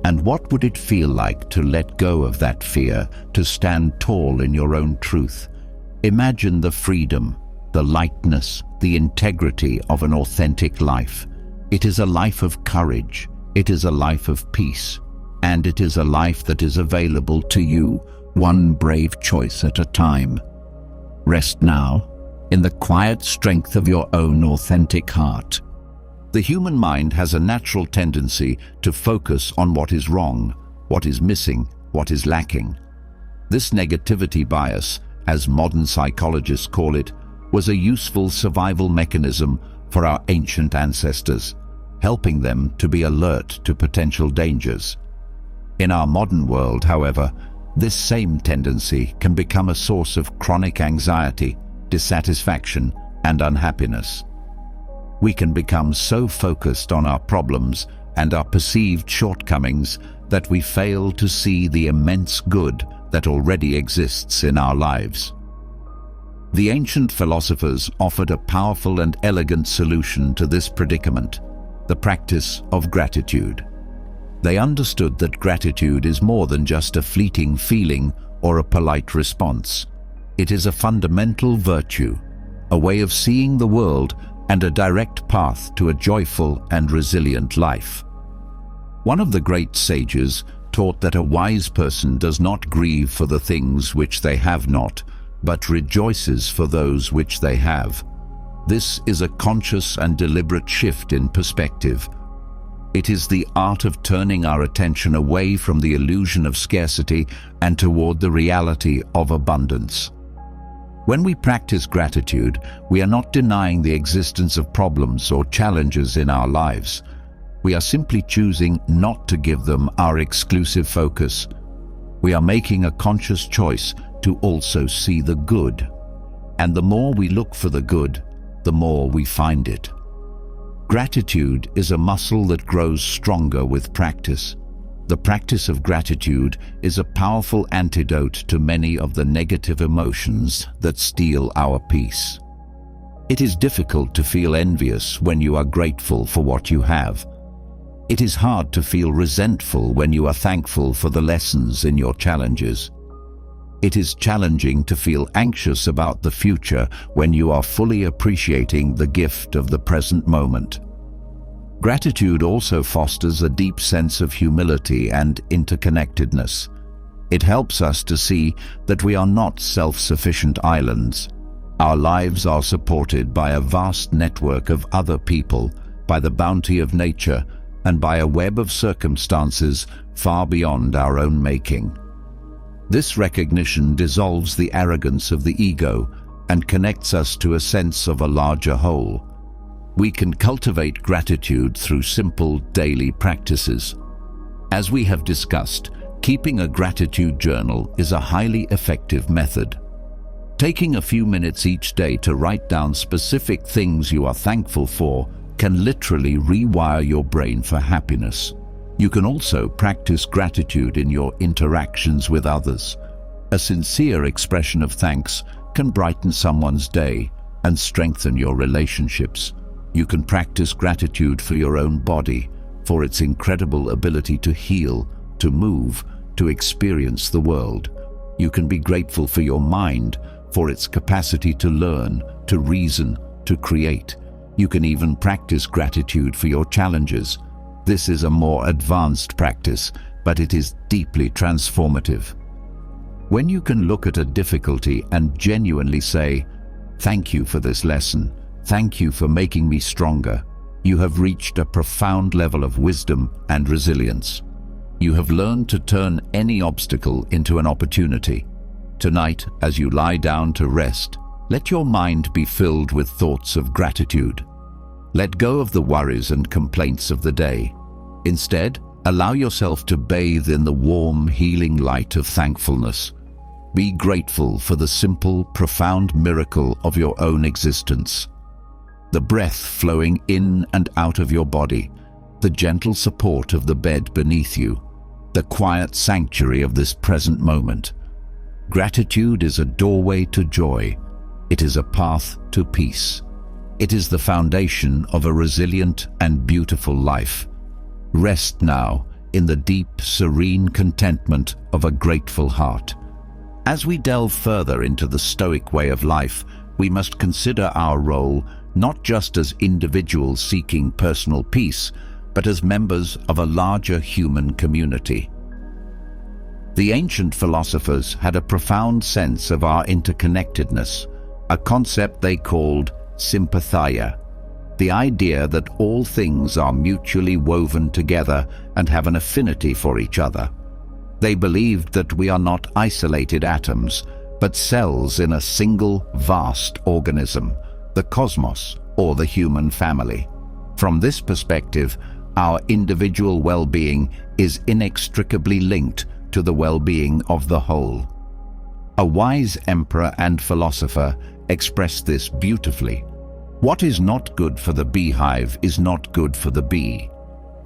And what would it feel like to let go of that fear, to stand tall in your own truth? Imagine the freedom, the lightness, the integrity of an authentic life. It is a life of courage, it is a life of peace, and it is a life that is available to you, one brave choice at a time. Rest now, in the quiet strength of your own authentic heart. The human mind has a natural tendency to focus on what is wrong, what is missing, what is lacking. This negativity bias, as modern psychologists call it, was a useful survival mechanism for our ancient ancestors, helping them to be alert to potential dangers. In our modern world, however, this same tendency can become a source of chronic anxiety, dissatisfaction, and unhappiness. we can become so focused on our problems and our perceived shortcomings that we fail to see the immense good that already exists in our lives. The ancient philosophers offered a powerful and elegant solution to this predicament: the practice of gratitude. They understood that gratitude is more than just a fleeting feeling or a polite response. It is a fundamental virtue, a way of seeing the world, and a direct path to a joyful and resilient life. One of the great sages taught that a wise person does not grieve for the things which they have not, but rejoices for those which they have. This is a conscious and deliberate shift in perspective. It is the art of turning our attention away from the illusion of scarcity and toward the reality of abundance. When we practice gratitude, we are not denying the existence of problems or challenges in our lives. We are simply choosing not to give them our exclusive focus. We are making a conscious choice to also see the good. And the more we look for the good, the more we find it. Gratitude is a muscle that grows stronger with practice. The practice of gratitude is a powerful antidote to many of the negative emotions that steal our peace. It is difficult to feel envious when you are grateful for what you have. It is hard to feel resentful when you are thankful for the lessons in your challenges. It is challenging to feel anxious about the future when you are fully appreciating the gift of the present moment. Gratitude also fosters a deep sense of humility and interconnectedness. It helps us to see that we are not self-sufficient islands. Our lives are supported by a vast network of other people, by the bounty of nature, and by a web of circumstances far beyond our own making. This recognition dissolves the arrogance of the ego and connects us to a sense of a larger whole. We can cultivate gratitude through simple daily practices. As we have discussed, keeping a gratitude journal is a highly effective method. Taking a few minutes each day to write down specific things you are thankful for can literally rewire your brain for happiness. You can also practice gratitude in your interactions with others. A sincere expression of thanks can brighten someone's day and strengthen your relationships. You can practice gratitude for your own body, for its incredible ability to heal, to move, to experience the world. You can be grateful for your mind, for its capacity to learn, to reason, to create. You can even practice gratitude for your challenges. This is a more advanced practice, but it is deeply transformative. When you can look at a difficulty and genuinely say, "Thank you for this lesson. Thank you for making me stronger," you have reached a profound level of wisdom and resilience. You have learned to turn any obstacle into an opportunity. Tonight, as you lie down to rest, let your mind be filled with thoughts of gratitude. Let go of the worries and complaints of the day. Instead, allow yourself to bathe in the warm, healing light of thankfulness. Be grateful for the simple, profound miracle of your own existence. The breath flowing in and out of your body, the gentle support of the bed beneath you, the quiet sanctuary of this present moment. Gratitude is a doorway to joy. It is a path to peace. It is the foundation of a resilient and beautiful life. Rest now in the deep, serene contentment of a grateful heart. As we delve further into the Stoic way of life, we must consider our role not just as individuals seeking personal peace, but as members of a larger human community. The ancient philosophers had a profound sense of our interconnectedness, a concept they called sympatheia, the idea that all things are mutually woven together and have an affinity for each other. They believed that we are not isolated atoms, but cells in a single, vast organism, the cosmos, or the human family. From this perspective, our individual well-being is inextricably linked to the well-being of the whole. A wise emperor and philosopher expressed this beautifully. What is not good for the beehive is not good for the bee.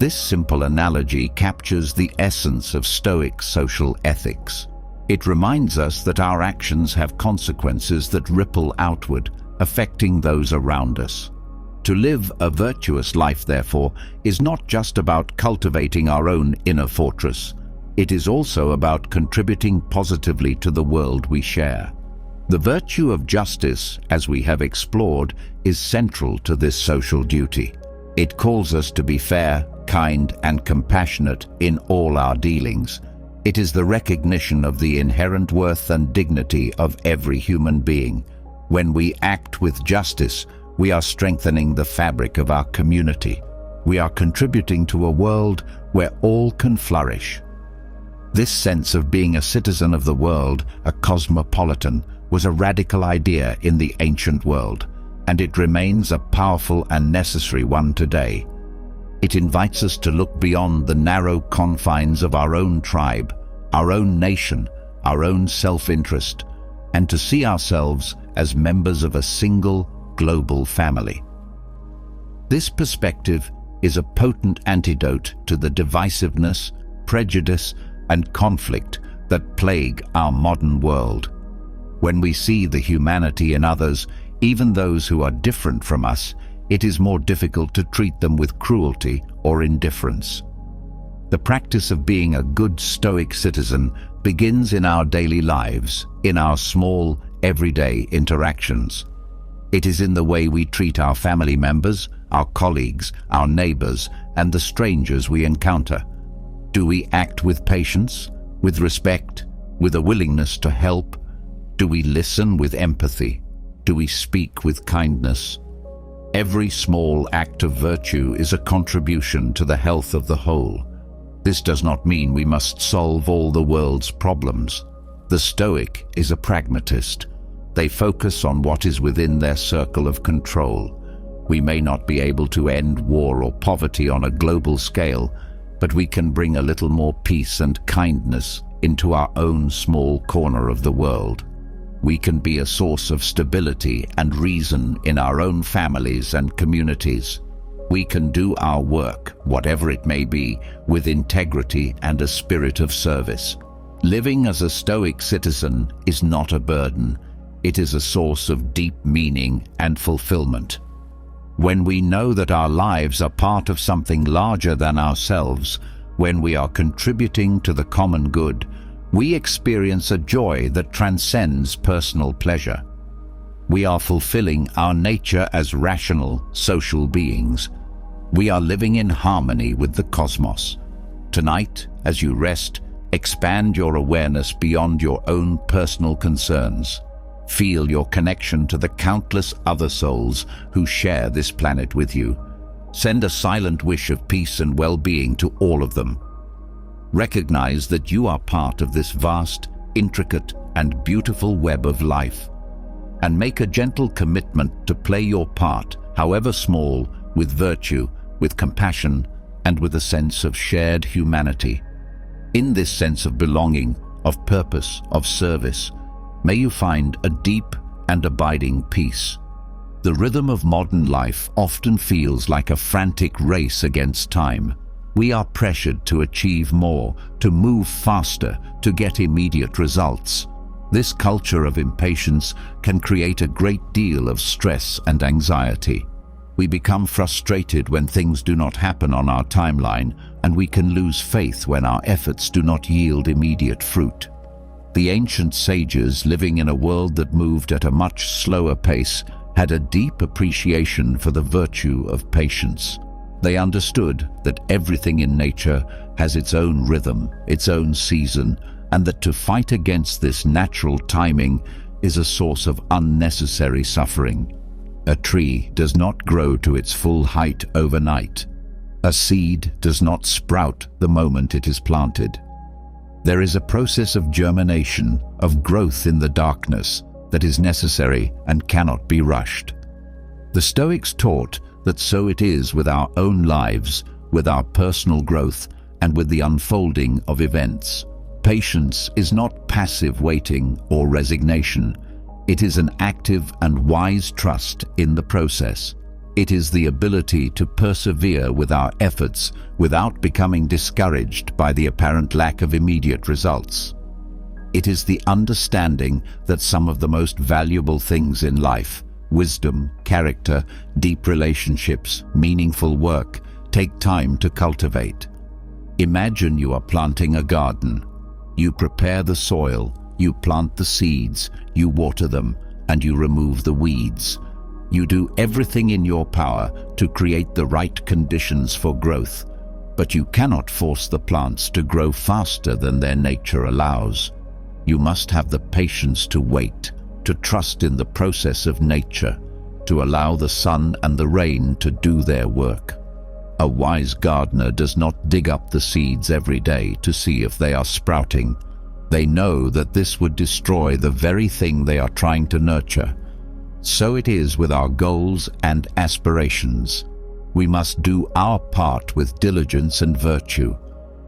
This simple analogy captures the essence of Stoic social ethics. It reminds us that our actions have consequences that ripple outward, affecting those around us. To live a virtuous life, therefore, is not just about cultivating our own inner fortress. It is also about contributing positively to the world we share. The virtue of justice, as we have explored, is central to this social duty. It calls us to be fair, kind, and compassionate in all our dealings. It is the recognition of the inherent worth and dignity of every human being. When we act with justice, we are strengthening the fabric of our community. We are contributing to a world where all can flourish. This sense of being a citizen of the world, a cosmopolitan, was a radical idea in the ancient world, and it remains a powerful and necessary one today. It invites us to look beyond the narrow confines of our own tribe, our own nation, our own self-interest, and to see ourselves as members of a single global family. This perspective is a potent antidote to the divisiveness, prejudice, and conflict that plague our modern world. When we see the humanity in others, even those who are different from us, it is more difficult to treat them with cruelty or indifference. The practice of being a good Stoic citizen begins in our daily lives, in our small, everyday interactions. It is in the way we treat our family members, our colleagues, our neighbors, and the strangers we encounter. Do we act with patience, with respect, with a willingness to help? Do we listen with empathy? Do we speak with kindness? Every small act of virtue is a contribution to the health of the whole. This does not mean we must solve all the world's problems. The Stoic is a pragmatist. They focus on what is within their circle of control. We may not be able to end war or poverty on a global scale, but we can bring a little more peace and kindness into our own small corner of the world. We can be a source of stability and reason in our own families and communities. We can do our work, whatever it may be, with integrity and a spirit of service. Living as a Stoic citizen is not a burden. It is a source of deep meaning and fulfillment. When we know that our lives are part of something larger than ourselves, when we are contributing to the common good, we experience a joy that transcends personal pleasure. We are fulfilling our nature as rational, social beings. We are living in harmony with the cosmos. Tonight, as you rest, expand your awareness beyond your own personal concerns. Feel your connection to the countless other souls who share this planet with you. Send a silent wish of peace and well-being to all of them. Recognize that you are part of this vast, intricate, and beautiful web of life, and make a gentle commitment to play your part, however small, with virtue, with compassion, and with a sense of shared humanity. In this sense of belonging, of purpose, of service, may you find a deep and abiding peace. The rhythm of modern life often feels like a frantic race against time. We are pressured to achieve more, to move faster, to get immediate results. This culture of impatience can create a great deal of stress and anxiety. We become frustrated when things do not happen on our timeline, and we can lose faith when our efforts do not yield immediate fruit. The ancient sages, living in a world that moved at a much slower pace, had a deep appreciation for the virtue of patience. They understood that everything in nature has its own rhythm, its own season, and that to fight against this natural timing is a source of unnecessary suffering. A tree does not grow to its full height overnight. A seed does not sprout the moment it is planted. There is a process of germination, of growth in the darkness, that is necessary and cannot be rushed. The Stoics taught that so it is with our own lives, with our personal growth, and with the unfolding of events. Patience is not passive waiting or resignation. It is an active and wise trust in the process. It is the ability to persevere with our efforts without becoming discouraged by the apparent lack of immediate results. It is the understanding that some of the most valuable things in life, wisdom, character, deep relationships, meaningful work, take time to cultivate. Imagine you are planting a garden. You prepare the soil, you plant the seeds, you water them, and you remove the weeds. You do everything in your power to create the right conditions for growth, but you cannot force the plants to grow faster than their nature allows. You must have the patience to wait, to trust in the process of nature, to allow the sun and the rain to do their work. A wise gardener does not dig up the seeds every day to see if they are sprouting. They know that this would destroy the very thing they are trying to nurture. So it is with our goals and aspirations. We must do our part with diligence and virtue.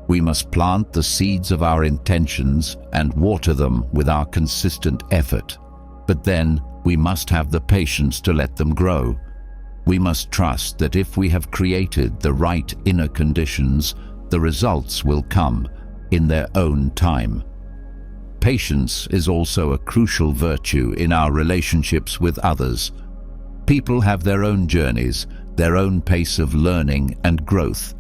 We must plant the seeds of our intentions and water them with our consistent effort. But then we must have the patience to let them grow. We must trust that if we have created the right inner conditions, the results will come in their own time. Patience is also a crucial virtue in our relationships with others. People have their own journeys, their own pace of learning and growth.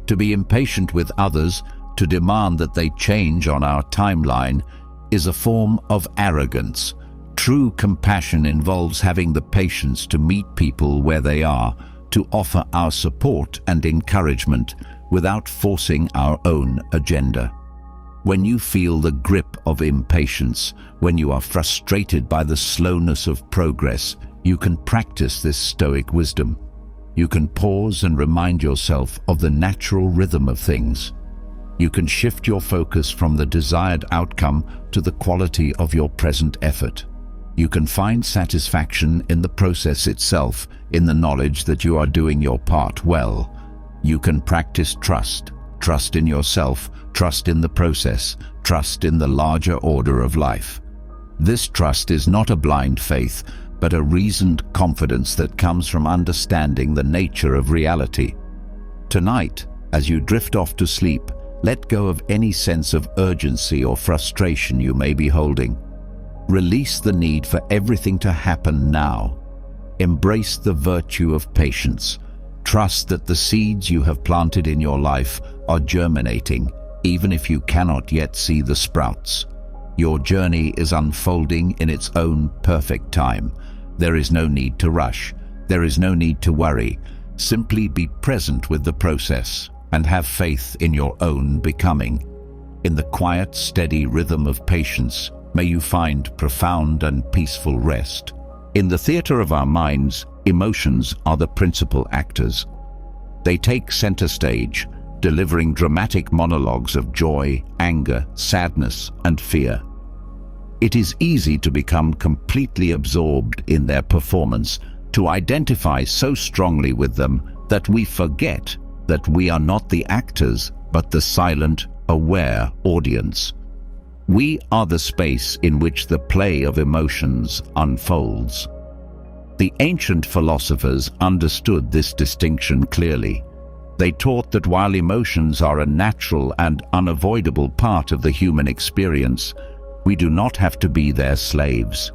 To be impatient with others, to demand that they change on our timeline, is a form of arrogance. True compassion involves having the patience to meet people where they are, to offer our support and encouragement without forcing our own agenda. When you feel the grip of impatience, when you are frustrated by the slowness of progress, you can practice this Stoic wisdom. You can pause and remind yourself of the natural rhythm of things. You can shift your focus from the desired outcome to the quality of your present effort. You can find satisfaction in the process itself, in the knowledge that you are doing your part well. You can practice trust in yourself, trust in the process, trust in the larger order of life. This trust is not a blind faith, but a reasoned confidence that comes from understanding the nature of reality. Tonight, as you drift off to sleep, let go of any sense of urgency or frustration you may be holding. Release the need for everything to happen now. Embrace the virtue of patience. Trust that the seeds you have planted in your life are germinating, even if you cannot yet see the sprouts. Your journey is unfolding in its own perfect time. There is no need to rush. There is no need to worry. Simply be present with the process and have faith in your own becoming. In the quiet, steady rhythm of patience, may you find profound and peaceful rest. In the theater of our minds, emotions are the principal actors. They take center stage, delivering dramatic monologues of joy, anger, sadness, and fear. It is easy to become completely absorbed in their performance, to identify so strongly with them that we forget that we are not the actors, but the silent, aware audience. We are the space in which the play of emotions unfolds. The ancient philosophers understood this distinction clearly. They taught that while emotions are a natural and unavoidable part of the human experience, we do not have to be their slaves.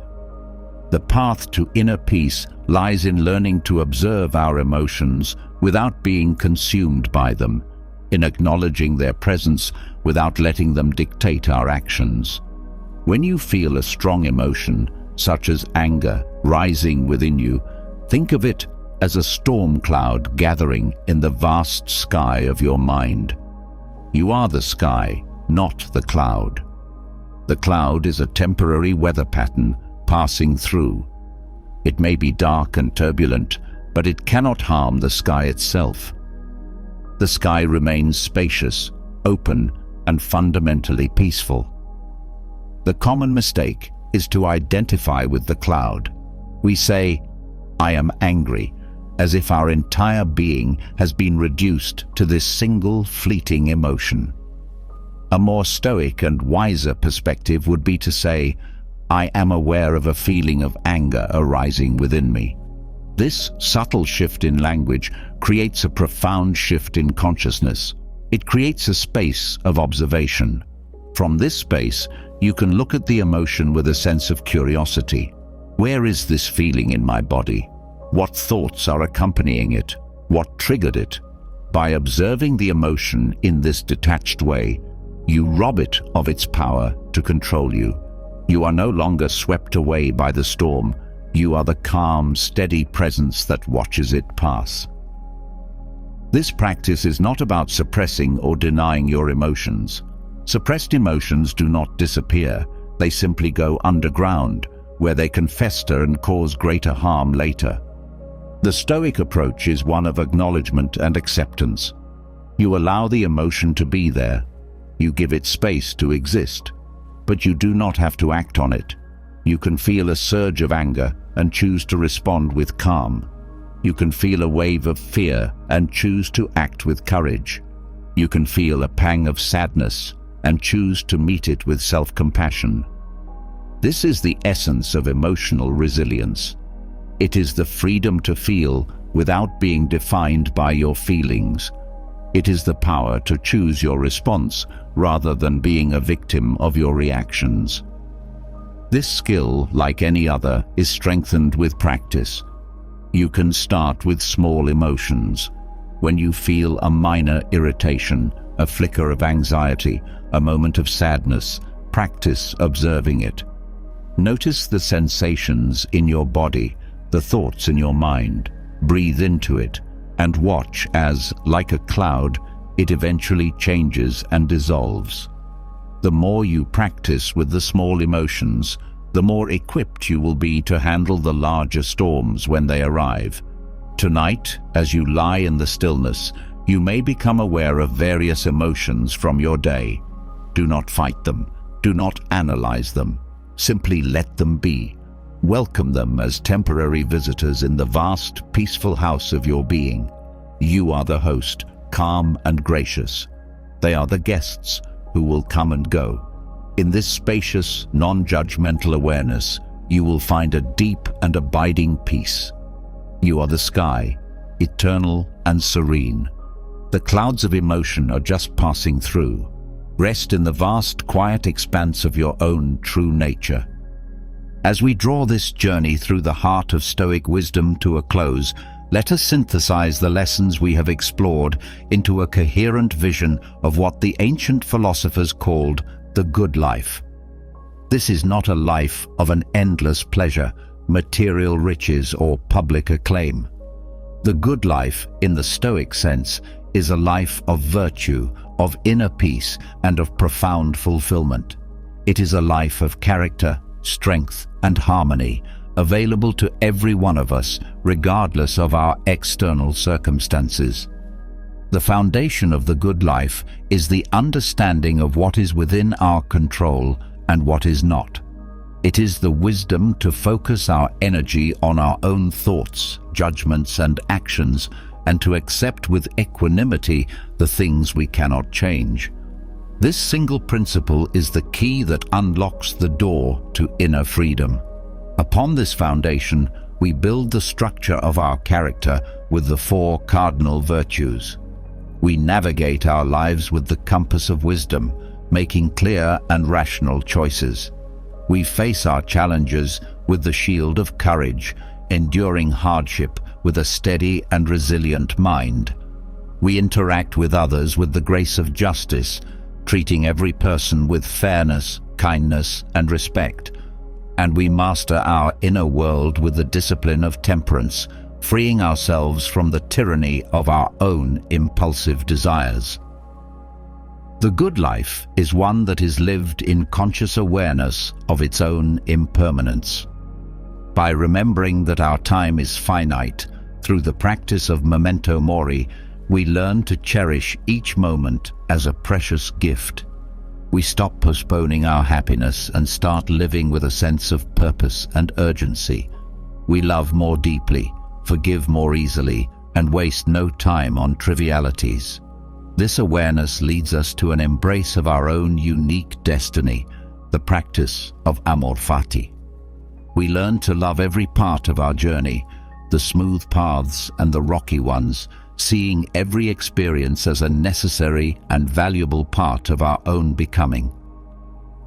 The path to inner peace lies in learning to observe our emotions without being consumed by them, in acknowledging their presence without letting them dictate our actions. When you feel a strong emotion, such as anger, rising within you, think of it as a storm cloud gathering in the vast sky of your mind. You are the sky, not the cloud. The cloud is a temporary weather pattern passing through. It may be dark and turbulent, but it cannot harm the sky itself. The sky remains spacious, open, and fundamentally peaceful. The common mistake is to identify with the cloud. We say, "I am angry," as if our entire being has been reduced to this single fleeting emotion. A more stoic and wiser perspective would be to say, I am aware of a feeling of anger arising within me. This subtle shift in language creates a profound shift in consciousness. It creates a space of observation. From this space, you can look at the emotion with a sense of curiosity. Where is this feeling in my body? What thoughts are accompanying it? What triggered it? By observing the emotion in this detached way, you rob it of its power to control you. You are no longer swept away by the storm. You are the calm, steady presence that watches it pass. This practice is not about suppressing or denying your emotions. Suppressed emotions do not disappear. They simply go underground, where they can fester and cause greater harm later. The Stoic approach is one of acknowledgement and acceptance. You allow the emotion to be there. You give it space to exist, but you do not have to act on it. You can feel a surge of anger and choose to respond with calm. You can feel a wave of fear and choose to act with courage. You can feel a pang of sadness and choose to meet it with self-compassion. This is the essence of emotional resilience. It is the freedom to feel without being defined by your feelings. It is the power to choose your response rather than being a victim of your reactions. This skill, like any other, is strengthened with practice. You can start with small emotions. When you feel a minor irritation, a flicker of anxiety, a moment of sadness, practice observing it. Notice the sensations in your body, the thoughts in your mind. Breathe into it and watch as, like a cloud, it eventually changes and dissolves. The more you practice with the small emotions, the more equipped you will be to handle the larger storms when they arrive. Tonight, as you lie in the stillness, you may become aware of various emotions from your day. Do not fight them. Do not analyze them. Simply let them be. Welcome them as temporary visitors in the vast, peaceful house of your being. You are the host, calm and gracious. They are the guests who will come and go. In this spacious, non-judgmental awareness, you will find a deep and abiding peace. You are the sky, eternal and serene. The clouds of emotion are just passing through. Rest in the vast, quiet expanse of your own true nature. As we draw this journey through the heart of Stoic wisdom to a close, let us synthesize the lessons we have explored into a coherent vision of what the ancient philosophers called the good life. This is not a life of an endless pleasure, material riches, or public acclaim. The good life, in the Stoic sense, is a life of virtue, of inner peace, and of profound fulfillment. It is a life of character, strength, and harmony, available to every one of us, regardless of our external circumstances. The foundation of the good life is the understanding of what is within our control and what is not. It is the wisdom to focus our energy on our own thoughts, judgments, and actions, and to accept with equanimity the things we cannot change. This single principle is the key that unlocks the door to inner freedom. Upon this foundation, we build the structure of our character with the 4 cardinal virtues. We navigate our lives with the compass of wisdom, making clear and rational choices. We face our challenges with the shield of courage, enduring hardship with a steady and resilient mind. We interact with others with the grace of justice, treating every person with fairness, kindness, and respect. And we master our inner world with the discipline of temperance, freeing ourselves from the tyranny of our own impulsive desires. The good life is one that is lived in conscious awareness of its own impermanence. By remembering that our time is finite, through the practice of memento mori, we learn to cherish each moment as a precious gift. We stop postponing our happiness and start living with a sense of purpose and urgency. We love more deeply, forgive more easily, and waste no time on trivialities. This awareness leads us to an embrace of our own unique destiny, the practice of Amor fati. We learn to love every part of our journey, the smooth paths and the rocky ones, seeing every experience as a necessary and valuable part of our own becoming.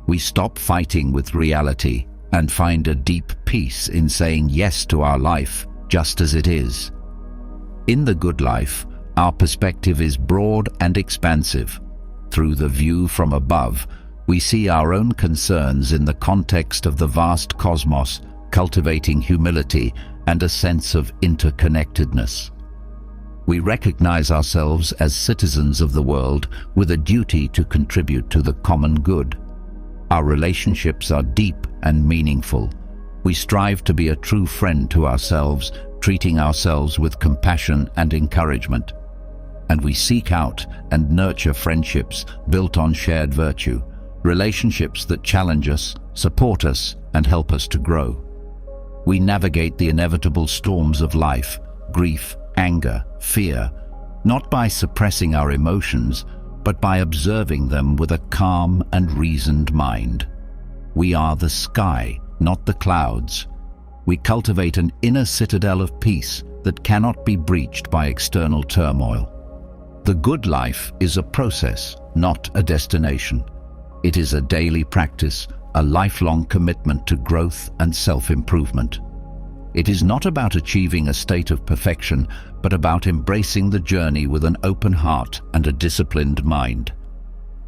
We stop fighting with reality and find a deep peace in saying yes to our life just as it is. In the good life, our perspective is broad and expansive. Through the view from above, we see our own concerns in the context of the vast cosmos, cultivating humility and a sense of interconnectedness. We recognize ourselves as citizens of the world with a duty to contribute to the common good. Our relationships are deep and meaningful. We strive to be a true friend to ourselves, treating ourselves with compassion and encouragement. And we seek out and nurture friendships built on shared virtue, relationships that challenge us, support us, and help us to grow. We navigate the inevitable storms of life, grief, anger, fear, not by suppressing our emotions, but by observing them with a calm and reasoned mind. We are the sky, not the clouds. We cultivate an inner citadel of peace that cannot be breached by external turmoil. The good life is a process, not a destination. It is a daily practice, a lifelong commitment to growth and self-improvement. It is not about achieving a state of perfection, but about embracing the journey with an open heart and a disciplined mind.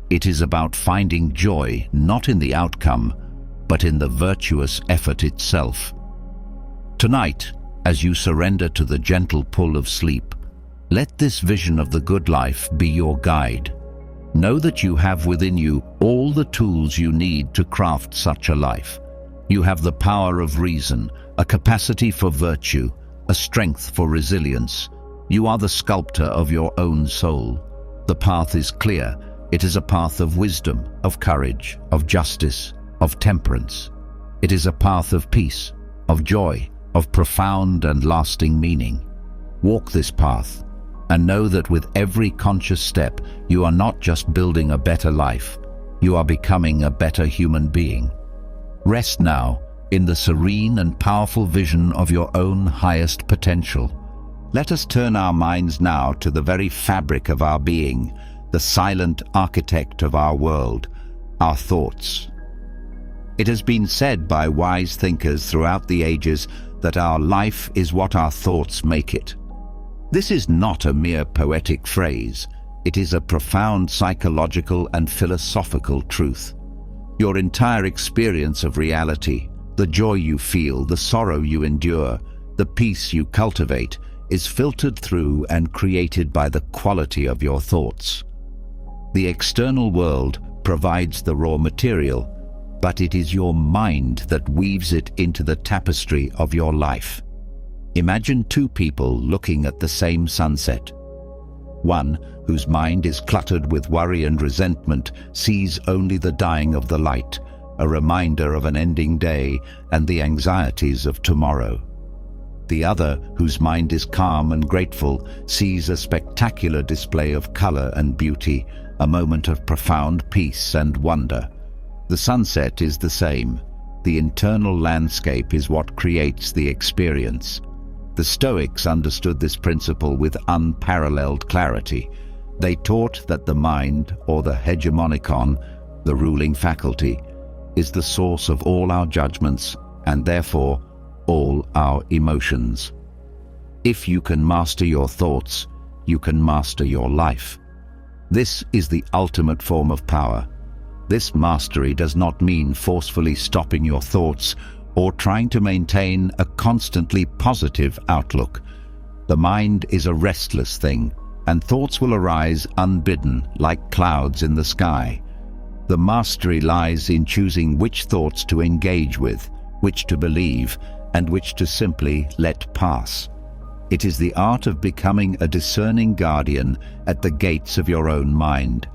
It is about finding joy not in the outcome, but in the virtuous effort itself. Tonight, as you surrender to the gentle pull of sleep, let this vision of the good life be your guide. Know that you have within you all the tools you need to craft such a life. You have the power of reason, a capacity for virtue, a strength for resilience. You are the sculptor of your own soul. The path is clear. It is a path of wisdom, of courage, of justice, of temperance. It is a path of peace, of joy, of profound and lasting meaning. Walk this path, and know that with every conscious step, you are not just building a better life, you are becoming a better human being. Rest now in the serene and powerful vision of your own highest potential. Let us turn our minds now to the very fabric of our being, the silent architect of our world, our thoughts. It has been said by wise thinkers throughout the ages that our life is what our thoughts make it. This is not a mere poetic phrase. It is a profound psychological and philosophical truth. Your entire experience of reality, the joy you feel, the sorrow you endure, the peace you cultivate, is filtered through and created by the quality of your thoughts. The external world provides the raw material, but it is your mind that weaves it into the tapestry of your life. Imagine two people looking at the same sunset. One, whose mind is cluttered with worry and resentment, sees only the dying of the light, a reminder of an ending day and the anxieties of tomorrow. The other, whose mind is calm and grateful, sees a spectacular display of color and beauty, a moment of profound peace and wonder. The sunset is the same. The internal landscape is what creates the experience. The Stoics understood this principle with unparalleled clarity. They taught that the mind, or the hegemonikon, the ruling faculty, is the source of all our judgments and therefore all our emotions. If you can master your thoughts, you can master your life. This is the ultimate form of power. This mastery does not mean forcefully stopping your thoughts or trying to maintain a constantly positive outlook. The mind is a restless thing, and thoughts will arise unbidden like clouds in the sky. The mastery lies in choosing which thoughts to engage with, which to believe, and which to simply let pass. It is the art of becoming a discerning guardian at the gates of your own mind.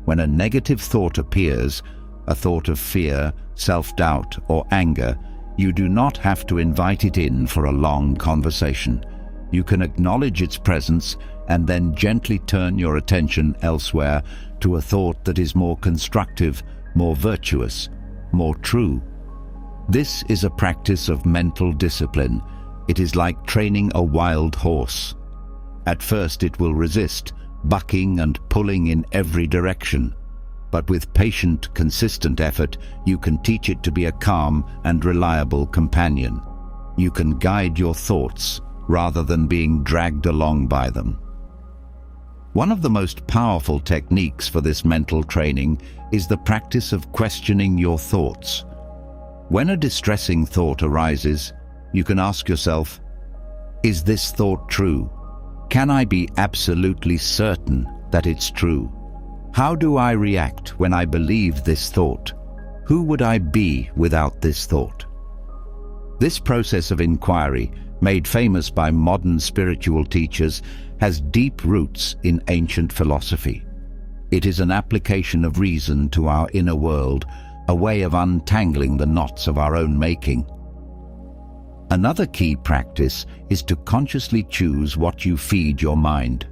When a negative thought appears, a thought of fear, self-doubt, or anger, you do not have to invite it in for a long conversation. You can acknowledge its presence and then gently turn your attention elsewhere to a thought that is more constructive, more virtuous, more true. This is a practice of mental discipline. It is like training a wild horse. At first it will resist, bucking and pulling in every direction. But with patient, consistent effort, you can teach it to be a calm and reliable companion. You can guide your thoughts rather than being dragged along by them. One of the most powerful techniques for this mental training is the practice of questioning your thoughts. When a distressing thought arises, you can ask yourself, is this thought true? Can I be absolutely certain that it's true? How do I react when I believe this thought? Who would I be without this thought? This process of inquiry, made famous by modern spiritual teachers, has deep roots in ancient philosophy. It is an application of reason to our inner world, a way of untangling the knots of our own making. Another key practice is to consciously choose what you feed your mind.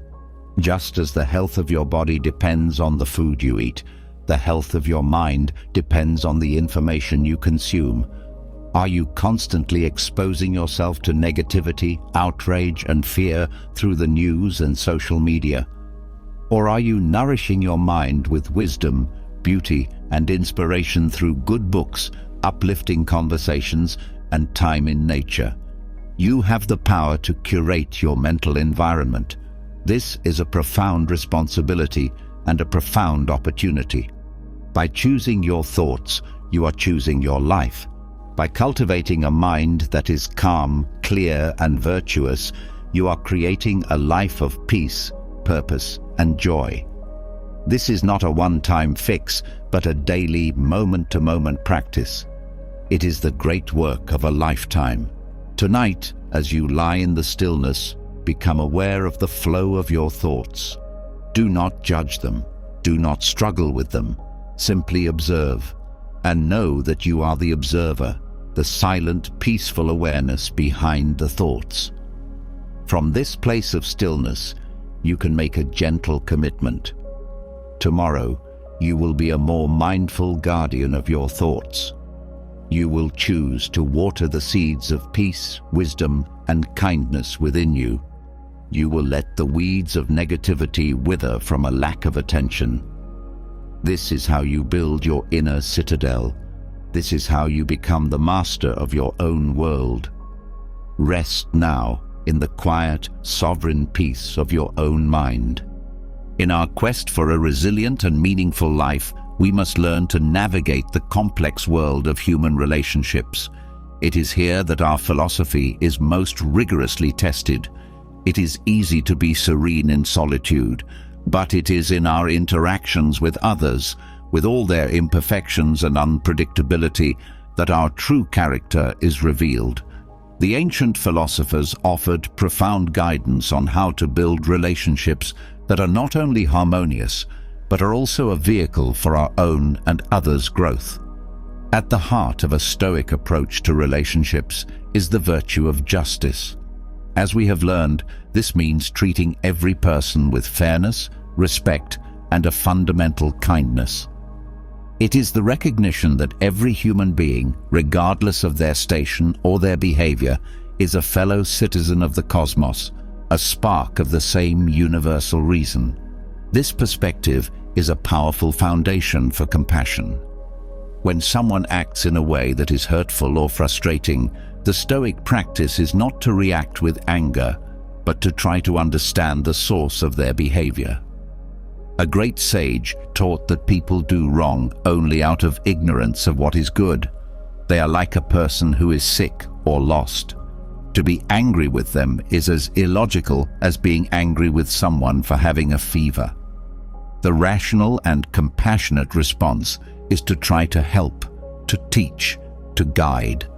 Just as the health of your body depends on the food you eat, the health of your mind depends on the information you consume. Are you constantly exposing yourself to negativity, outrage, and fear through the news and social media? Or are you nourishing your mind with wisdom, beauty, and inspiration through good books, uplifting conversations, and time in nature? You have the power to curate your mental environment. This is a profound responsibility and a profound opportunity. By choosing your thoughts, you are choosing your life. By cultivating a mind that is calm, clear, and virtuous, you are creating a life of peace, purpose, and joy. This is not a one-time fix, but a daily, moment-to-moment practice. It is the great work of a lifetime. Tonight, as you lie in the stillness, become aware of the flow of your thoughts. Do not judge them. Do not struggle with them. Simply observe, and know that you are the observer, the silent, peaceful awareness behind the thoughts. From this place of stillness, you can make a gentle commitment. Tomorrow, you will be a more mindful guardian of your thoughts. You will choose to water the seeds of peace, wisdom, and kindness within you. You will let the weeds of negativity wither from a lack of attention. This is how you build your inner citadel. This is how you become the master of your own world. Rest now in the quiet, sovereign peace of your own mind. In our quest for a resilient and meaningful life, we must learn to navigate the complex world of human relationships. It is here that our philosophy is most rigorously tested. It is easy to be serene in solitude, but it is in our interactions with others, with all their imperfections and unpredictability, that our true character is revealed. The ancient philosophers offered profound guidance on how to build relationships that are not only harmonious, but are also a vehicle for our own and others' growth. At the heart of a Stoic approach to relationships is the virtue of justice. As we have learned, this means treating every person with fairness, respect, and a fundamental kindness. It is the recognition that every human being, regardless of their station or their behavior, is a fellow citizen of the cosmos, a spark of the same universal reason. This perspective is a powerful foundation for compassion. When someone acts in a way that is hurtful or frustrating, the Stoic practice is not to react with anger, but to try to understand the source of their behavior. A great sage taught that people do wrong only out of ignorance of what is good. They are like a person who is sick or lost. To be angry with them is as illogical as being angry with someone for having a fever. The rational and compassionate response is to try to help, to teach, to guide,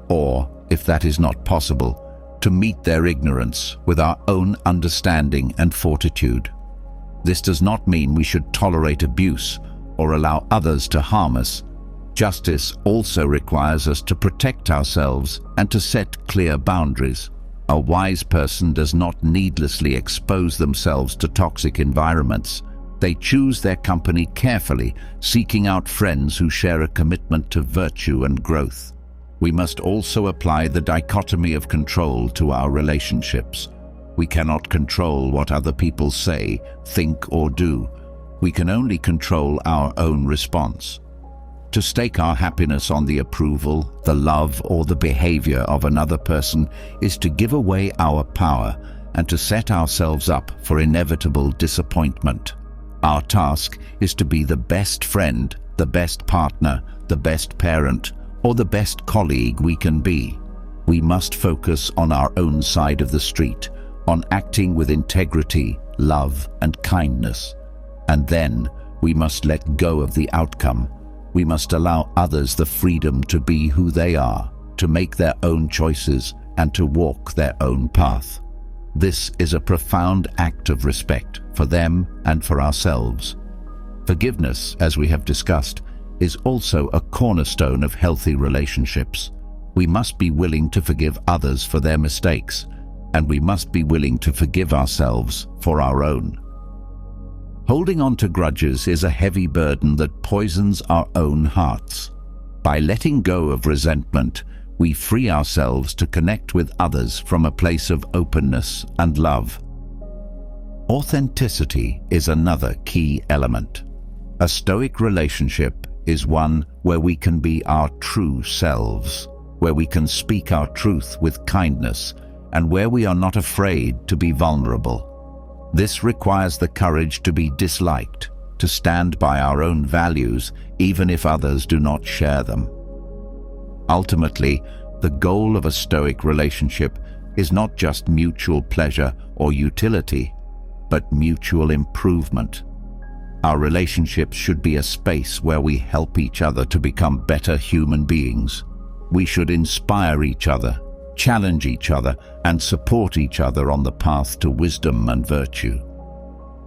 or, if that is not possible, to meet their ignorance with our own understanding and fortitude. This does not mean we should tolerate abuse or allow others to harm us. Justice also requires us to protect ourselves and to set clear boundaries. A wise person does not needlessly expose themselves to toxic environments. They choose their company carefully, seeking out friends who share a commitment to virtue and growth. We must also apply the dichotomy of control to our relationships. We cannot control what other people say, think, or do. We can only control our own response. To stake our happiness on the approval, the love, or the behavior of another person is to give away our power and to set ourselves up for inevitable disappointment. Our task is to be the best friend, the best partner, the best parent, or the best colleague we can be. We must focus on our own side of the street, on acting with integrity, love, and kindness. And then we must let go of the outcome. We must allow others the freedom to be who they are, to make their own choices, and to walk their own path. This is a profound act of respect for them and for ourselves. Forgiveness, as we have discussed, is also a cornerstone of healthy relationships. We must be willing to forgive others for their mistakes, and we must be willing to forgive ourselves for our own. Holding on to grudges is a heavy burden that poisons our own hearts. By letting go of resentment, we free ourselves to connect with others from a place of openness and love. Authenticity is another key element. A Stoic relationship is one where we can be our true selves, where we can speak our truth with kindness, and where we are not afraid to be vulnerable. This requires the courage to be disliked, to stand by our own values, even if others do not share them. Ultimately, the goal of a Stoic relationship is not just mutual pleasure or utility, but mutual improvement. Our relationships should be a space where we help each other to become better human beings. We should inspire each other, challenge each other, and support each other on the path to wisdom and virtue.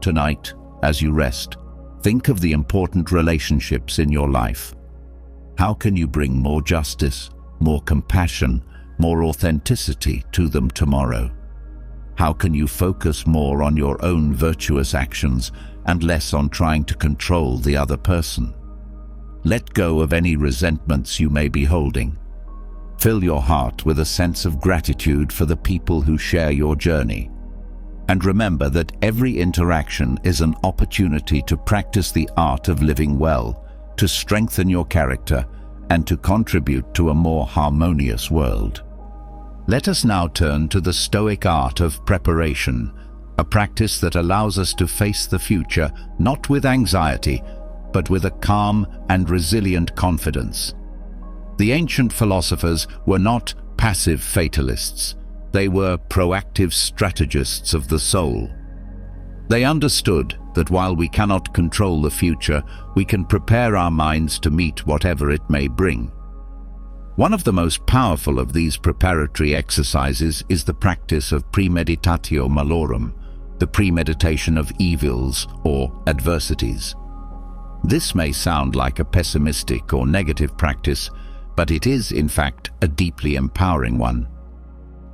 Tonight, as you rest, think of the important relationships in your life. How can you bring more justice, more compassion, more authenticity to them tomorrow? How can you focus more on your own virtuous actions and less on trying to control the other person? Let go of any resentments you may be holding. Fill your heart with a sense of gratitude for the people who share your journey. And remember that every interaction is an opportunity to practice the art of living well, to strengthen your character, and to contribute to a more harmonious world. Let us now turn to the Stoic art of preparation, a practice that allows us to face the future not with anxiety, but with a calm and resilient confidence. The ancient philosophers were not passive fatalists. They were proactive strategists of the soul. They understood that while we cannot control the future, we can prepare our minds to meet whatever it may bring. One of the most powerful of these preparatory exercises is the practice of premeditatio malorum, the premeditation of evils or adversities. This may sound like a pessimistic or negative practice, but it is, in fact, a deeply empowering one.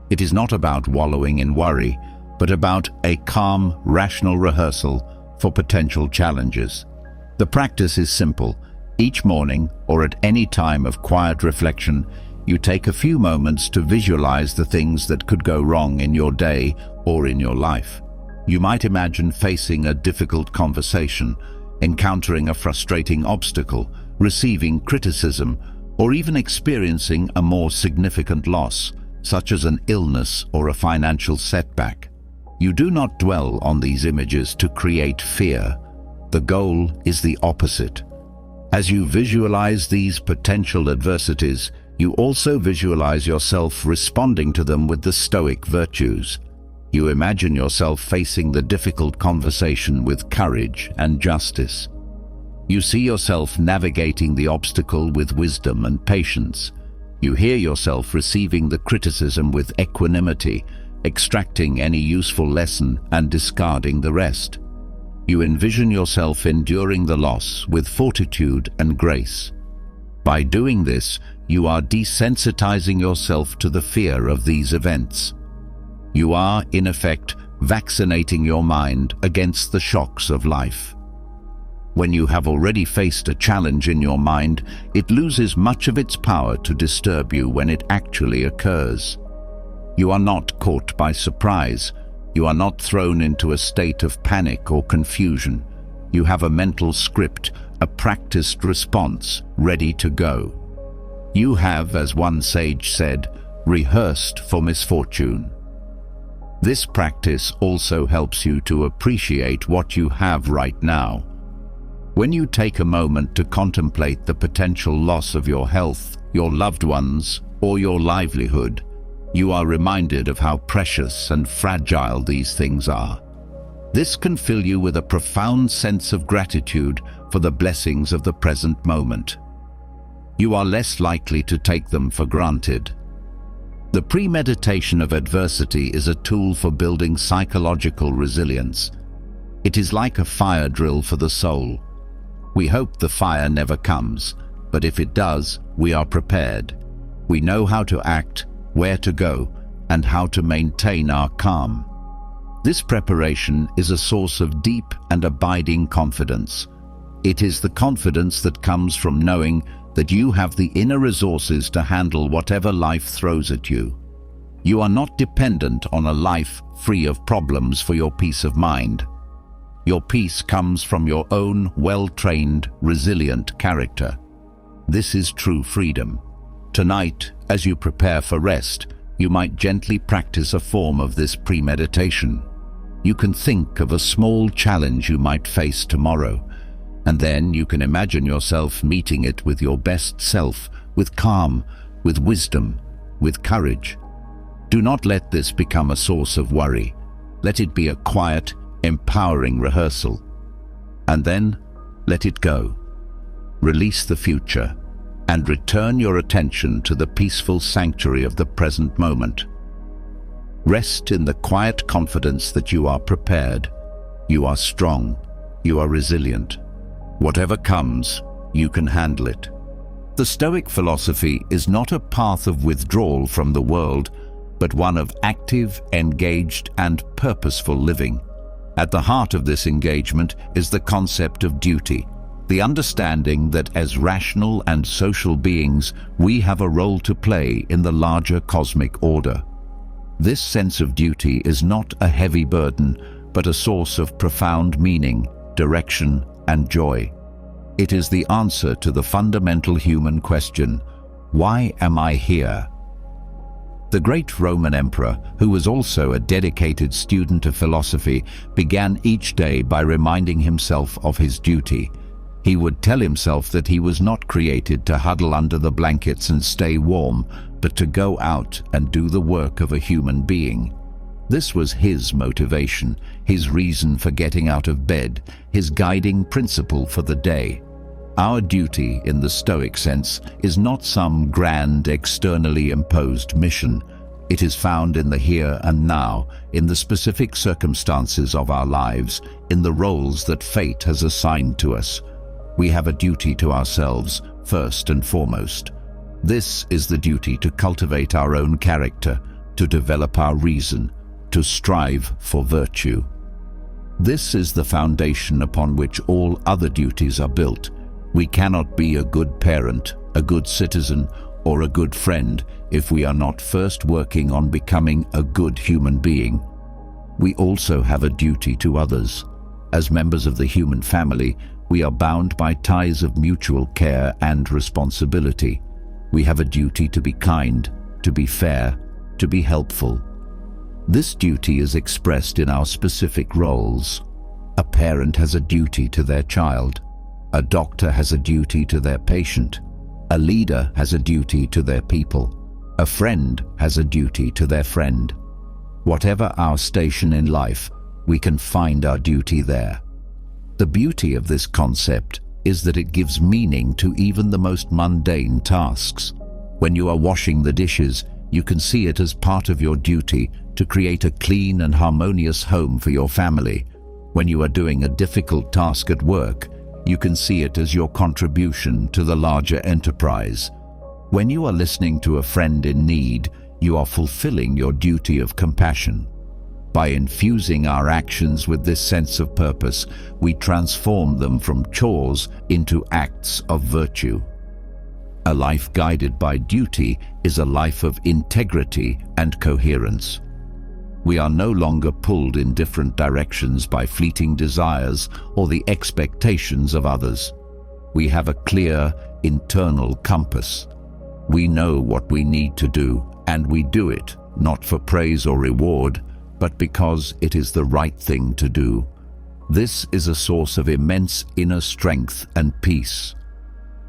It is not about wallowing in worry, but about a calm, rational rehearsal for potential challenges. The practice is simple. Each morning, or at any time of quiet reflection, you take a few moments to visualize the things that could go wrong in your day or in your life. You might imagine facing a difficult conversation, encountering a frustrating obstacle, receiving criticism, or even experiencing a more significant loss, such as an illness or a financial setback. You do not dwell on these images to create fear. The goal is the opposite. As you visualize these potential adversities, you also visualize yourself responding to them with the Stoic virtues. You imagine yourself facing the difficult conversation with courage and justice. You see yourself navigating the obstacle with wisdom and patience. You hear yourself receiving the criticism with equanimity, extracting any useful lesson and discarding the rest. You envision yourself enduring the loss with fortitude and grace. By doing this, you are desensitizing yourself to the fear of these events. You are, in effect, vaccinating your mind against the shocks of life. When you have already faced a challenge in your mind, it loses much of its power to disturb you when it actually occurs. You are not caught by surprise. You are not thrown into a state of panic or confusion. You have a mental script, a practiced response, ready to go. You have, as one sage said, rehearsed for misfortune. This practice also helps you to appreciate what you have right now. When you take a moment to contemplate the potential loss of your health, your loved ones, or your livelihood, you are reminded of how precious and fragile these things are. This can fill you with a profound sense of gratitude for the blessings of the present moment. You are less likely to take them for granted. The premeditation of adversity is a tool for building psychological resilience. It is like a fire drill for the soul. We hope the fire never comes, but if it does, we are prepared. We know how to act, where to go, and how to maintain our calm. This preparation is a source of deep and abiding confidence. It is the confidence that comes from knowing that you have the inner resources to handle whatever life throws at you. You are not dependent on a life free of problems for your peace of mind. Your peace comes from your own well-trained, resilient character. This is true freedom. Tonight, as you prepare for rest, you might gently practice a form of this premeditation. You can think of a small challenge you might face tomorrow, and then you can imagine yourself meeting it with your best self, with calm, with wisdom, with courage. Do not let this become a source of worry. Let it be a quiet, empowering rehearsal. And then, let it go. Release the future, and return your attention to the peaceful sanctuary of the present moment. Rest in the quiet confidence that you are prepared, you are strong, you are resilient. Whatever comes, you can handle it. The Stoic philosophy is not a path of withdrawal from the world, but one of active, engaged, and purposeful living. At the heart of this engagement is the concept of duty, the understanding that as rational and social beings, we have a role to play in the larger cosmic order. This sense of duty is not a heavy burden, but a source of profound meaning, direction, and joy. It is the answer to the fundamental human question, why am I here? The great Roman emperor, who was also a dedicated student of philosophy, began each day by reminding himself of his duty. He would tell himself that he was not created to huddle under the blankets and stay warm, but to go out and do the work of a human being. This was his motivation, his reason for getting out of bed, his guiding principle for the day. Our duty, in the Stoic sense, is not some grand, externally imposed mission. It is found in the here and now, in the specific circumstances of our lives, in the roles that fate has assigned to us. We have a duty to ourselves, first and foremost. This is the duty to cultivate our own character, to develop our reason, to strive for virtue. This is the foundation upon which all other duties are built. We cannot be a good parent, a good citizen, or a good friend if we are not first working on becoming a good human being. We also have a duty to others. As members of the human family, we are bound by ties of mutual care and responsibility. We have a duty to be kind, to be fair, to be helpful. This duty is expressed in our specific roles. A parent has a duty to their child. A doctor has a duty to their patient. A leader has a duty to their people. A friend has a duty to their friend. Whatever our station in life, we can find our duty there. The beauty of this concept is that it gives meaning to even the most mundane tasks. When you are washing the dishes, you can see it as part of your duty to create a clean and harmonious home for your family. When you are doing a difficult task at work, you can see it as your contribution to the larger enterprise. When you are listening to a friend in need, you are fulfilling your duty of compassion. By infusing our actions with this sense of purpose, we transform them from chores into acts of virtue. A life guided by duty is a life of integrity and coherence. We are no longer pulled in different directions by fleeting desires or the expectations of others. We have a clear internal compass. We know what we need to do, and we do it, not for praise or reward, but because it is the right thing to do. This is a source of immense inner strength and peace.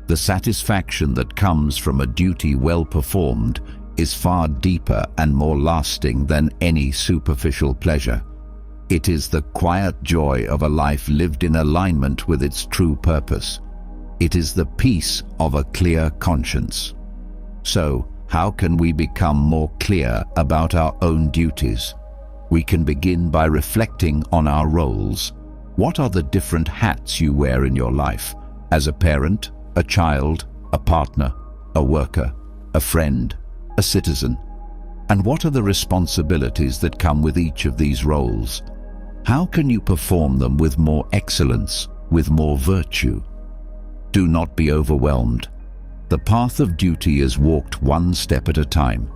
The satisfaction that comes from a duty well performed is far deeper and more lasting than any superficial pleasure. It is the quiet joy of a life lived in alignment with its true purpose. It is the peace of a clear conscience. So, how can we become more clear about our own duties? We can begin by reflecting on our roles. What are the different hats you wear in your life? As a parent, a child, a partner, a worker, a friend, a citizen? And what are the responsibilities that come with each of these roles? How can you perform them with more excellence, with more virtue? Do not be overwhelmed. The path of duty is walked one step at a time.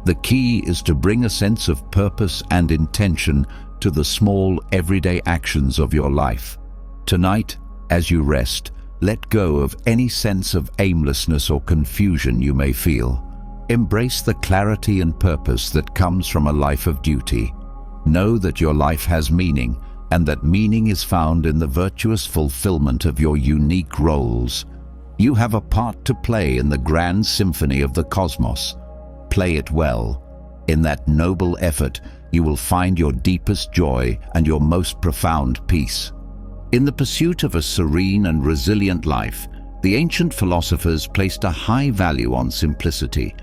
The key is to bring a sense of purpose and intention to the small, everyday actions of your life. Tonight, as you rest, let go of any sense of aimlessness or confusion you may feel. Embrace the clarity and purpose that comes from a life of duty. Know that your life has meaning, and that meaning is found in the virtuous fulfillment of your unique roles. You have a part to play in the grand symphony of the cosmos. Play it well. In that noble effort, you will find your deepest joy and your most profound peace. In the pursuit of a serene and resilient life, the ancient philosophers placed a high value on simplicity.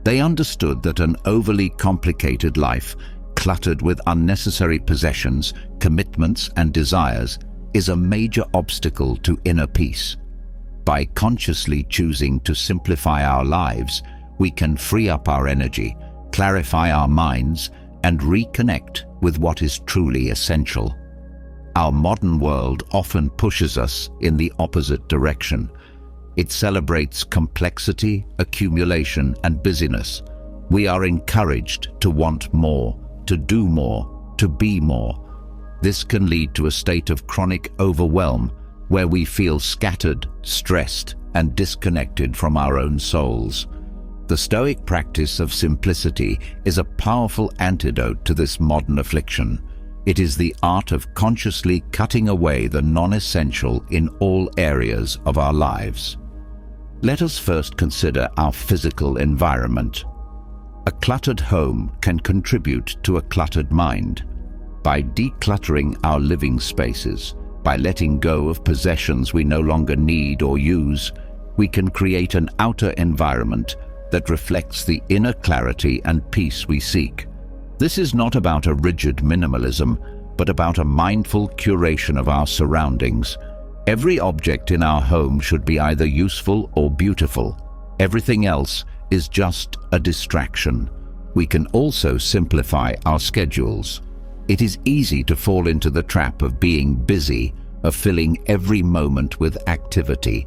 They understood that an overly complicated life, cluttered with unnecessary possessions, commitments, and desires, is a major obstacle to inner peace. By consciously choosing to simplify our lives, we can free up our energy, clarify our minds, and reconnect with what is truly essential. Our modern world often pushes us in the opposite direction. It celebrates complexity, accumulation, and busyness. We are encouraged to want more, to do more, to be more. This can lead to a state of chronic overwhelm, where we feel scattered, stressed, and disconnected from our own souls. The Stoic practice of simplicity is a powerful antidote to this modern affliction. It is the art of consciously cutting away the non-essential in all areas of our lives. Let us first consider our physical environment. A cluttered home can contribute to a cluttered mind. By decluttering our living spaces, by letting go of possessions we no longer need or use, we can create an outer environment that reflects the inner clarity and peace we seek. This is not about a rigid minimalism, but about a mindful curation of our surroundings. Every object in our home should be either useful or beautiful. Everything else is just a distraction. We can also simplify our schedules. It is easy to fall into the trap of being busy, of filling every moment with activity.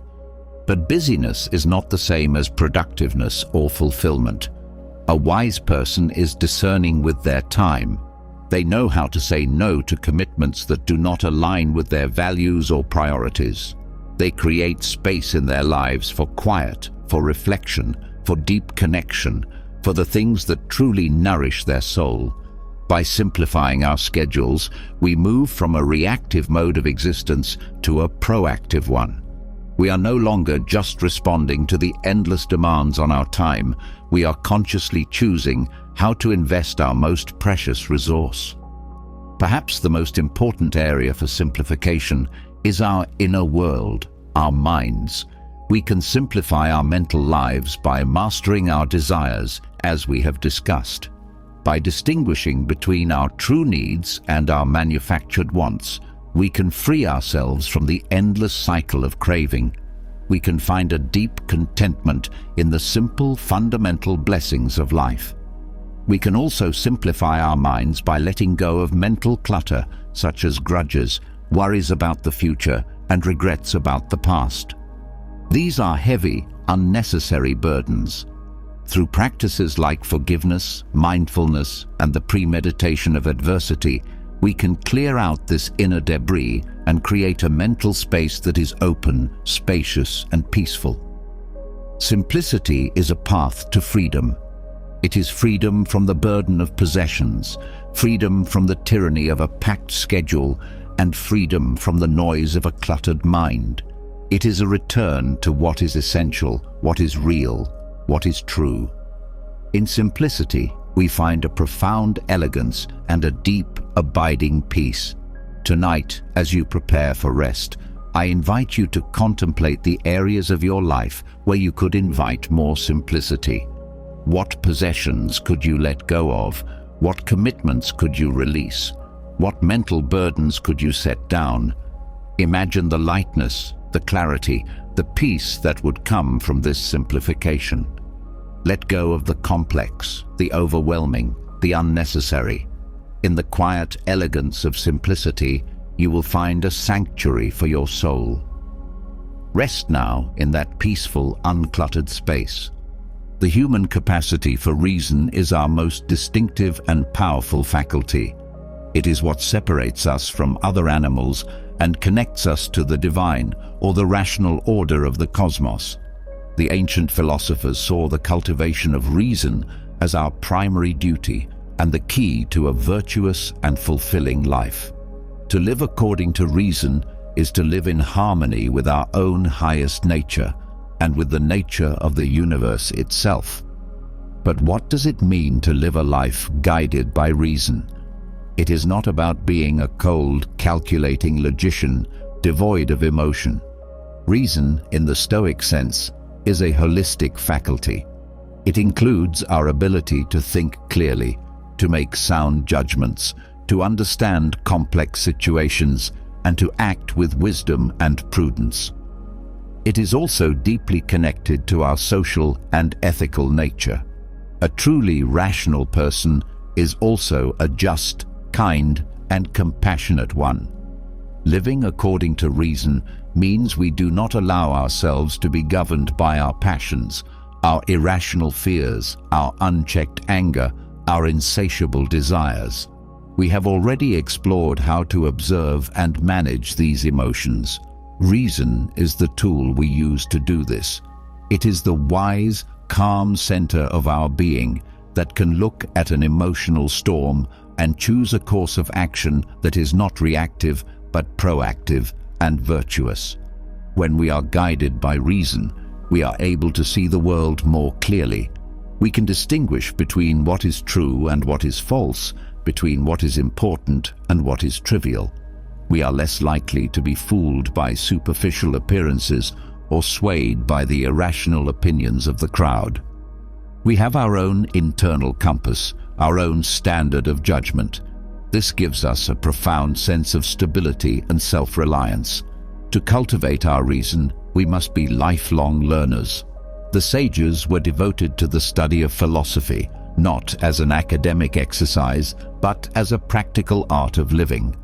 But busyness is not the same as productiveness or fulfillment. A wise person is discerning with their time. They know how to say no to commitments that do not align with their values or priorities. They create space in their lives for quiet, for reflection, for deep connection, for the things that truly nourish their soul. By simplifying our schedules, we move from a reactive mode of existence to a proactive one. We are no longer just responding to the endless demands on our time. We are consciously choosing how to invest our most precious resource. Perhaps the most important area for simplification is our inner world, our minds. We can simplify our mental lives by mastering our desires, as we have discussed. By distinguishing between our true needs and our manufactured wants, we can free ourselves from the endless cycle of craving. We can find a deep contentment in the simple, fundamental blessings of life. We can also simplify our minds by letting go of mental clutter, such as grudges, worries about the future, and regrets about the past. These are heavy, unnecessary burdens. Through practices like forgiveness, mindfulness, and the premeditation of adversity, we can clear out this inner debris and create a mental space that is open, spacious, and peaceful. Simplicity is a path to freedom. It is freedom from the burden of possessions, freedom from the tyranny of a packed schedule, and freedom from the noise of a cluttered mind. It is a return to what is essential, what is real, what is true. In simplicity, we find a profound elegance and a deep, abiding peace. Tonight, as you prepare for rest, I invite you to contemplate the areas of your life where you could invite more simplicity. What possessions could you let go of? What commitments could you release? What mental burdens could you set down? Imagine the lightness, the clarity, the peace that would come from this simplification. Let go of the complex, the overwhelming, the unnecessary. In the quiet elegance of simplicity, you will find a sanctuary for your soul. Rest now in that peaceful, uncluttered space. The human capacity for reason is our most distinctive and powerful faculty. It is what separates us from other animals and connects us to the divine or the rational order of the cosmos. The ancient philosophers saw the cultivation of reason as our primary duty and the key to a virtuous and fulfilling life. To live according to reason is to live in harmony with our own highest nature and with the nature of the universe itself. But what does it mean to live a life guided by reason? It is not about being a cold, calculating logician devoid of emotion. Reason, in the Stoic sense, is a holistic faculty. It includes our ability to think clearly, to make sound judgments, to understand complex situations, and to act with wisdom and prudence. It is also deeply connected to our social and ethical nature. A truly rational person is also a just, kind, and compassionate one. Living according to reason means we do not allow ourselves to be governed by our passions, our irrational fears, our unchecked anger, our insatiable desires. We have already explored how to observe and manage these emotions. Reason is the tool we use to do this. It is the wise, calm center of our being that can look at an emotional storm and choose a course of action that is not reactive but proactive and virtuous. When we are guided by reason, we are able to see the world more clearly. We can distinguish between what is true and what is false, between what is important and what is trivial. We are less likely to be fooled by superficial appearances or swayed by the irrational opinions of the crowd. We have our own internal compass, our own standard of judgment. This gives us a profound sense of stability and self-reliance. To cultivate our reason, we must be lifelong learners. The sages were devoted to the study of philosophy, not as an academic exercise, but as a practical art of living.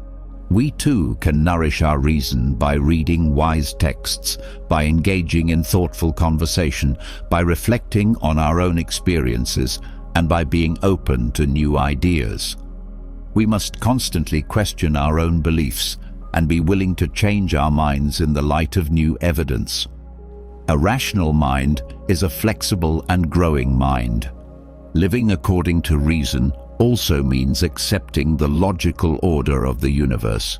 We too can nourish our reason by reading wise texts, by engaging in thoughtful conversation, by reflecting on our own experiences, and by being open to new ideas. We must constantly question our own beliefs and be willing to change our minds in the light of new evidence. A rational mind is a flexible and growing mind. Living according to reason also means accepting the logical order of the universe.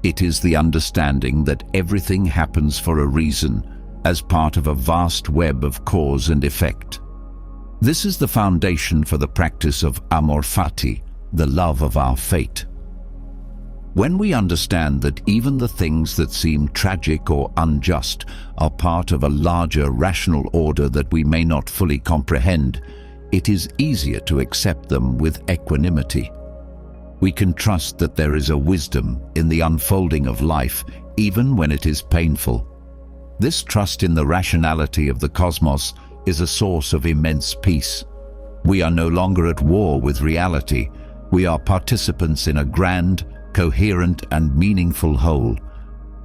It is the understanding that everything happens for a reason, as part of a vast web of cause and effect. This is the foundation for the practice of Amor fati, the love of our fate. When we understand that even the things that seem tragic or unjust are part of a larger rational order that we may not fully comprehend, it is easier to accept them with equanimity. We can trust that there is a wisdom in the unfolding of life, even when it is painful. This trust in the rationality of the cosmos is a source of immense peace. We are no longer at war with reality. We are participants in a grand, coherent, and meaningful whole.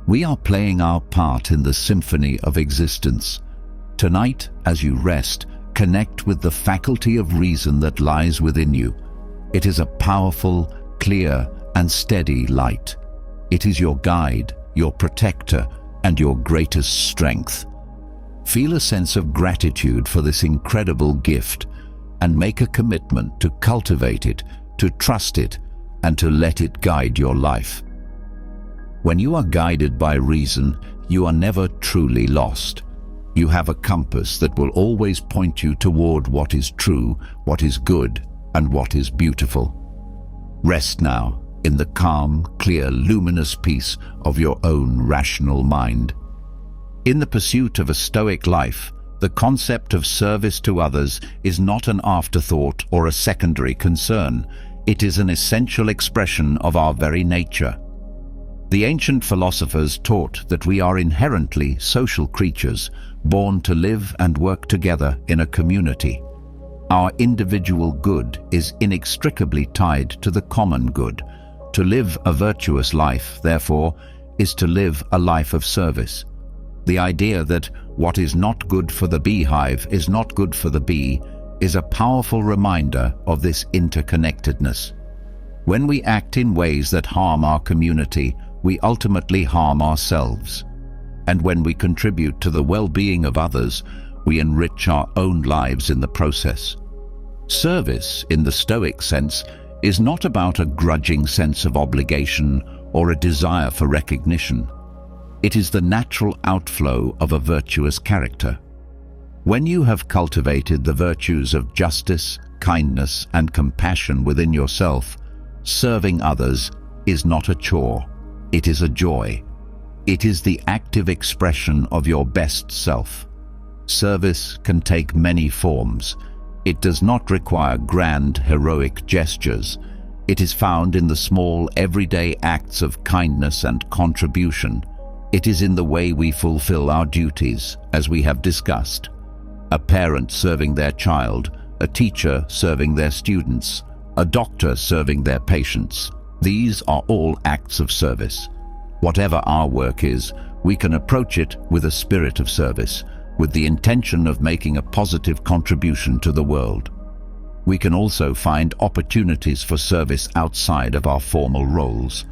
We are playing our part in the symphony of existence. Tonight, as you rest, connect with the faculty of reason that lies within you. It is a powerful, clear, and steady light. It is your guide, your protector, and your greatest strength. Feel a sense of gratitude for this incredible gift and make a commitment to cultivate it, to trust it, and to let it guide your life. When you are guided by reason, you are never truly lost. You have a compass that will always point you toward what is true, what is good, and what is beautiful. Rest now in the calm, clear, luminous peace of your own rational mind. In the pursuit of a Stoic life, the concept of service to others is not an afterthought or a secondary concern. It is an essential expression of our very nature. The ancient philosophers taught that we are inherently social creatures, born to live and work together in a community. Our individual good is inextricably tied to the common good. To live a virtuous life, therefore, is to live a life of service. The idea that what is not good for the beehive is not good for the bee is a powerful reminder of this interconnectedness. When we act in ways that harm our community, we ultimately harm ourselves. And when we contribute to the well-being of others, we enrich our own lives in the process. Service, in the Stoic sense, is not about a grudging sense of obligation or a desire for recognition. It is the natural outflow of a virtuous character. When you have cultivated the virtues of justice, kindness, and compassion within yourself, serving others is not a chore, it is a joy. It is the active expression of your best self. Service can take many forms. It does not require grand, heroic gestures. It is found in the small, everyday acts of kindness and contribution. It is in the way we fulfill our duties, as we have discussed. A parent serving their child, a teacher serving their students, a doctor serving their patients. These are all acts of service. Whatever our work is, we can approach it with a spirit of service, with the intention of making a positive contribution to the world. We can also find opportunities for service outside of our formal roles.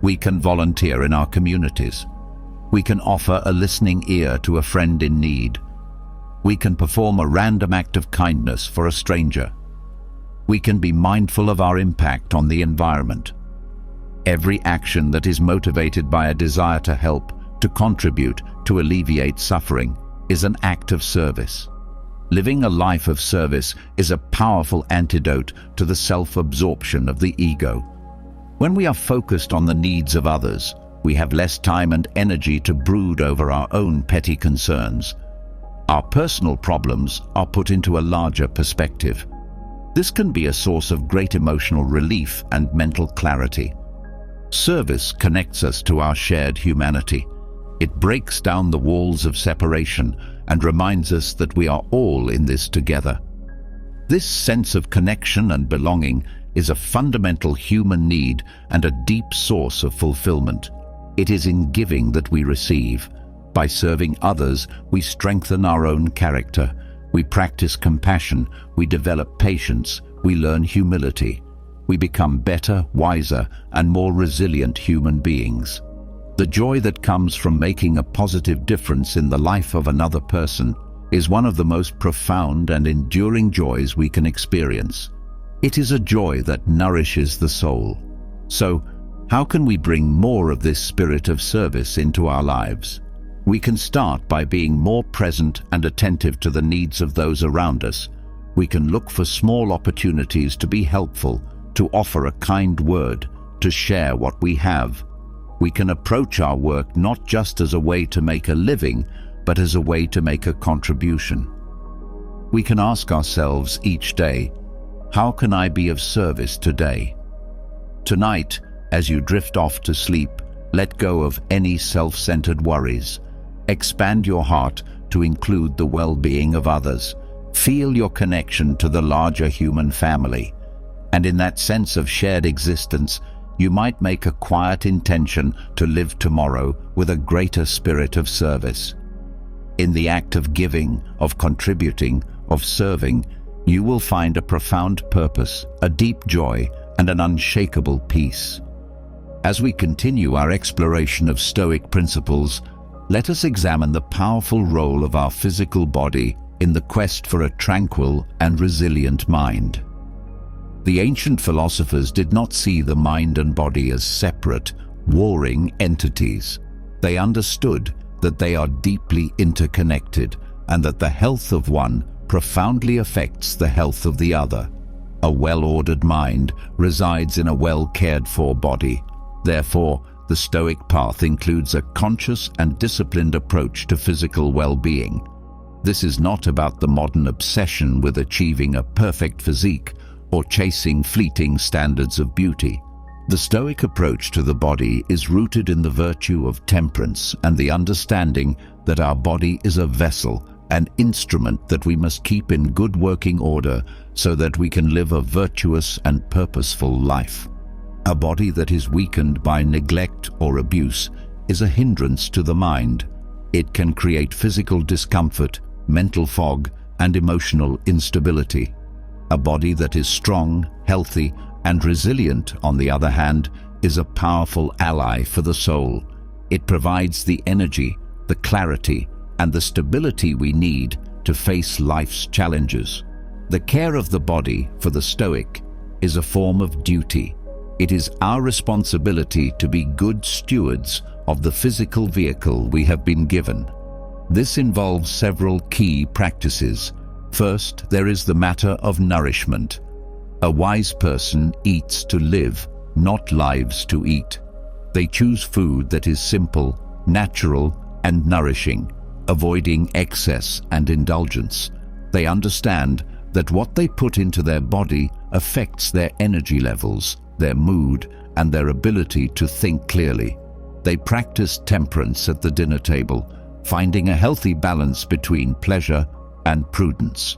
We can volunteer in our communities. We can offer a listening ear to a friend in need. We can perform a random act of kindness for a stranger. We can be mindful of our impact on the environment. Every action that is motivated by a desire to help, to contribute, to alleviate suffering, is an act of service. Living a life of service is a powerful antidote to the self-absorption of the ego. When we are focused on the needs of others, we have less time and energy to brood over our own petty concerns. Our personal problems are put into a larger perspective. This can be a source of great emotional relief and mental clarity. Service connects us to our shared humanity. It breaks down the walls of separation and reminds us that we are all in this together. This sense of connection and belonging is a fundamental human need and a deep source of fulfillment. It is in giving that we receive. By serving others, we strengthen our own character. We practice compassion, we develop patience, we learn humility. We become better, wiser, and more resilient human beings. The joy that comes from making a positive difference in the life of another person is one of the most profound and enduring joys we can experience. It is a joy that nourishes the soul. So, how can we bring more of this spirit of service into our lives? We can start by being more present and attentive to the needs of those around us. We can look for small opportunities to be helpful, to offer a kind word, to share what we have. We can approach our work not just as a way to make a living, but as a way to make a contribution. We can ask ourselves each day, how can I be of service today? Tonight, as you drift off to sleep, let go of any self-centered worries. Expand your heart to include the well-being of others. Feel your connection to the larger human family, and in that sense of shared existence, you might make a quiet intention to live tomorrow with a greater spirit of service. In the act of giving, of contributing, of serving, you will find a profound purpose, a deep joy, and an unshakable peace. As we continue our exploration of Stoic principles, let us examine the powerful role of our physical body in the quest for a tranquil and resilient mind. The ancient philosophers did not see the mind and body as separate, warring entities. They understood that they are deeply interconnected and that the health of one profoundly affects the health of the other. A well-ordered mind resides in a well-cared-for body. Therefore, the Stoic path includes a conscious and disciplined approach to physical well-being. This is not about the modern obsession with achieving a perfect physique or chasing fleeting standards of beauty. The Stoic approach to the body is rooted in the virtue of temperance and the understanding that our body is a vessel, an instrument that we must keep in good working order so that we can live a virtuous and purposeful life. A body that is weakened by neglect or abuse is a hindrance to the mind. It can create physical discomfort, mental fog, and emotional instability. A body that is strong, healthy, and resilient, on the other hand, is a powerful ally for the soul. It provides the energy, the clarity, and the stability we need to face life's challenges. The care of the body, for the Stoic, is a form of duty. It is our responsibility to be good stewards of the physical vehicle we have been given. This involves several key practices. First, there is the matter of nourishment. A wise person eats to live, not lives to eat. They choose food that is simple, natural, and nourishing, avoiding excess and indulgence. They understand that what they put into their body affects their energy levels, their mood, and their ability to think clearly. They practice temperance at the dinner table, finding a healthy balance between pleasure and prudence.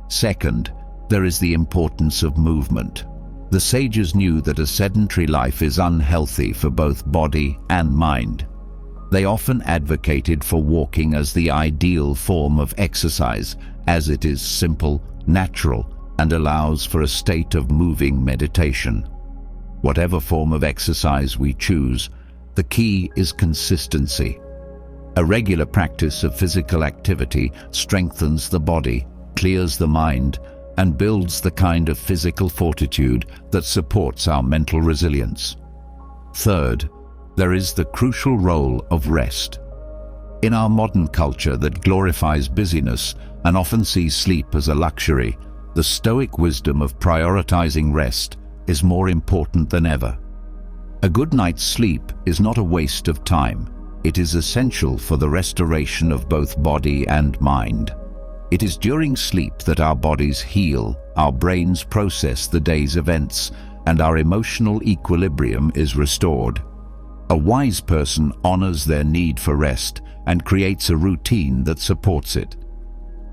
Second, there is the importance of movement. The sages knew that a sedentary life is unhealthy for both body and mind. They often advocated for walking as the ideal form of exercise, as it is simple, natural, and allows for a state of moving meditation. Whatever form of exercise we choose, the key is consistency. A regular practice of physical activity strengthens the body, clears the mind, and builds the kind of physical fortitude that supports our mental resilience. Third, there is the crucial role of rest. In our modern culture that glorifies busyness and often sees sleep as a luxury, the Stoic wisdom of prioritizing rest is more important than ever. A good night's sleep is not a waste of time. It is essential for the restoration of both body and mind. It is during sleep that our bodies heal, our brains process the day's events, and our emotional equilibrium is restored. A wise person honors their need for rest and creates a routine that supports it.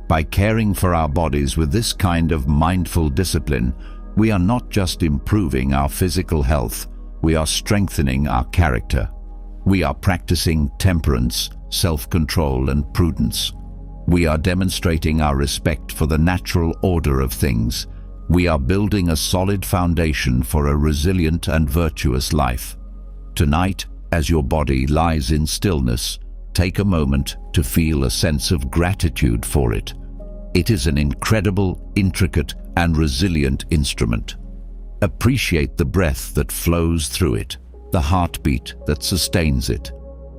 By caring for our bodies with this kind of mindful discipline, we are not just improving our physical health, we are strengthening our character. We are practicing temperance, self-control, and prudence. We are demonstrating our respect for the natural order of things. We are building a solid foundation for a resilient and virtuous life. Tonight, as your body lies in stillness, take a moment to feel a sense of gratitude for it. It is an incredible, intricate, and resilient instrument. Appreciate the breath that flows through it, the heartbeat that sustains it,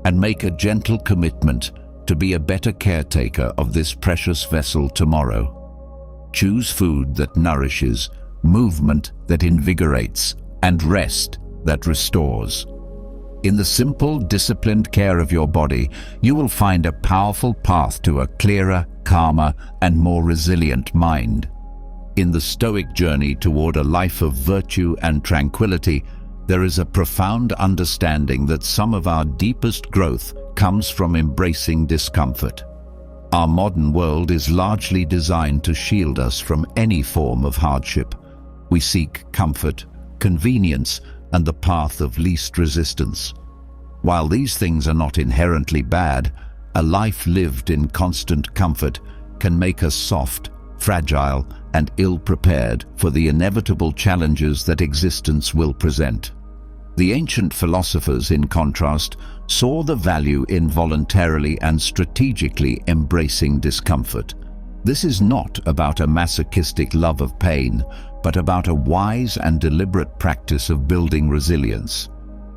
and make a gentle commitment to be a better caretaker of this precious vessel tomorrow. Choose food that nourishes, movement that invigorates, and rest that restores. In the simple, disciplined care of your body, you will find a powerful path to a clearer, calmer, and more resilient mind. In the Stoic journey toward a life of virtue and tranquility, there is a profound understanding that some of our deepest growth comes from embracing discomfort. Our modern world is largely designed to shield us from any form of hardship. We seek comfort, convenience, and the path of least resistance. While these things are not inherently bad, a life lived in constant comfort can make us soft, fragile, and ill-prepared for the inevitable challenges that existence will present. The ancient philosophers, in contrast, saw the value in voluntarily and strategically embracing discomfort. This is not about a masochistic love of pain, but about a wise and deliberate practice of building resilience.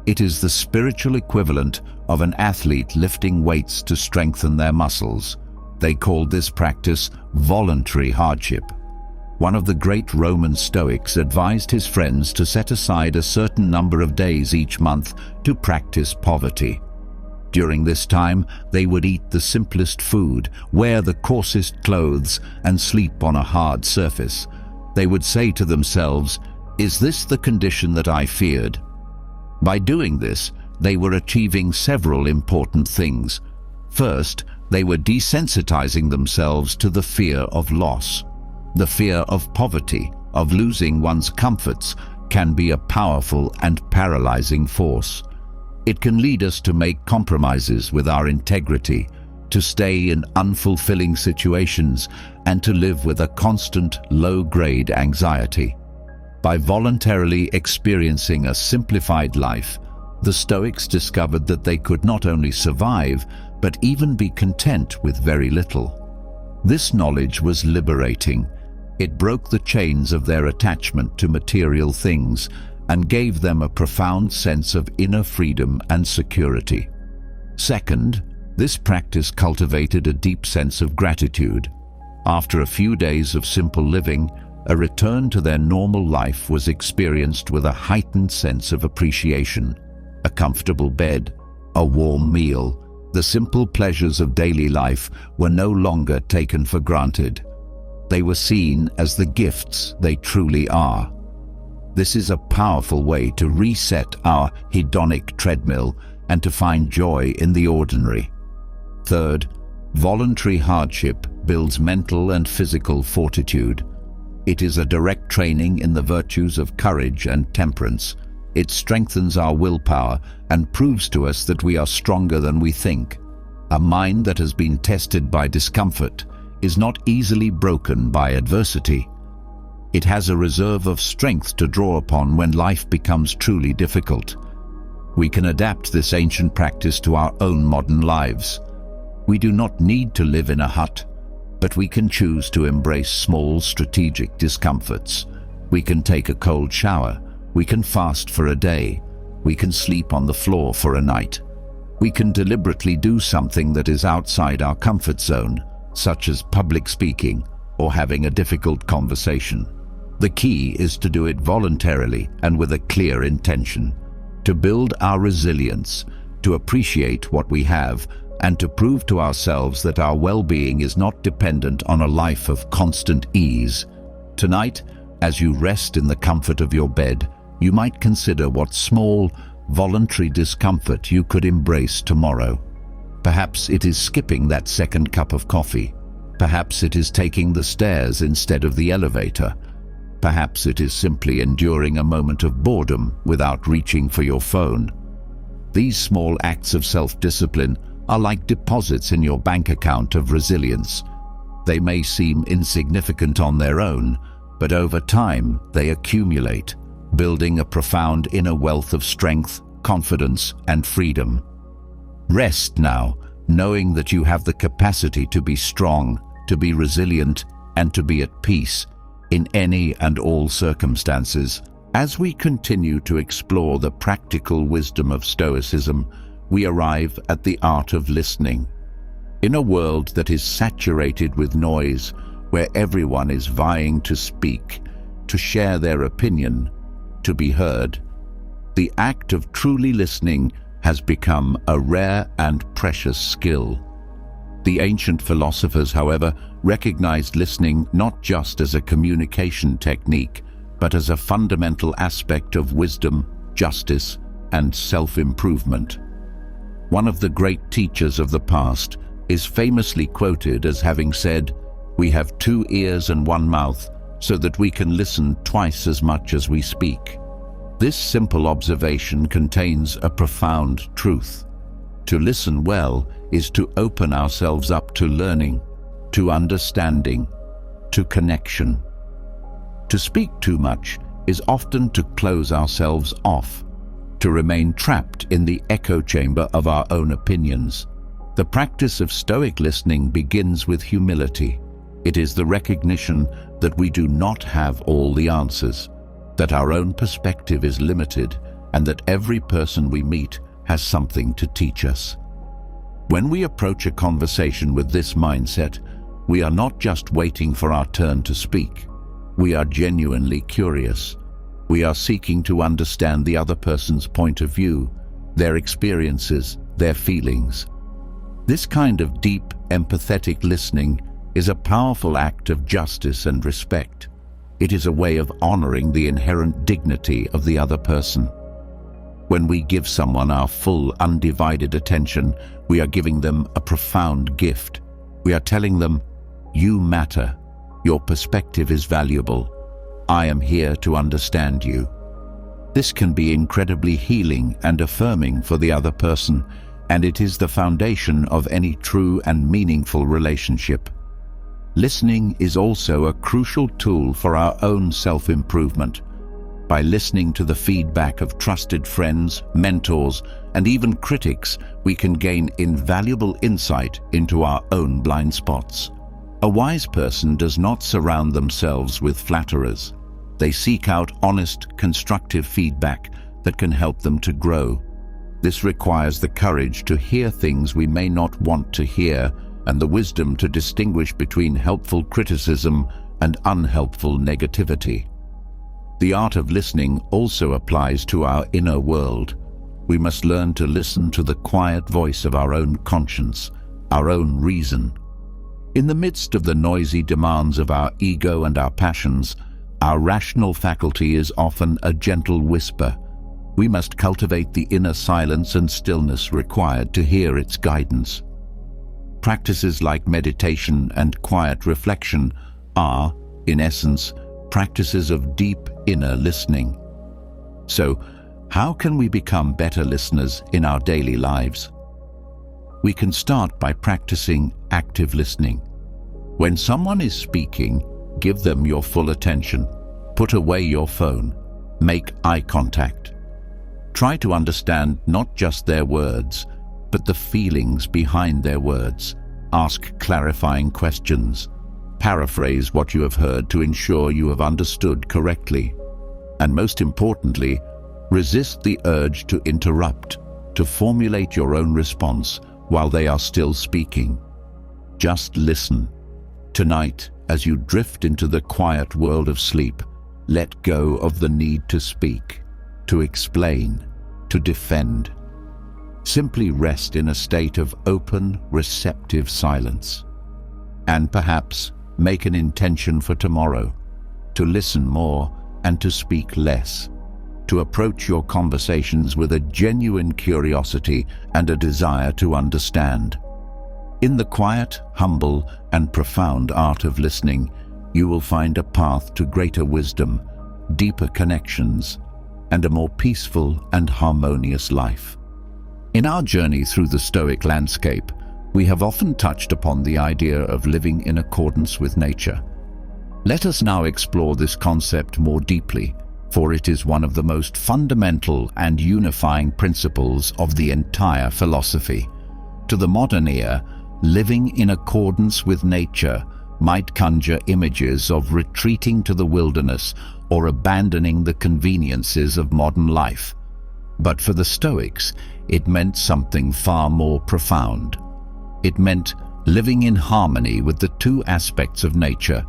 It is the spiritual equivalent of an athlete lifting weights to strengthen their muscles. They called this practice voluntary hardship. One of the great Roman Stoics advised his friends to set aside a certain number of days each month to practice poverty. During this time, they would eat the simplest food, wear the coarsest clothes, and sleep on a hard surface. They would say to themselves, "Is this the condition that I feared?" By doing this, they were achieving several important things. First, they were desensitizing themselves to the fear of loss. The fear of poverty, of losing one's comforts, can be a powerful and paralyzing force. It can lead us to make compromises with our integrity, to stay in unfulfilling situations, and to live with a constant, low-grade anxiety. By voluntarily experiencing a simplified life, the Stoics discovered that they could not only survive, but even be content with very little. This knowledge was liberating. It broke the chains of their attachment to material things and gave them a profound sense of inner freedom and security. Second, this practice cultivated a deep sense of gratitude. After a few days of simple living, a return to their normal life was experienced with a heightened sense of appreciation. A comfortable bed, a warm meal, the simple pleasures of daily life were no longer taken for granted. They were seen as the gifts they truly are. This is a powerful way to reset our hedonic treadmill and to find joy in the ordinary. Third, voluntary hardship builds mental and physical fortitude. It is a direct training in the virtues of courage and temperance. It strengthens our willpower and proves to us that we are stronger than we think. A mind that has been tested by discomfort is not easily broken by adversity. It has a reserve of strength to draw upon when life becomes truly difficult. We can adapt this ancient practice to our own modern lives. We do not need to live in a hut, but we can choose to embrace small strategic discomforts. We can take a cold shower. We can fast for a day. We can sleep on the floor for a night. We can deliberately do something that is outside our comfort zone, such as public speaking or having a difficult conversation. The key is to do it voluntarily and with a clear intention, to build our resilience, to appreciate what we have, and to prove to ourselves that our well-being is not dependent on a life of constant ease. Tonight, as you rest in the comfort of your bed, you might consider what small, voluntary discomfort you could embrace tomorrow. Perhaps it is skipping that second cup of coffee. Perhaps it is taking the stairs instead of the elevator. Perhaps it is simply enduring a moment of boredom without reaching for your phone. These small acts of self-discipline are like deposits in your bank account of resilience. They may seem insignificant on their own, but over time they accumulate, building a profound inner wealth of strength, confidence, and freedom. Rest now, knowing that you have the capacity to be strong, to be resilient, and to be at peace in any and all circumstances. As we continue to explore the practical wisdom of Stoicism, we arrive at the art of listening. In a world that is saturated with noise, where everyone is vying to speak, to share their opinion, to be heard, the act of truly listening has become a rare and precious skill. The ancient philosophers, however, recognized listening not just as a communication technique, but as a fundamental aspect of wisdom, justice, and self-improvement. One of the great teachers of the past, is famously quoted as having said, "We have 2 ears and 1 mouth, so that we can listen twice as much as we speak." This simple observation contains a profound truth. To listen well is to open ourselves up to learning, to understanding, to connection. To speak too much is often to close ourselves off, to remain trapped in the echo chamber of our own opinions. The practice of Stoic listening begins with humility. It is the recognition that we do not have all the answers, that our own perspective is limited, and that every person we meet has something to teach us. When we approach a conversation with this mindset, we are not just waiting for our turn to speak. We are genuinely curious. We are seeking to understand the other person's point of view, their experiences, their feelings. This kind of deep, empathetic listening is a powerful act of justice and respect. It is a way of honoring the inherent dignity of the other person. When we give someone our full, undivided attention, we are giving them a profound gift. We are telling them, "You matter. Your perspective is valuable. I am here to understand you." This can be incredibly healing and affirming for the other person, and it is the foundation of any true and meaningful relationship. Listening is also a crucial tool for our own self-improvement. By listening to the feedback of trusted friends, mentors, and even critics, we can gain invaluable insight into our own blind spots. A wise person does not surround themselves with flatterers. They seek out honest, constructive feedback that can help them to grow. This requires the courage to hear things we may not want to hear, and the wisdom to distinguish between helpful criticism and unhelpful negativity. The art of listening also applies to our inner world. We must learn to listen to the quiet voice of our own conscience, our own reason. In the midst of the noisy demands of our ego and our passions, our rational faculty is often a gentle whisper. We must cultivate the inner silence and stillness required to hear its guidance. Practices like meditation and quiet reflection are, in essence, practices of deep inner listening. So, how can we become better listeners in our daily lives? We can start by practicing active listening. When someone is speaking, give them your full attention. Put away your phone. Make eye contact. Try to understand not just their words, but the feelings behind their words. Ask clarifying questions. Paraphrase what you have heard to ensure you have understood correctly. And most importantly, resist the urge to interrupt, to formulate your own response while they are still speaking. Just listen. Tonight, as you drift into the quiet world of sleep, let go of the need to speak, to explain, to defend. Simply rest in a state of open, receptive silence. And perhaps make an intention for tomorrow, to listen more and to speak less, to approach your conversations with a genuine curiosity and a desire to understand. In the quiet, humble, and profound art of listening, you will find a path to greater wisdom, deeper connections, and a more peaceful and harmonious life. In our journey through the Stoic landscape, we have often touched upon the idea of living in accordance with nature. Let us now explore this concept more deeply, for it is one of the most fundamental and unifying principles of the entire philosophy. To the modern ear, living in accordance with nature might conjure images of retreating to the wilderness or abandoning the conveniences of modern life. But for the Stoics, it meant something far more profound. It meant living in harmony with the two aspects of nature,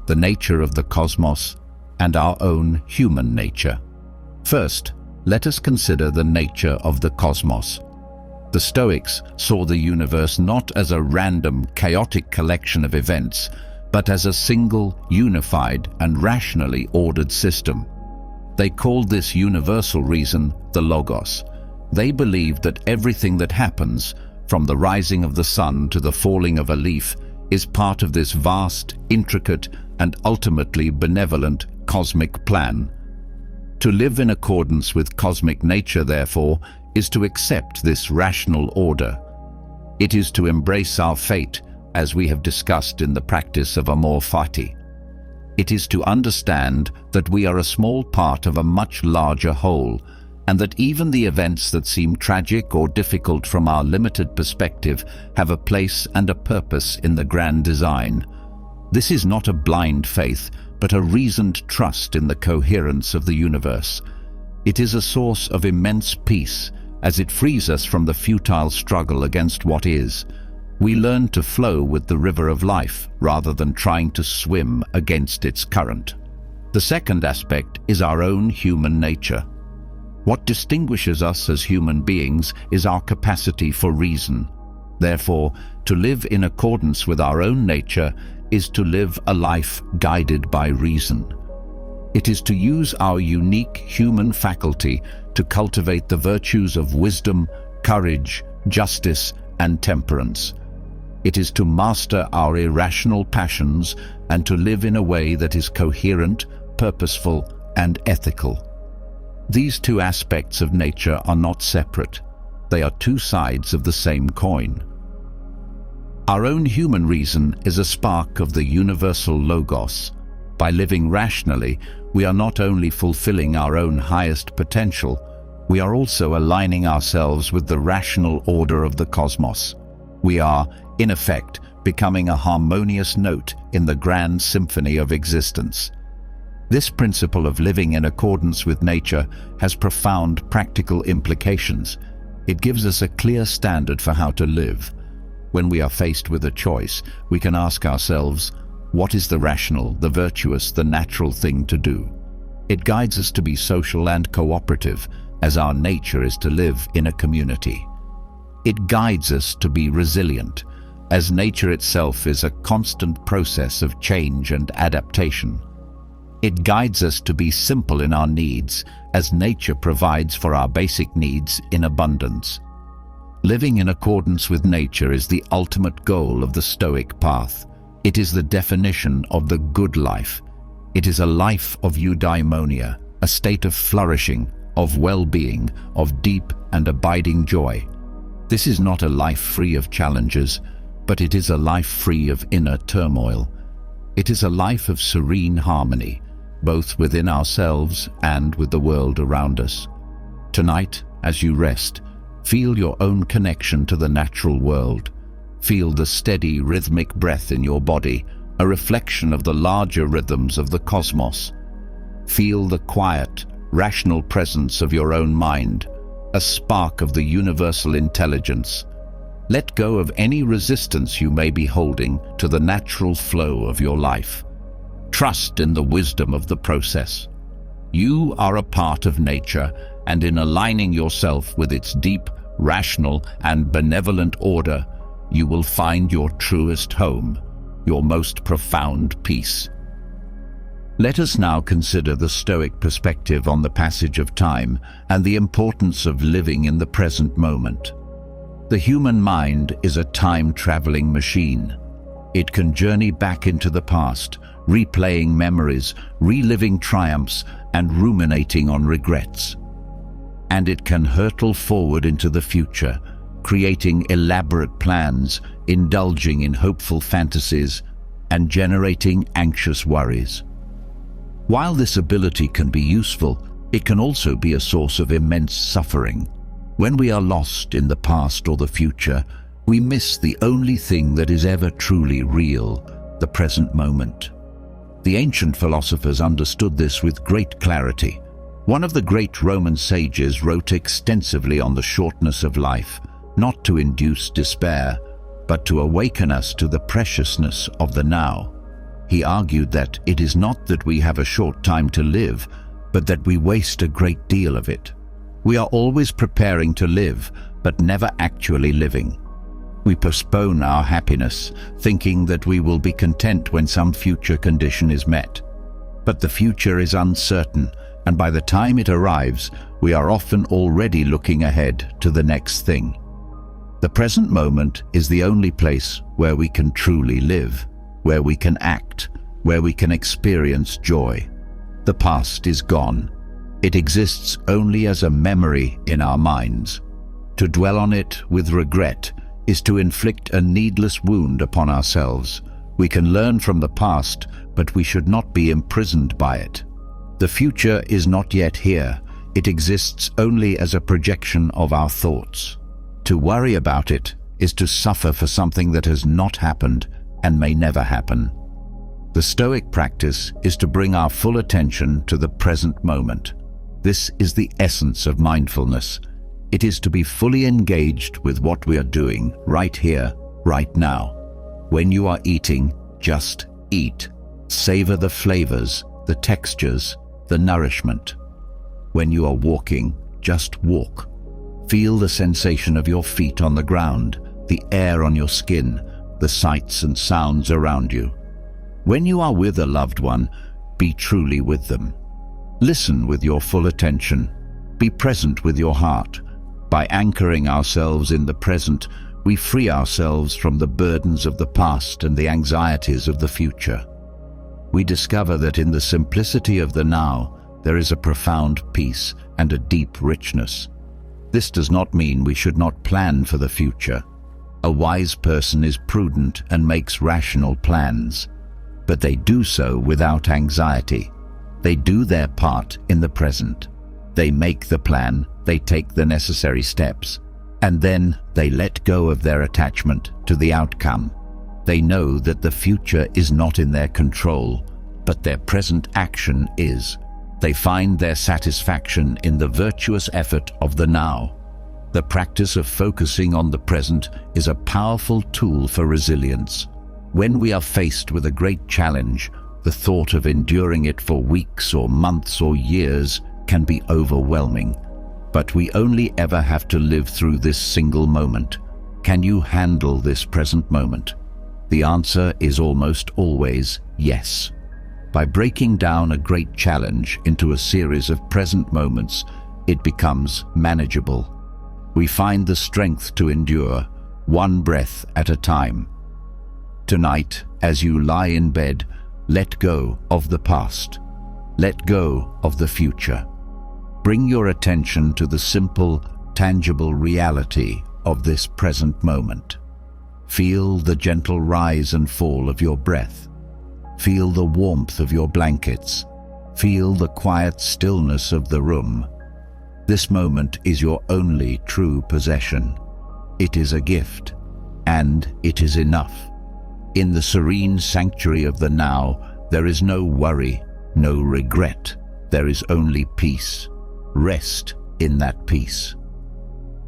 the nature of the cosmos and our own human nature. First, let us consider the nature of the cosmos. The Stoics saw the universe not as a random, chaotic collection of events, but as a single, unified, and rationally ordered system. They called this universal reason the Logos. They believed that everything that happens, from the rising of the sun to the falling of a leaf, is part of this vast, intricate, and ultimately benevolent cosmic plan. To live in accordance with cosmic nature, therefore, is to accept this rational order. It is to embrace our fate, as we have discussed in the practice of Amor fati. It is to understand that we are a small part of a much larger whole, and that even the events that seem tragic or difficult from our limited perspective have a place and a purpose in the grand design. This is not a blind faith, but a reasoned trust in the coherence of the universe. It is a source of immense peace, as it frees us from the futile struggle against what is. We learn to flow with the river of life, rather than trying to swim against its current. The second aspect is our own human nature. What distinguishes us as human beings is our capacity for reason. Therefore, to live in accordance with our own nature is to live a life guided by reason. It is to use our unique human faculty to cultivate the virtues of wisdom, courage, justice, and temperance. It is to master our irrational passions and to live in a way that is coherent, purposeful, and ethical. These two aspects of nature are not separate. They are two sides of the same coin. Our own human reason is a spark of the universal logos. By living rationally, we are not only fulfilling our own highest potential, we are also aligning ourselves with the rational order of the cosmos. We are, in effect, becoming a harmonious note in the grand symphony of existence. This principle of living in accordance with nature has profound practical implications. It gives us a clear standard for how to live. When we are faced with a choice, we can ask ourselves, what is the rational, the virtuous, the natural thing to do? It guides us to be social and cooperative, as our nature is to live in a community. It guides us to be resilient, as nature itself is a constant process of change and adaptation. It guides us to be simple in our needs, as nature provides for our basic needs in abundance. Living in accordance with nature is the ultimate goal of the Stoic path. It is the definition of the good life. It is a life of Udaimonia, a state of flourishing, of well-being, of deep and abiding joy. This is not a life free of challenges, but it is a life free of inner turmoil. It is a life of serene harmony, both within ourselves and with the world around us. Tonight, as you rest, feel your own connection to the natural world. Feel the steady, rhythmic breath in your body, a reflection of the larger rhythms of the cosmos. Feel the quiet, rational presence of your own mind, a spark of the universal intelligence. Let go of any resistance you may be holding to the natural flow of your life. Trust in the wisdom of the process. You are a part of nature, and in aligning yourself with its deep, rational, and benevolent order, you will find your truest home, your most profound peace. Let us now consider the Stoic perspective on the passage of time and the importance of living in the present moment. The human mind is a time-traveling machine. It can journey back into the past, replaying memories, reliving triumphs, and ruminating on regrets. And it can hurtle forward into the future, creating elaborate plans, indulging in hopeful fantasies, and generating anxious worries. While this ability can be useful, it can also be a source of immense suffering. When we are lost in the past or the future, we miss the only thing that is ever truly real, the present moment. The ancient philosophers understood this with great clarity. One of the great Roman sages wrote extensively on the shortness of life, not to induce despair, but to awaken us to the preciousness of the now. He argued that it is not that we have a short time to live, but that we waste a great deal of it. We are always preparing to live, but never actually living. We postpone our happiness, thinking that we will be content when some future condition is met. But the future is uncertain, and by the time it arrives, we are often already looking ahead to the next thing. The present moment is the only place where we can truly live, where we can act, where we can experience joy. The past is gone. It exists only as a memory in our minds. To dwell on it with regret is to inflict a needless wound upon ourselves. We can learn from the past, but we should not be imprisoned by it. The future is not yet here. It exists only as a projection of our thoughts. To worry about it is to suffer for something that has not happened and may never happen. The Stoic practice is to bring our full attention to the present moment. This is the essence of mindfulness. It is to be fully engaged with what we are doing right here, right now. When you are eating, just eat. Savor the flavors, the textures, the nourishment. When you are walking, just walk. Feel the sensation of your feet on the ground, the air on your skin, the sights and sounds around you. When you are with a loved one, be truly with them. Listen with your full attention. Be present with your heart. By anchoring ourselves in the present, we free ourselves from the burdens of the past and the anxieties of the future. We discover that in the simplicity of the now, there is a profound peace and a deep richness. This does not mean we should not plan for the future. A wise person is prudent and makes rational plans, but they do so without anxiety. They do their part in the present. They make the plan, they take the necessary steps, and then they let go of their attachment to the outcome. They know that the future is not in their control, but their present action is. They find their satisfaction in the virtuous effort of the now. The practice of focusing on the present is a powerful tool for resilience. When we are faced with a great challenge, the thought of enduring it for weeks or months or years can be overwhelming. But we only ever have to live through this single moment. Can you handle this present moment? The answer is almost always yes. By breaking down a great challenge into a series of present moments, it becomes manageable. We find the strength to endure, one breath at a time. Tonight, as you lie in bed, let go of the past. Let go of the future. Bring your attention to the simple, tangible reality of this present moment. Feel the gentle rise and fall of your breath. Feel the warmth of your blankets. Feel the quiet stillness of the room. This moment is your only true possession. It is a gift, and it is enough. In the serene sanctuary of the now, there is no worry, no regret. There is only peace. Rest in that peace.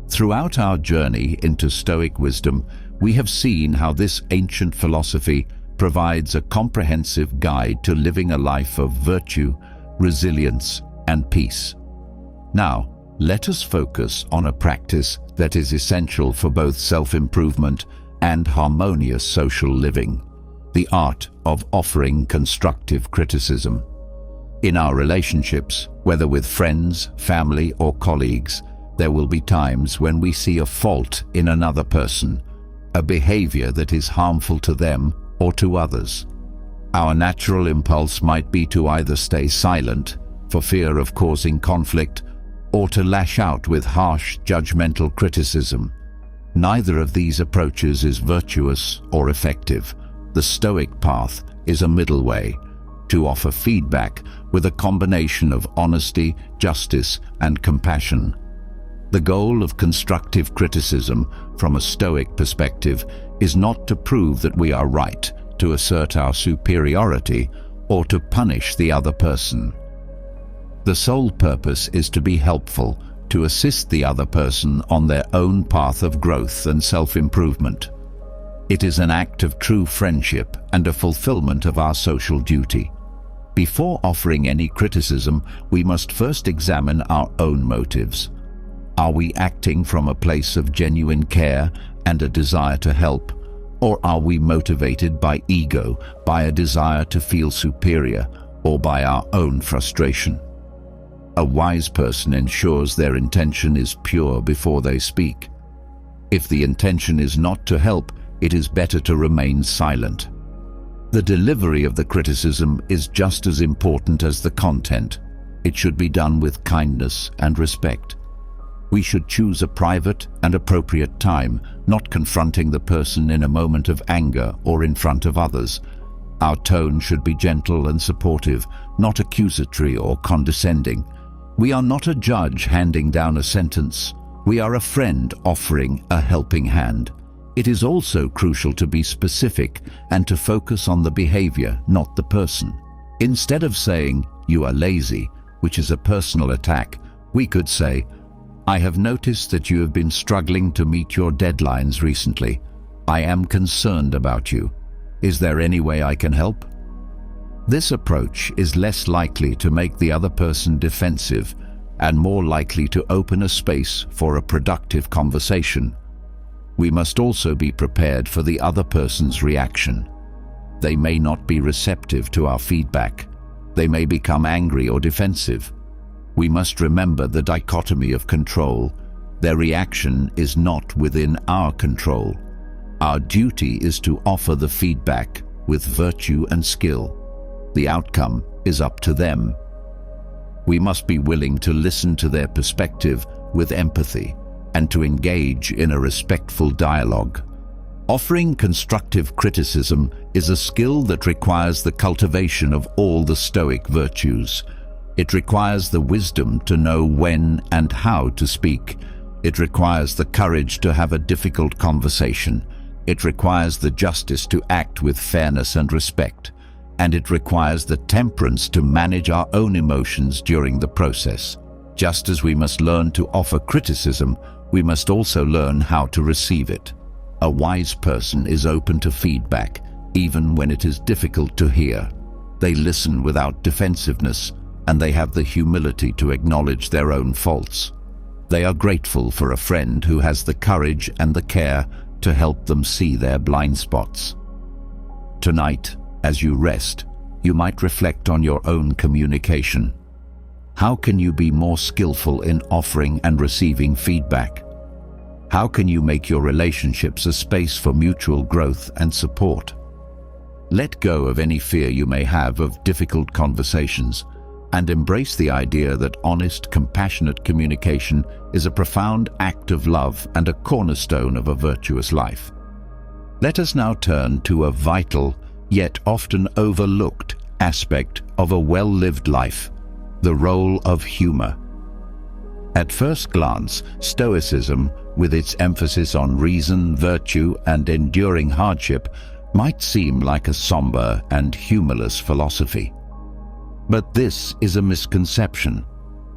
Throughout our journey into Stoic wisdom, we have seen how this ancient philosophy provides a comprehensive guide to living a life of virtue, resilience, and peace. Now, let us focus on a practice that is essential for both self-improvement and harmonious social living: the art of offering constructive criticism. In our relationships, whether with friends, family, or colleagues, there will be times when we see a fault in another person, a behavior that is harmful to them or to others. Our natural impulse might be to either stay silent for fear of causing conflict, or to lash out with harsh, judgmental criticism. Neither of these approaches is virtuous or effective. The Stoic path is a middle way, to offer feedback with a combination of honesty, justice, and compassion. The goal of constructive criticism from a Stoic perspective is not to prove that we are right, to assert our superiority, or to punish the other person. The sole purpose is to be helpful, to assist the other person on their own path of growth and self-improvement. It is an act of true friendship and a fulfillment of our social duty. Before offering any criticism, we must first examine our own motives. Are we acting from a place of genuine care and a desire to help, or are we motivated by ego, by a desire to feel superior, or by our own frustration? A wise person ensures their intention is pure before they speak. If the intention is not to help, it is better to remain silent. The delivery of the criticism is just as important as the content. It should be done with kindness and respect. We should choose a private and appropriate time, not confronting the person in a moment of anger or in front of others. Our tone should be gentle and supportive, not accusatory or condescending. We are not a judge handing down a sentence. We are a friend offering a helping hand. It is also crucial to be specific and to focus on the behavior, not the person. Instead of saying, "You are lazy," which is a personal attack, we could say, "I have noticed that you have been struggling to meet your deadlines recently. I am concerned about you. Is there any way I can help?" This approach is less likely to make the other person defensive and more likely to open a space for a productive conversation. We must also be prepared for the other person's reaction. They may not be receptive to our feedback. They may become angry or defensive. We must remember the dichotomy of control. Their reaction is not within our control. Our duty is to offer the feedback with virtue and skill. The outcome is up to them. We must be willing to listen to their perspective with empathy and to engage in a respectful dialogue. Offering constructive criticism is a skill that requires the cultivation of all the Stoic virtues. It requires the wisdom to know when and how to speak. It requires the courage to have a difficult conversation. It requires the justice to act with fairness and respect. And it requires the temperance to manage our own emotions during the process. Just as we must learn to offer criticism, we must also learn how to receive it. A wise person is open to feedback, even when it is difficult to hear. They listen without defensiveness, and they have the humility to acknowledge their own faults. They are grateful for a friend who has the courage and the care to help them see their blind spots. Tonight, as you rest, you might reflect on your own communication. How can you be more skillful in offering and receiving feedback? How can you make your relationships a space for mutual growth and support? Let go of any fear you may have of difficult conversations and embrace the idea that honest, compassionate communication is a profound act of love and a cornerstone of a virtuous life. Let us now turn to a vital, yet often overlooked aspect of a well-lived life: the role of humor. At first glance, Stoicism, with its emphasis on reason, virtue, and enduring hardship, might seem like a somber and humorless philosophy. But this is a misconception.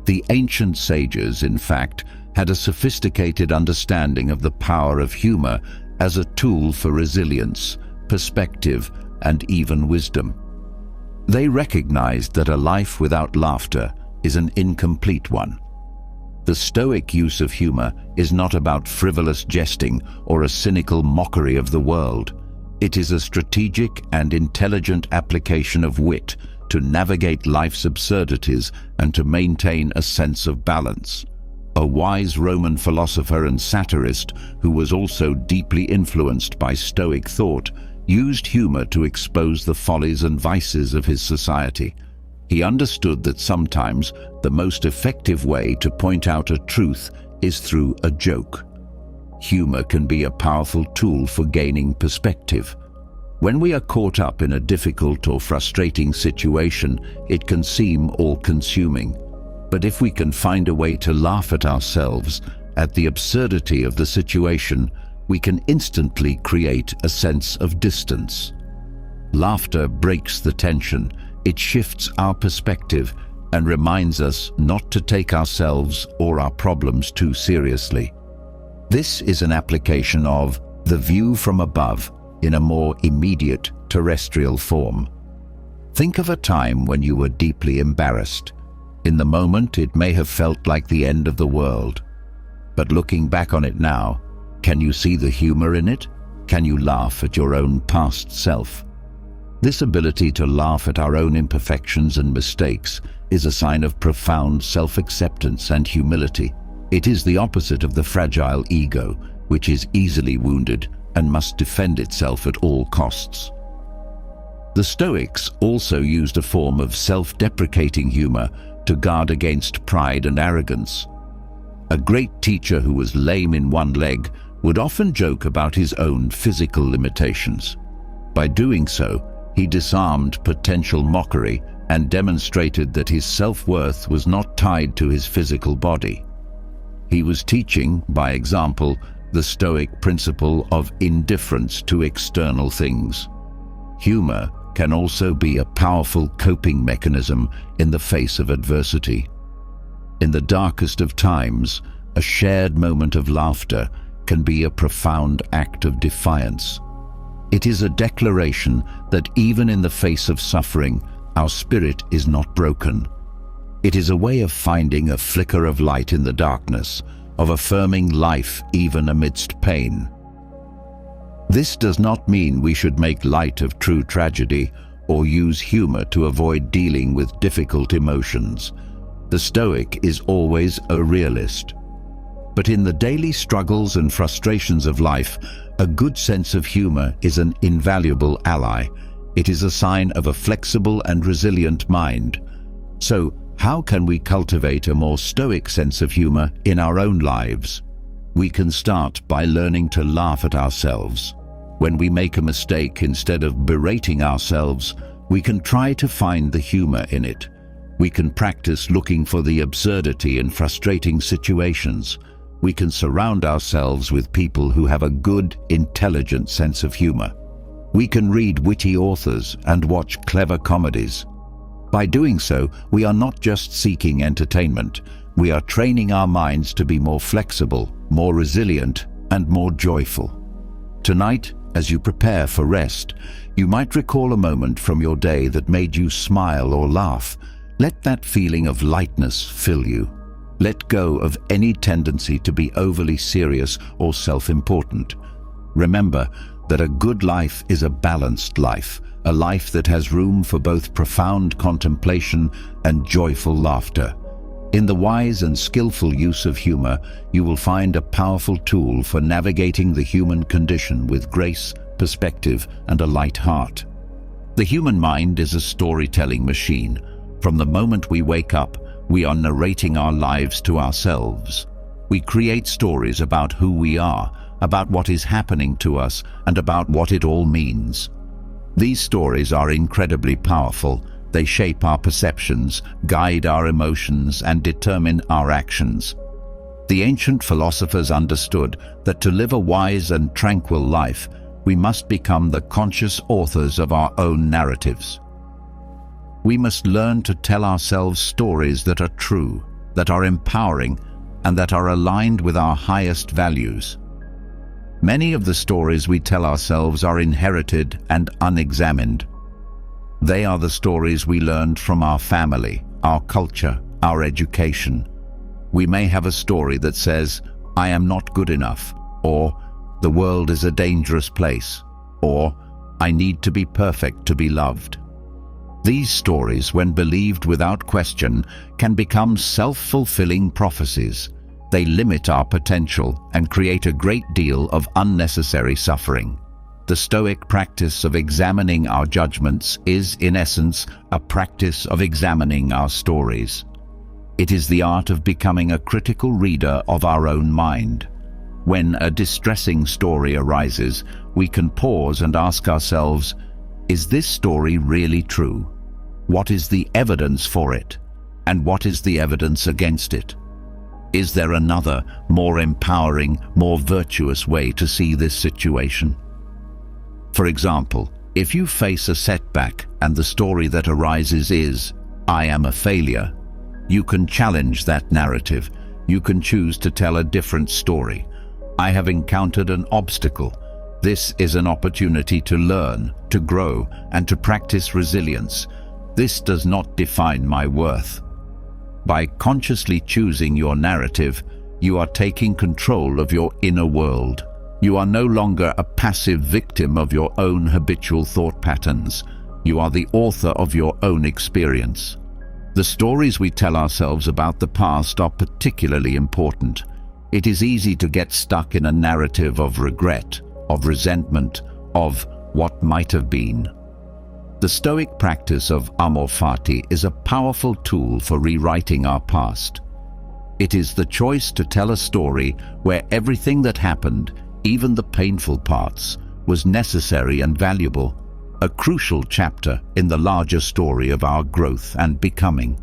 The ancient sages, in fact, had a sophisticated understanding of the power of humor as a tool for resilience, perspective, and even wisdom. They recognized that a life without laughter is an incomplete one. The Stoic use of humor is not about frivolous jesting or a cynical mockery of the world. It is a strategic and intelligent application of wit to navigate life's absurdities and to maintain a sense of balance. A wise Roman philosopher and satirist, who was also deeply influenced by Stoic thought, used humor to expose the follies and vices of his society. He understood that sometimes the most effective way to point out a truth is through a joke. Humor can be a powerful tool for gaining perspective. When we are caught up in a difficult or frustrating situation, it can seem all-consuming. But if we can find a way to laugh at ourselves, at the absurdity of the situation, we can instantly create a sense of distance. Laughter breaks the tension. It shifts our perspective and reminds us not to take ourselves or our problems too seriously. This is an application of the view from above in a more immediate terrestrial form. Think of a time when you were deeply embarrassed. In the moment, it may have felt like the end of the world. But looking back on it now, can you see the humor in it? Can you laugh at your own past self? This ability to laugh at our own imperfections and mistakes is a sign of profound self-acceptance and humility. It is the opposite of the fragile ego, which is easily wounded and must defend itself at all costs. The Stoics also used a form of self-deprecating humor to guard against pride and arrogance. A great teacher who was lame in one leg would often joke about his own physical limitations. By doing so, he disarmed potential mockery and demonstrated that his self-worth was not tied to his physical body. He was teaching, by example, the Stoic principle of indifference to external things. Humor can also be a powerful coping mechanism in the face of adversity. In the darkest of times, a shared moment of laughter can be a profound act of defiance. It is a declaration that even in the face of suffering, our spirit is not broken. It is a way of finding a flicker of light in the darkness, of affirming life even amidst pain. This does not mean we should make light of true tragedy or use humor to avoid dealing with difficult emotions. The Stoic is always a realist. But in the daily struggles and frustrations of life, a good sense of humor is an invaluable ally. It is a sign of a flexible and resilient mind. So, how can we cultivate a more Stoic sense of humor in our own lives? We can start by learning to laugh at ourselves. When we make a mistake, instead of berating ourselves, we can try to find the humor in it. We can practice looking for the absurdity in frustrating situations. We can surround ourselves with people who have a good, intelligent sense of humor. We can read witty authors and watch clever comedies. By doing so, we are not just seeking entertainment. We are training our minds to be more flexible, more resilient, and more joyful. Tonight, as you prepare for rest, you might recall a moment from your day that made you smile or laugh. Let that feeling of lightness fill you. Let go of any tendency to be overly serious or self-important. Remember that a good life is a balanced life, a life that has room for both profound contemplation and joyful laughter. In the wise and skillful use of humor, you will find a powerful tool for navigating the human condition with grace, perspective, and a light heart. The human mind is a storytelling machine. From the moment we wake up, we are narrating our lives to ourselves. We create stories about who we are, about what is happening to us, and about what it all means. These stories are incredibly powerful. They shape our perceptions, guide our emotions, and determine our actions. The ancient philosophers understood that to live a wise and tranquil life, we must become the conscious authors of our own narratives. We must learn to tell ourselves stories that are true, that are empowering, and that are aligned with our highest values. Many of the stories we tell ourselves are inherited and unexamined. They are the stories we learned from our family, our culture, our education. We may have a story that says, "I am not good enough," or "The world is a dangerous place," or "I need to be perfect to be loved." These stories, when believed without question, can become self-fulfilling prophecies. They limit our potential and create a great deal of unnecessary suffering. The Stoic practice of examining our judgments is, in essence, a practice of examining our stories. It is the art of becoming a critical reader of our own mind. When a distressing story arises, we can pause and ask ourselves, is this story really true? What is the evidence for it? And what is the evidence against it? Is there another, more empowering, more virtuous way to see this situation? For example, if you face a setback and the story that arises is, "I am a failure," you can challenge that narrative. You can choose to tell a different story. "I have encountered an obstacle. This is an opportunity to learn, to grow, and to practice resilience. This does not define my worth." By consciously choosing your narrative, you are taking control of your inner world. You are no longer a passive victim of your own habitual thought patterns. You are the author of your own experience. The stories we tell ourselves about the past are particularly important. It is easy to get stuck in a narrative of regret, of resentment, of what might have been. The Stoic practice of Amor fati is a powerful tool for rewriting our past. It is the choice to tell a story where everything that happened, even the painful parts, was necessary and valuable, a crucial chapter in the larger story of our growth and becoming.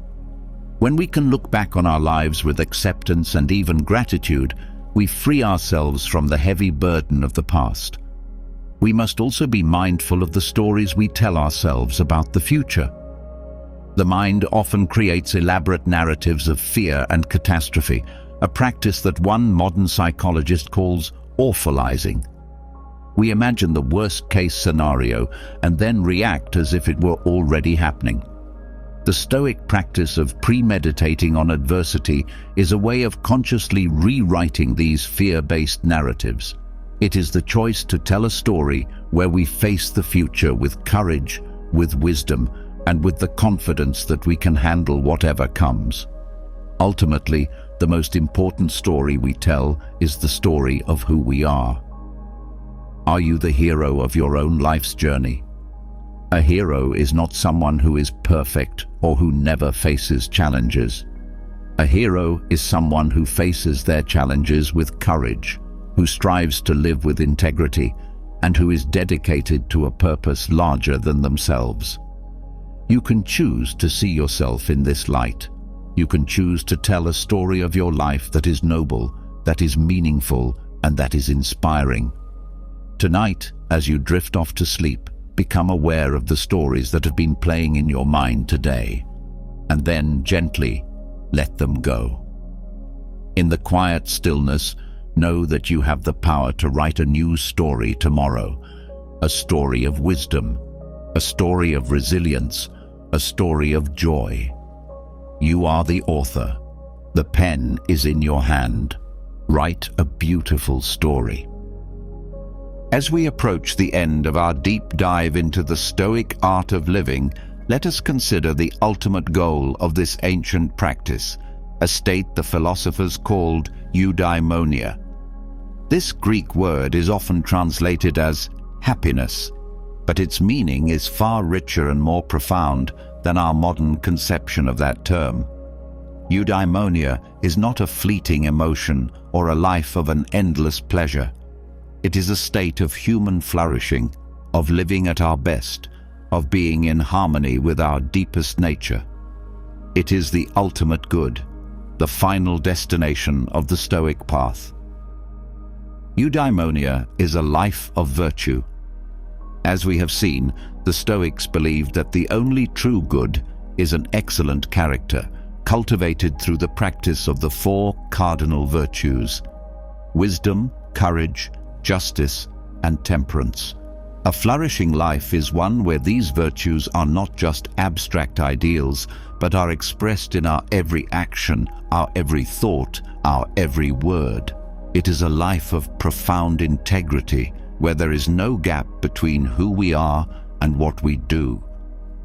When we can look back on our lives with acceptance and even gratitude, we free ourselves from the heavy burden of the past. We must also be mindful of the stories we tell ourselves about the future. The mind often creates elaborate narratives of fear and catastrophe, a practice that one modern psychologist calls awfulizing. We imagine the worst-case scenario and then react as if it were already happening. The Stoic practice of premeditating on adversity is a way of consciously rewriting these fear-based narratives. It is the choice to tell a story where we face the future with courage, with wisdom, and with the confidence that we can handle whatever comes. Ultimately, the most important story we tell is the story of who we are. Are you the hero of your own life's journey? A hero is not someone who is perfect or who never faces challenges. A hero is someone who faces their challenges with courage, who strives to live with integrity, and who is dedicated to a purpose larger than themselves. You can choose to see yourself in this light. You can choose to tell a story of your life that is noble, that is meaningful, and that is inspiring. Tonight, as you drift off to sleep, become aware of the stories that have been playing in your mind today, and then gently let them go. In the quiet stillness, know that you have the power to write a new story tomorrow, a story of wisdom, a story of resilience, a story of joy. You are the author. The pen is in your hand. Write a beautiful story. As we approach the end of our deep dive into the Stoic art of living, let us consider the ultimate goal of this ancient practice, a state the philosophers called Udaimonia. This Greek word is often translated as happiness, but its meaning is far richer and more profound than our modern conception of that term. Eudaimonia is not a fleeting emotion or a life of an endless pleasure. It is a state of human flourishing, of living at our best, of being in harmony with our deepest nature. It is the ultimate good, the final destination of the Stoic path. Eudaimonia is a life of virtue. As we have seen, the Stoics believed that the only true good is an excellent character, cultivated through the practice of the four cardinal virtues: wisdom, courage, justice, and temperance. A flourishing life is one where these virtues are not just abstract ideals, but are expressed in our every action, our every thought, our every word. It is a life of profound integrity, where there is no gap between who we are and what we do.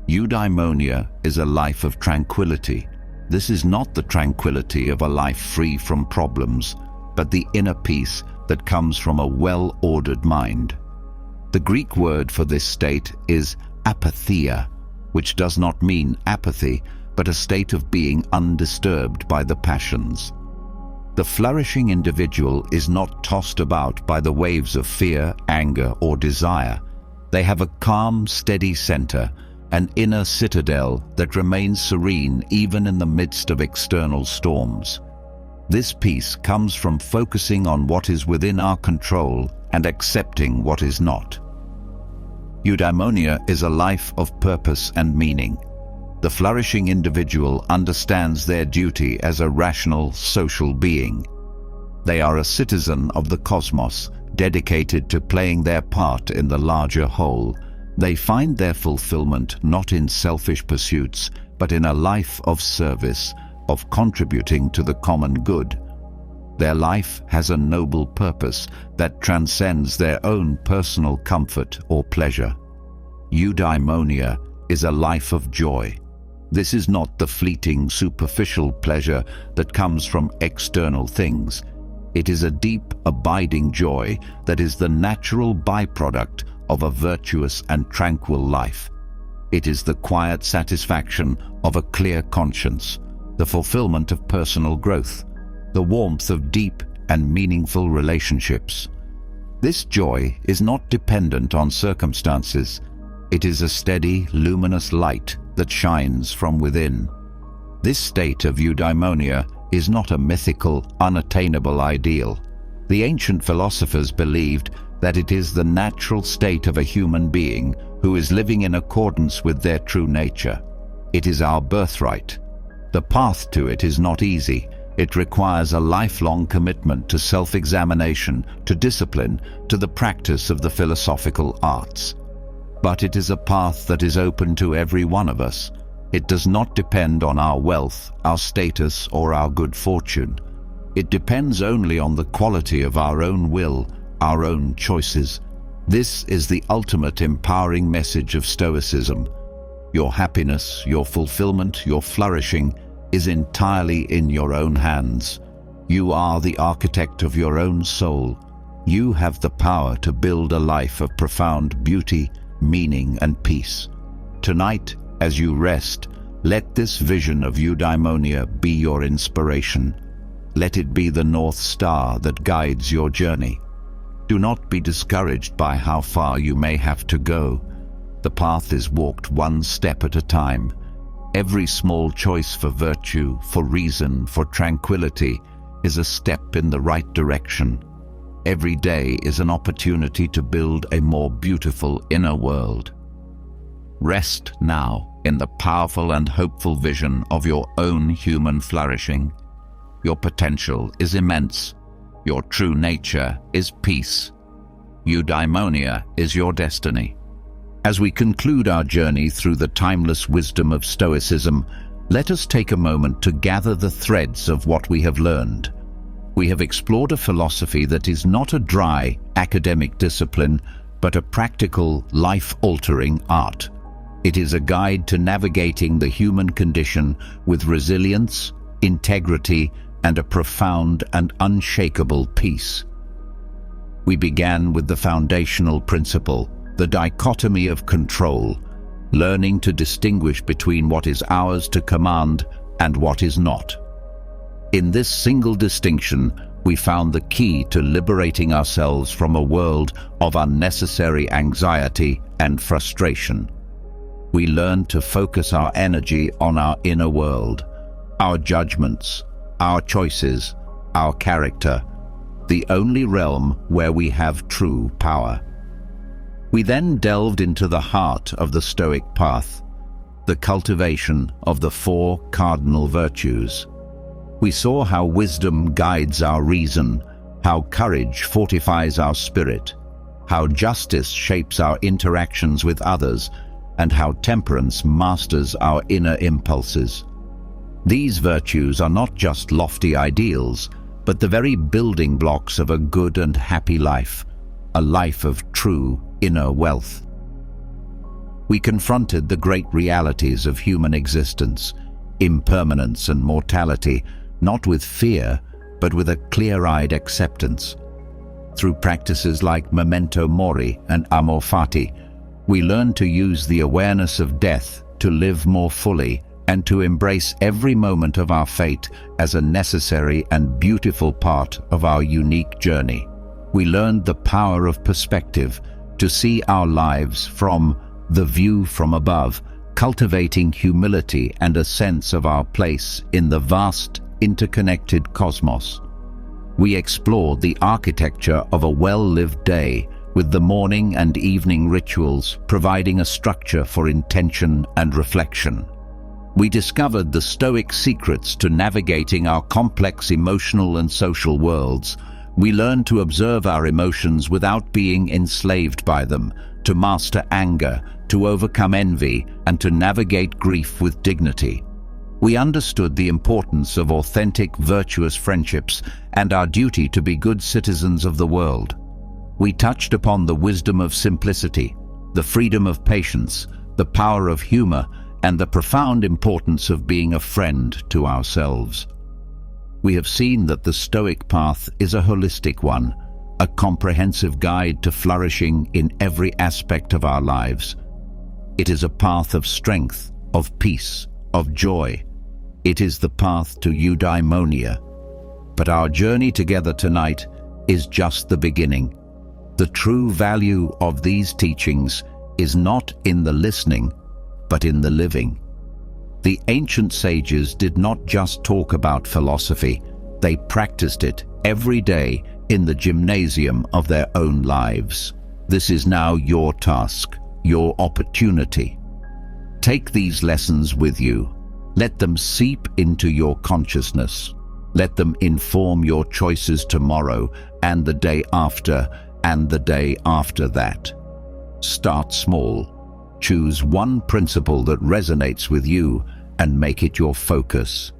Eudaimonia is a life of tranquility. This is not the tranquility of a life free from problems, but the inner peace that comes from a well-ordered mind. The Greek word for this state is apatheia, which does not mean apathy, but a state of being undisturbed by the passions. The flourishing individual is not tossed about by the waves of fear, anger, or desire. They have a calm, steady center, an inner citadel that remains serene even in the midst of external storms. This peace comes from focusing on what is within our control and accepting what is not. Eudaimonia is a life of purpose and meaning. The flourishing individual understands their duty as a rational, social being. They are a citizen of the cosmos, dedicated to playing their part in the larger whole. They find their fulfillment not in selfish pursuits, but in a life of service, of contributing to the common good. Their life has a noble purpose that transcends their own personal comfort or pleasure. Eudaimonia is a life of joy. This is not the fleeting, superficial pleasure that comes from external things. It is a deep, abiding joy that is the natural byproduct of a virtuous and tranquil life. It is the quiet satisfaction of a clear conscience, the fulfillment of personal growth, the warmth of deep and meaningful relationships. This joy is not dependent on circumstances. It is a steady, luminous light that shines from within. This state of eudaimonia is not a mythical, unattainable ideal. The ancient philosophers believed that it is the natural state of a human being who is living in accordance with their true nature. It is our birthright. The path to it is not easy. It requires a lifelong commitment to self-examination, to discipline, to the practice of the philosophical arts. But it is a path that is open to every one of us. It does not depend on our wealth, our status, or our good fortune. It depends only on the quality of our own will, our own choices. This is the ultimate empowering message of Stoicism. Your happiness, your fulfillment, your flourishing is entirely in your own hands. You are the architect of your own soul. You have the power to build a life of profound beauty, meaning, and peace. Tonight, as you rest, let this vision of eudaimonia be your inspiration. Let it be the North Star that guides your journey. Do not be discouraged by how far you may have to go. The path is walked one step at a time. Every small choice for virtue, for reason, for tranquility is a step in the right direction. Every day is an opportunity to build a more beautiful inner world. Rest now in the powerful and hopeful vision of your own human flourishing. Your potential is immense. Your true nature is peace. Eudaimonia is your destiny. As we conclude our journey through the timeless wisdom of Stoicism, let us take a moment to gather the threads of what we have learned. We have explored a philosophy that is not a dry academic discipline, but a practical, life-altering art. It is a guide to navigating the human condition with resilience, integrity, and a profound and unshakable peace. We began with the foundational principle, the dichotomy of control, learning to distinguish between what is ours to command and what is not. In this single distinction, we found the key to liberating ourselves from a world of unnecessary anxiety and frustration. We learned to focus our energy on our inner world, our judgments, our choices, our character, the only realm where we have true power. We then delved into the heart of the Stoic path, the cultivation of the 4 cardinal virtues. We saw how wisdom guides our reason, how courage fortifies our spirit, how justice shapes our interactions with others, and how temperance masters our inner impulses. These virtues are not just lofty ideals, but the very building blocks of a good and happy life, a life of true inner wealth. We confronted the great realities of human existence, impermanence and mortality, not with fear, but with a clear-eyed acceptance. Through practices like memento mori and amor fati, we learn to use the awareness of death to live more fully and to embrace every moment of our fate as a necessary and beautiful part of our unique journey. We learned the power of perspective, to see our lives from the view from above, cultivating humility and a sense of our place in the vast, interconnected cosmos. We explored the architecture of a well-lived day, with the morning and evening rituals providing a structure for intention and reflection. We discovered the Stoic secrets to navigating our complex emotional and social worlds. We learned to observe our emotions without being enslaved by them, to master anger, to overcome envy, and to navigate grief with dignity. We understood the importance of authentic, virtuous friendships and our duty to be good citizens of the world. We touched upon the wisdom of simplicity, the freedom of patience, the power of humor, and the profound importance of being a friend to ourselves. We have seen that the Stoic path is a holistic one, a comprehensive guide to flourishing in every aspect of our lives. It is a path of strength, of peace, of joy. It is the path to Udaimonia. But our journey together tonight is just the beginning. The true value of these teachings is not in the listening, but in the living. The ancient sages did not just talk about philosophy, they practiced it every day in the gymnasium of their own lives. This is now your task, your opportunity. Take these lessons with you. Let them seep into your consciousness. Let them inform your choices tomorrow and the day after and the day after that. Start small. Choose one principle that resonates with you and make it your focus.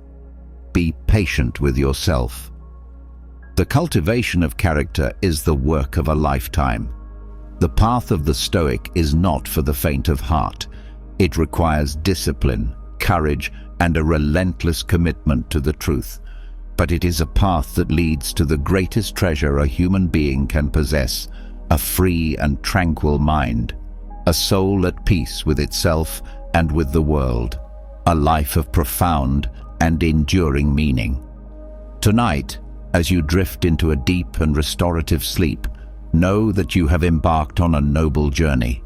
Be patient with yourself. The cultivation of character is the work of a lifetime. The path of the Stoic is not for the faint of heart. It requires discipline, courage, and a relentless commitment to the truth. But it is a path that leads to the greatest treasure a human being can possess, a free and tranquil mind, a soul at peace with itself and with the world, a life of profound and enduring meaning. Tonight, as you drift into a deep and restorative sleep, know that you have embarked on a noble journey.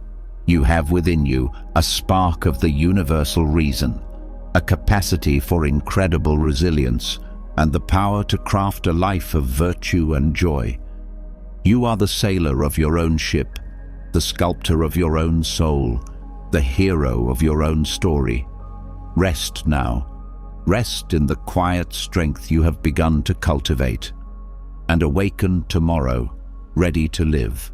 You have within you a spark of the universal reason, a capacity for incredible resilience, and the power to craft a life of virtue and joy. You are the sailor of your own ship, the sculptor of your own soul, the hero of your own story. Rest now. Rest in the quiet strength you have begun to cultivate, and awaken tomorrow, ready to live.